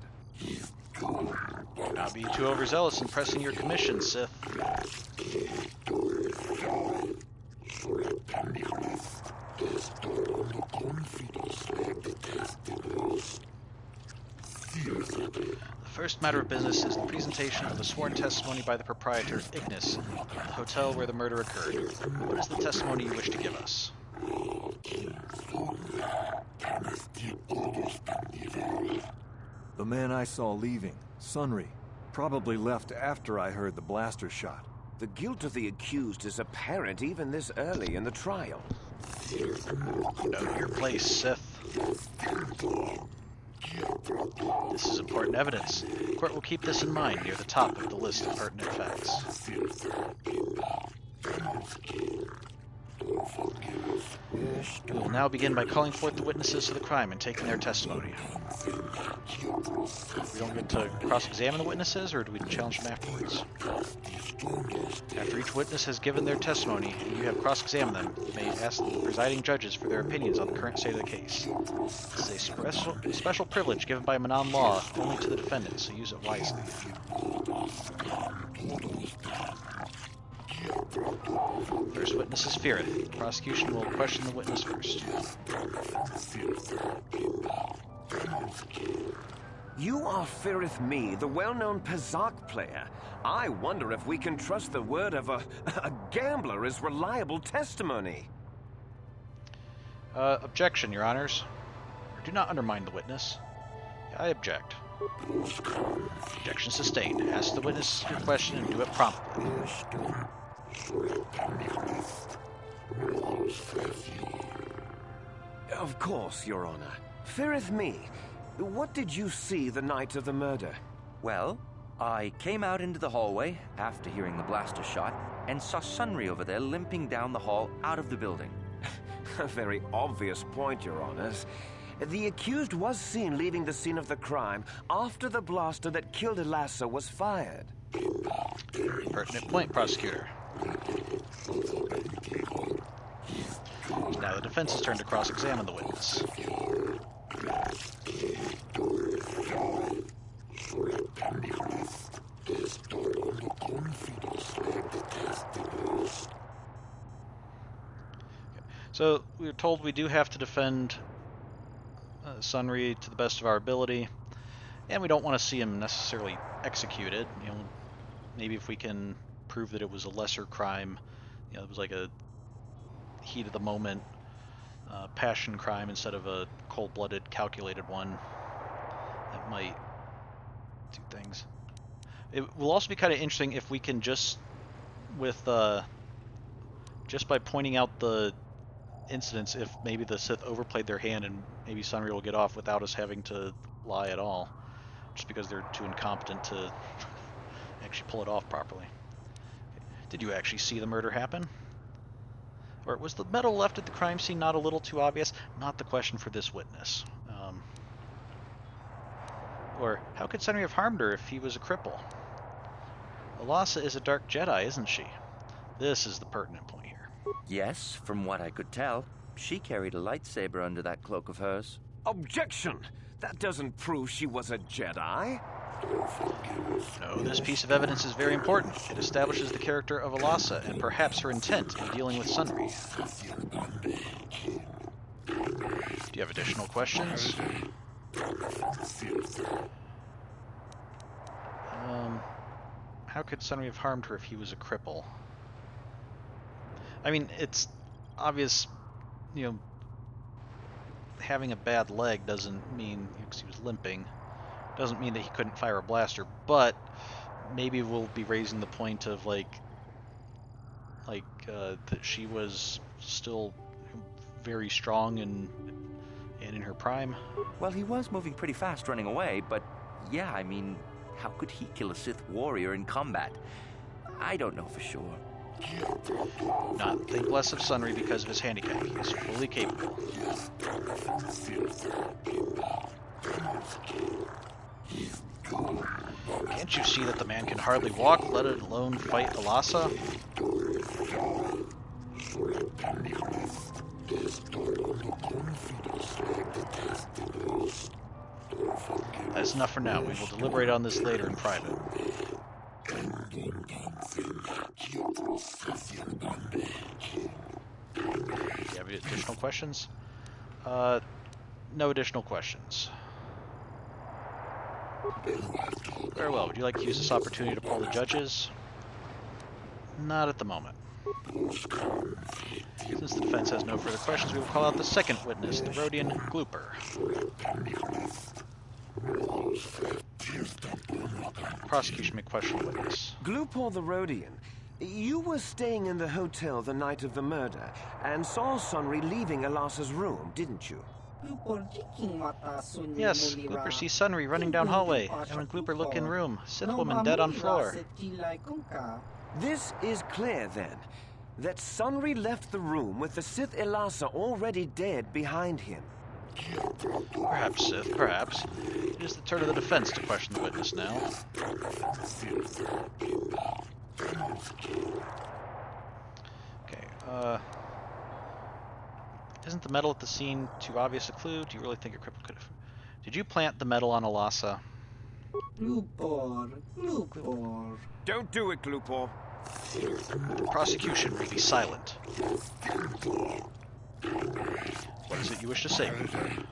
Do not be too overzealous in pressing your commission, Sith. The first matter of business is the presentation of a sworn testimony by the proprietor, Ignis, of the hotel where the murder occurred. What is the testimony you wish to give us? The man I saw leaving, Sunry, probably left after I heard the blaster shot. The guilt of the accused is apparent even this early in the trial. Know your place, Sith. This is important evidence. The court will keep this in mind near the top of the list of pertinent facts. We will now begin by calling forth the witnesses to the crime and taking their testimony. We don't get to cross-examine the witnesses, or do we challenge them afterwards? After each witness has given their testimony and you have cross-examined them, you may ask the presiding judges for their opinions on the current state of the case. This is a special privilege given by Manan law only to the defendant, so use it wisely. First witness is Firith. The prosecution will question the witness first. You are Firith Me, the well-known Pazak player. I wonder if we can trust the word of a gambler as reliable testimony. Objection, Your Honors. Do not undermine the witness. I object. Objection sustained. Ask the witness your question and do it promptly. Of course, Your Honor. Firith Me, what did you see the night of the murder? Well, I came out into the hallway after hearing the blaster shot and saw Sunry over there limping down the hall out of the building. A very obvious point, Your Honors. The accused was seen leaving the scene of the crime after the blaster that killed Elassa was fired. Pertinent point, prosecutor. Now the defense's turn to cross-examine the witness. So we were told we do have to defend Sunry to the best of our ability, and we don't want to see him necessarily executed. You know, maybe if we can prove that it was a lesser crime, you know, it was like a heat of the moment passion crime instead of a cold-blooded, calculated one, that might do things. It will also be kind of interesting if we can just by pointing out the incidents, if maybe the Sith overplayed their hand and maybe Sunry will get off without us having to lie at all, just because they're too incompetent to actually pull it off properly. Did you actually see the murder happen? Or was the metal left at the crime scene not a little too obvious? Not the question for this witness. Or how could Sunry have harmed her if he was a cripple? Elassa is a dark Jedi, isn't she? This is the pertinent point here. Yes, from what I could tell. She carried a lightsaber under that cloak of hers. Objection! That doesn't prove she was a Jedi. No, this piece of evidence is very important. It establishes the character of Elassa and perhaps her intent in dealing with Sunry. Do you have additional questions? How could Sunry have harmed her if he was a cripple? I mean, it's obvious, you know, having a bad leg doesn't mean, because he was limping, doesn't mean that he couldn't fire a blaster, but maybe we'll be raising the point of that she was still very strong and in her prime. Well, he was moving pretty fast running away, but yeah, I mean, how could he kill a Sith warrior in combat? I don't know for sure. Not think less of Sunry because of his handicap. He is fully capable. Can't you see that the man can hardly walk, let alone fight Elassa? As is enough for now. We will deliberate on this later in private. Do you have any additional questions? No additional questions. Very well. Would you like to use this opportunity to poll the judges? Not at the moment. Since the defense has no further questions, we will call out the second witness, the Rhodian Glooper. Prosecution may question the witness. Glooper the Rhodian, you were staying in the hotel the night of the murder and saw Sunry leaving Elassa's room, didn't you? Yes, Glooper sees Sunry running down hallway, and when Glooper look in room, Sith woman dead on floor. This is clear, then, that Sunry left the room with the Sith Elassa already dead behind him. Perhaps, Sith, perhaps. It is the turn of the defense to question the witness now. Okay, isn't the metal at the scene too obvious a clue? Do you really think a cripple could have... Did you plant the metal on Elassa? Glooper. Don't do it, Glooper. Prosecution will be silent. What is it you wish to say, Glooper?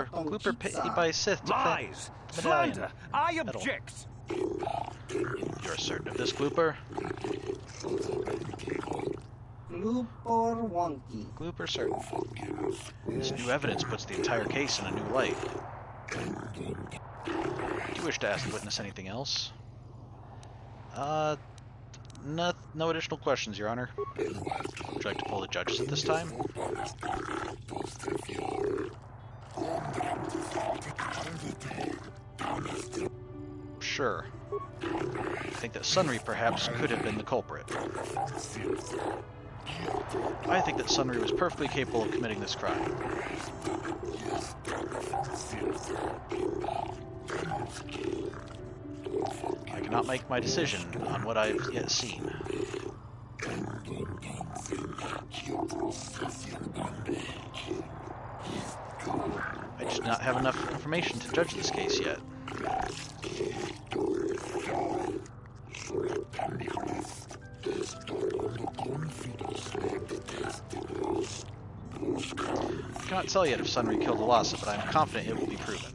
Glooper paid by Sith to plant Lies! medallion. Slander! I object! You're certain of this, Glooper? Glooper certain. This new evidence puts the entire case in a new light. Do you wish to ask the witness anything else? No additional questions, Your Honor. Would you like to poll the judges at this time? Sure. I think that Sunry perhaps could have been the culprit. I think that Sunry was perfectly capable of committing this crime. I cannot make my decision on what I've yet seen. I just do not have enough information to judge this case yet. I cannot tell yet if Sunry killed Elassa, but I am confident it will be proven.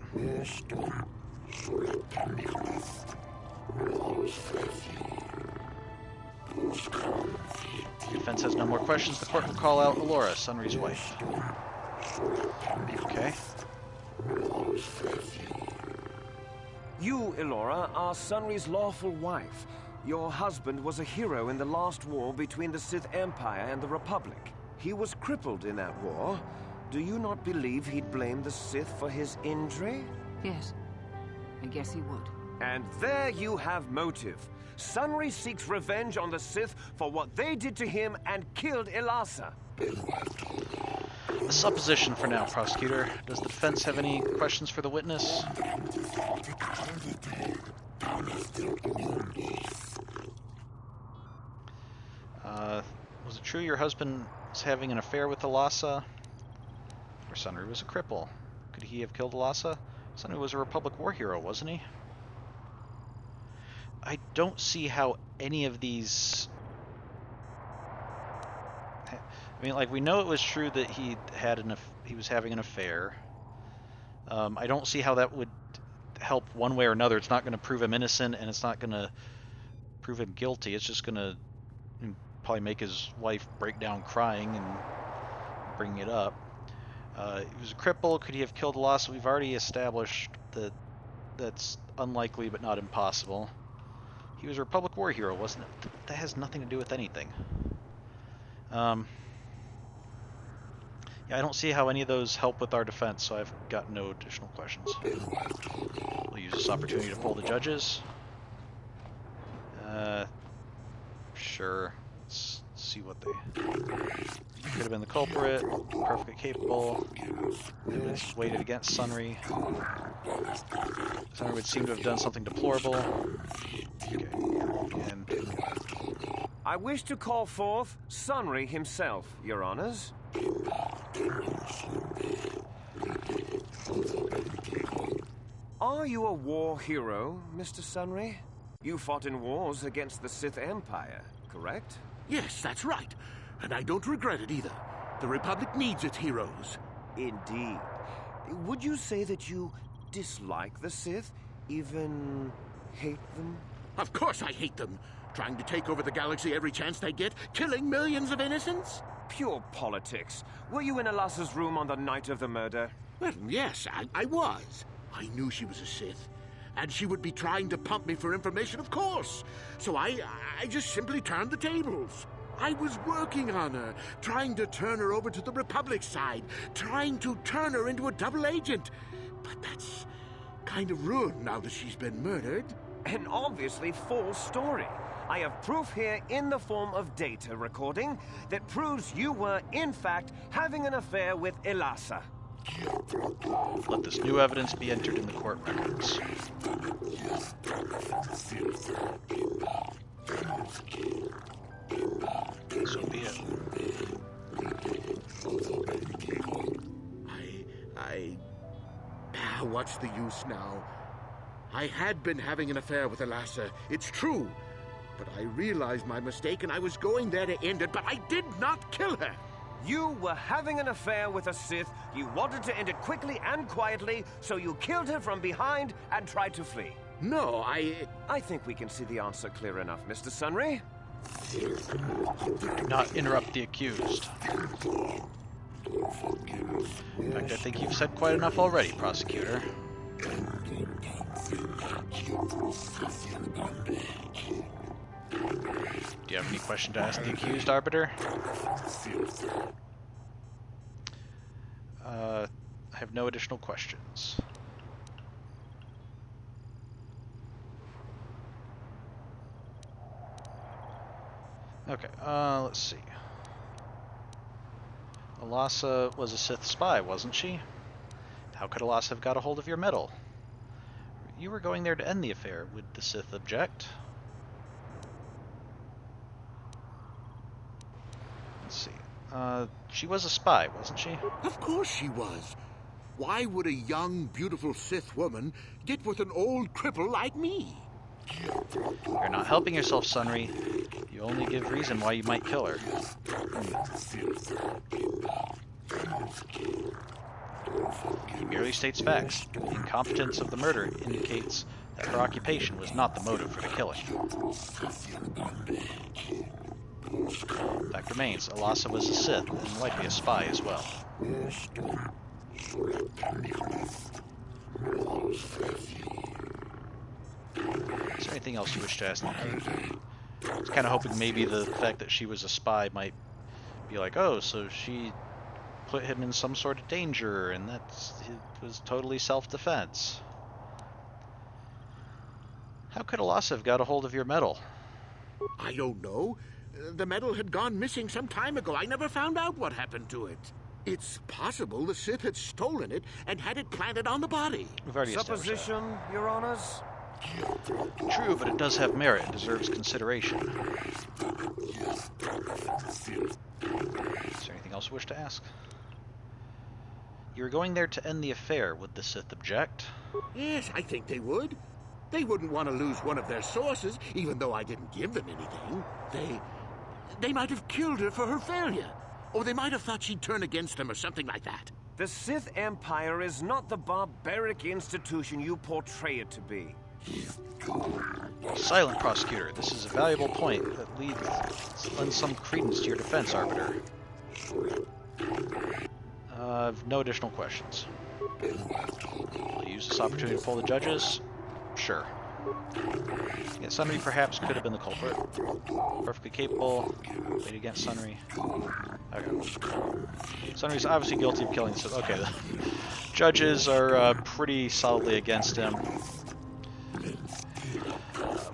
The defense has no more questions. The court will call out Elora, Sunry's wife. Okay. You, Elora, are Sunry's lawful wife. Your husband was a hero in the last war between the Sith Empire and the Republic. He was crippled in that war. Do you not believe he'd blame the Sith for his injury? Yes. I guess he would. And there you have motive. Sunry seeks revenge on the Sith for what they did to him and killed Elassa. A supposition for now, prosecutor. Does the defense have any questions for the witness? Was it true your husband was having an affair with Elassa? Or Sunry was a cripple? Could he have killed Elassa? Sunry was a Republic war hero, wasn't he? I don't see how any of these... I mean, like, we know it was true that he was having an affair. I don't see how that would help one way or another. It's not going to prove him innocent, and it's not going to prove him guilty. It's just going to probably make his wife break down crying and bring it up. He was a cripple. Could he have killed Elassa? We've already established that that's unlikely, but not impossible. He was a Republic war hero, wasn't it? That has nothing to do with anything. Yeah, I don't see how any of those help with our defense, so I've got no additional questions. We'll use this opportunity to poll the judges. Sure. Let's see what they... Could have been the culprit, perfectly capable. Evidence weighted against Sunry. Sunry would seem to have done something deplorable. Okay. And... I wish to call forth Sunry himself, Your Honors. Are you a war hero, Mr. Sunry? You fought in wars against the Sith Empire, correct? Yes, that's right. And I don't regret it either. The Republic needs its heroes. Indeed. Would you say that you dislike the Sith? Even hate them? Of course I hate them. Trying to take over the galaxy every chance they get, killing millions of innocents? Pure politics. Were you in Alassa's room on the night of the murder? Well, yes, I was. I knew she was a Sith. And she would be trying to pump me for information, of course. So I just simply turned the tables. I was working on her, trying to turn her over to the Republic side, trying to turn her into a double agent. But that's kind of ruined now that she's been murdered. An obviously false story. I have proof here in the form of data recording that proves you were, in fact, having an affair with Elassa. Let this new evidence be entered in the court records. So be it. What's the use now? I had been having an affair with Elassa, it's true. But I realized my mistake and I was going there to end it, but I did not kill her. You were having an affair with a Sith. You wanted to end it quickly and quietly, so you killed her from behind and tried to flee. No, I think we can see the answer clear enough, Mr. Sunry. Do not interrupt the accused. In fact, I think you've said quite enough already, prosecutor. Do you have any question to ask the accused, Arbiter? I have no additional questions. Okay, let's see. Elassa was a Sith spy, wasn't she? How could Elassa have got a hold of your medal? You were going there to end the affair. Would the Sith object? Let's see. She was a spy, wasn't she? Of course she was. Why would a young, beautiful Sith woman get with an old cripple like me? You're not helping yourself, Sunry. You only give reason why you might kill her. He merely states facts. The incompetence of the murder indicates that her occupation was not the motive for the killing. Fact remains, Elassa was a Sith, and likely a spy as well. Is there anything else you wish to ask? I was kind of hoping maybe the fact that she was a spy might be like, oh, so she put him in some sort of danger, and it was totally self-defense. How could Elassa have got a hold of your medal? I don't know. The medal had gone missing some time ago. I never found out what happened to it. It's possible the Sith had stolen it and had it planted on the body. We've already Supposition, Your Honors? True, but it does have merit and deserves consideration. Is there anything else you wish to ask? You were going there to end the affair. Would the Sith object? Yes, I think they would. They wouldn't want to lose one of their sources, even though I didn't give them anything. They might have killed her for her failure. Or they might have thought she'd turn against them or something like that. The Sith Empire is not the barbaric institution you portray it to be. Silent, prosecutor. This is a valuable point that lends some credence to your defense, Arbiter. I've no additional questions. Will you use this opportunity to pull the judges? Sure. Yeah, Sunry perhaps could have been the culprit. Perfectly capable. Weighed against Sunry. Okay. Sunry's obviously guilty of killing this. Okay, the judges are pretty solidly against him.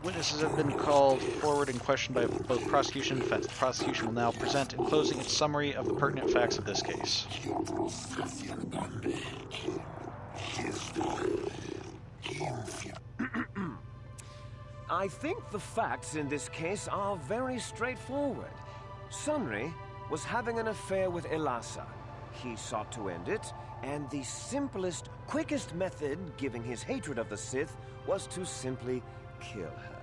Witnesses have been called forward and questioned by both prosecution and defense. The prosecution will now present in closing its summary of the pertinent facts of this case. I think the facts in this case are very straightforward. Sunry was having an affair with Elassa. He sought to end it, And the simplest, quickest method, given his hatred of the Sith, was to simply kill her.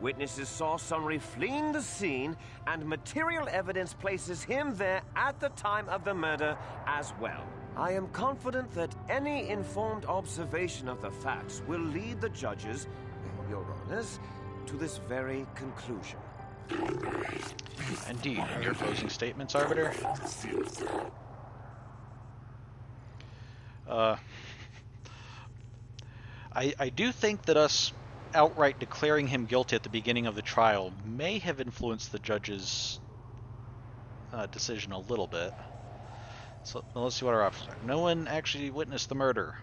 Witnesses saw Sunry fleeing the scene, and material evidence places him there at the time of the murder as well. I am confident that any informed observation of the facts will lead the judges, Your Honors, to this very conclusion. Indeed. And your closing statements, Arbiter? I do think that us outright declaring him guilty at the beginning of the trial may have influenced the judge's decision a little bit. So let's see what our options are. No one actually witnessed the murder.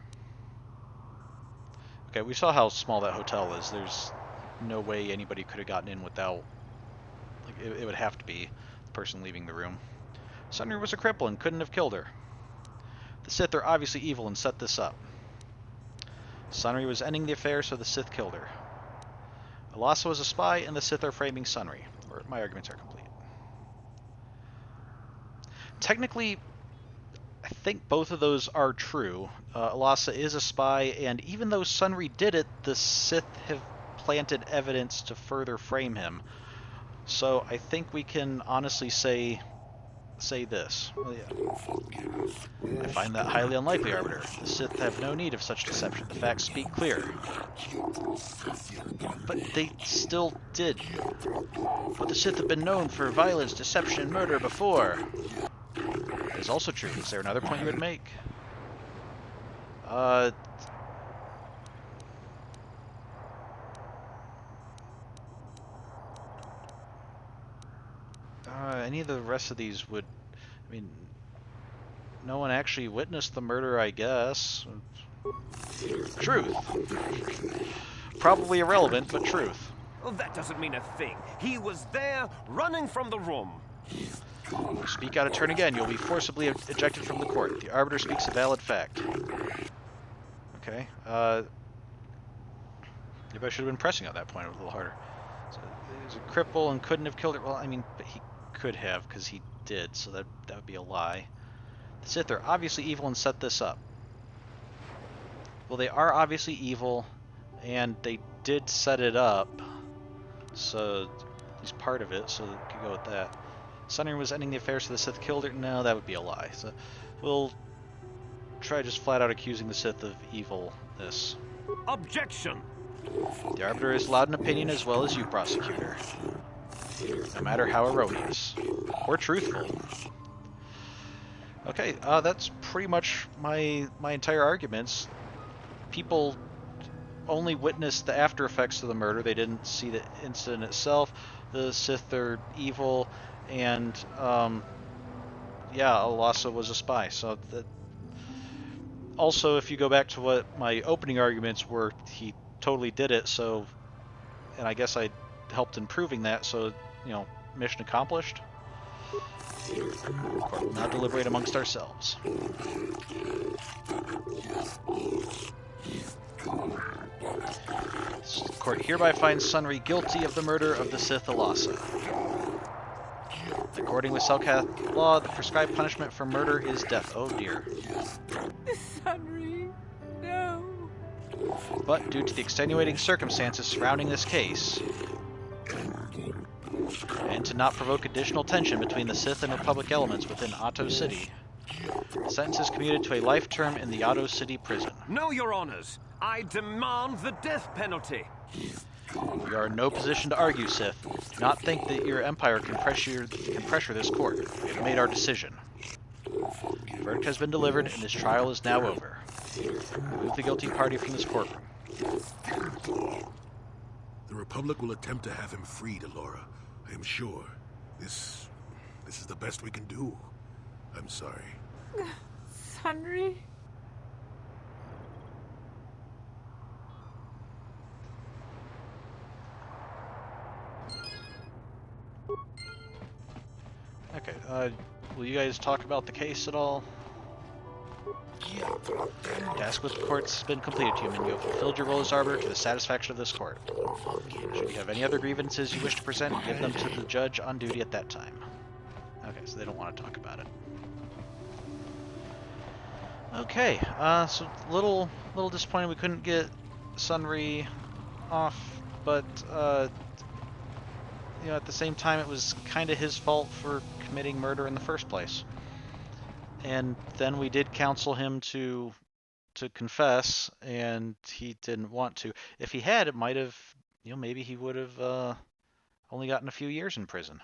Okay, we saw how small that hotel is. There's no way anybody could have gotten in without... Like, it would have to be the person leaving the room. Sunry was a cripple and couldn't have killed her. The Sith are obviously evil and set this up. Sunry was ending the affair, so the Sith killed her. Alasa was a spy, and the Sith are framing Sunry. Or my arguments are complete. Technically, I think both of those are true. Alasa is a spy, and even though Sunry did it, the Sith have planted evidence to further frame him. So I think we can honestly say this. Well, yeah. I find that highly unlikely, Arbiter. The Sith have no need of such deception. The facts speak clear. But they still did. But the Sith have been known for violence, deception, and murder before. That is also true. Is there another point you would make? Any of the rest of these would... I mean, no one actually witnessed the murder, I guess. Truth. Probably irrelevant, but truth. Well, that doesn't mean a thing. He was there, running from the room. If you speak out of turn again, you'll be forcibly ejected from the court. The Arbiter speaks a valid fact. Okay. Maybe I should have been pressing at that point a little harder. So, he was a cripple and couldn't have killed her. Well, I mean, but he could have, because he did, so that would be a lie. The Sith are obviously evil and set this up. Well, they are obviously evil, and they did set it up, so he's part of it, so we could go with that. Sunry was ending the affair, so the Sith killed her. No, that would be a lie. So we'll try just flat out accusing the Sith of evilness. Objection! The Arbiter is allowed an opinion as well as you, Prosecutor. No matter how erroneous. Or truthful. Okay, that's pretty much my entire arguments. People only witnessed the after effects of the murder. They didn't see the incident itself. The Sith are evil, and yeah, Alasa was a spy. So that... Also, if you go back to what my opening arguments were, he totally did it. So, and I guess I helped in proving that. So, you know, mission accomplished. Court will now deliberate amongst ourselves. The court hereby finds Sunry guilty of the murder of the Sith Alasa. According with Selkath law, the prescribed punishment for murder is death. Oh dear. Sunry, no. But due to the extenuating circumstances surrounding this case, and to not provoke additional tension between the Sith and Republic elements within Otto City, the sentence is commuted to a life term in the Otto City prison. No, Your Honors. I demand the death penalty. We are in no position to argue, Sith. Do not think that your Empire can pressure this court. We have made our decision. The verdict has been delivered, and this trial is now over. Remove the guilty party from this courtroom. The Republic will attempt to have him freed, Alora. I am sure. This is the best we can do. I'm sorry. Sunry? Okay, will you guys talk about the case at all? The task with the courts has been completed, human. You have fulfilled your role as arbiter to the satisfaction of this court. Should you have any other grievances you wish to present, give them to the judge on duty at that time. Okay, so they don't want to talk about it. Okay, so little disappointed we couldn't get Sunri off, but you know, at the same time, it was kind of his fault for committing murder in the first place. And then we did counsel him to confess, and he didn't want to. If he had, it might have, you know, maybe he would have only gotten a few years in prison.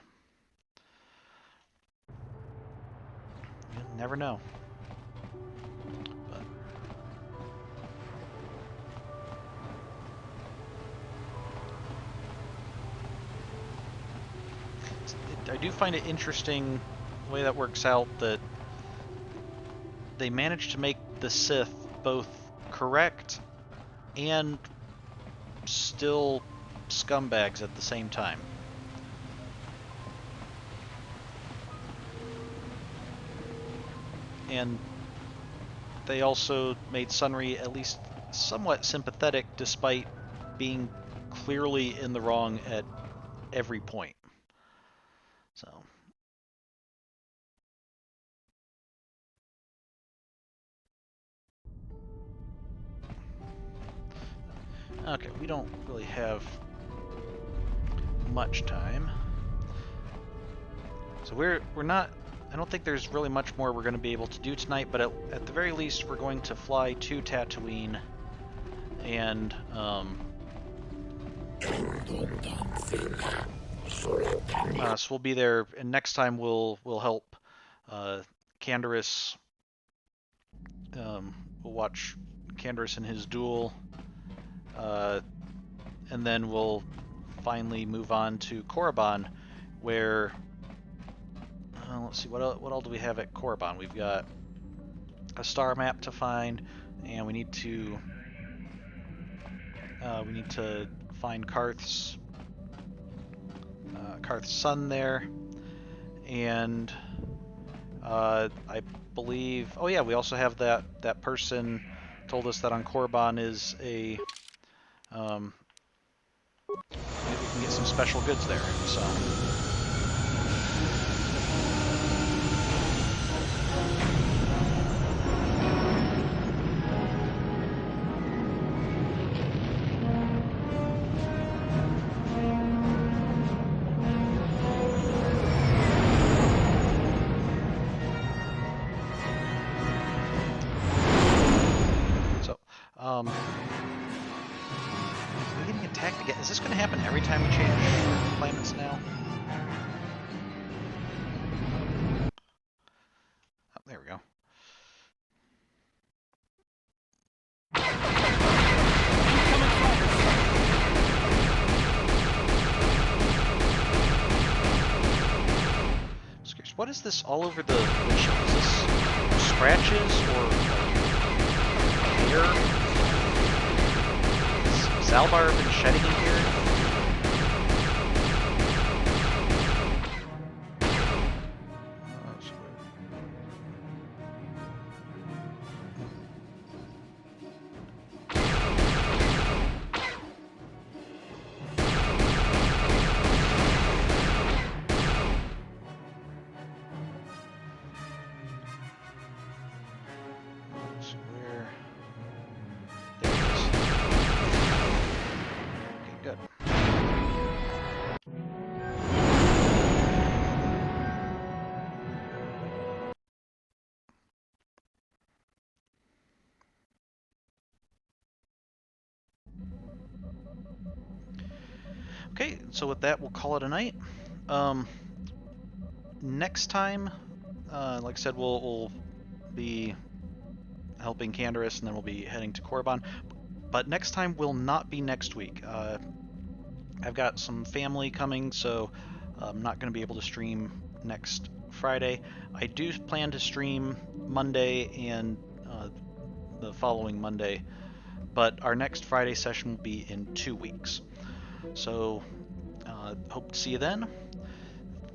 You never know. I do find it interesting the way that works out, that they managed to make the Sith both correct and still scumbags at the same time. And they also made Sunri at least somewhat sympathetic, despite being clearly in the wrong at every point. So. Okay, we don't really have much time. So we're not, I don't think there's really much more we're going to be able to do tonight, but at the very least we're going to fly to Tatooine, and so we'll be there, and next time we'll help Canderous. We'll watch Canderous in his duel, and then we'll finally move on to Korriban, where let's see, what all do we have at Korriban? We've got a star map to find, and we need to find Karth's son there, and I believe, oh yeah, we also have that person told us that on Korriban is a maybe we can get some special goods there. So. Are we getting attacked again? Is this going to happen every time we change planets now? Oh, there we go. What is this all over the windshield? Is this scratches or hair? Has Zalbar been shedding in here? Okay, so with that, we'll call it a night. Next time, like I said, we'll be helping Canderous, and then we'll be heading to Korriban. But next time will not be next week. I've got some family coming, so I'm not going to be able to stream next Friday. I do plan to stream Monday and the following Monday, but our next Friday session will be in 2 weeks. So hope to see you then.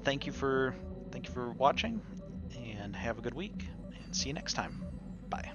Thank you for watching, and have a good week, and see you next time. Bye.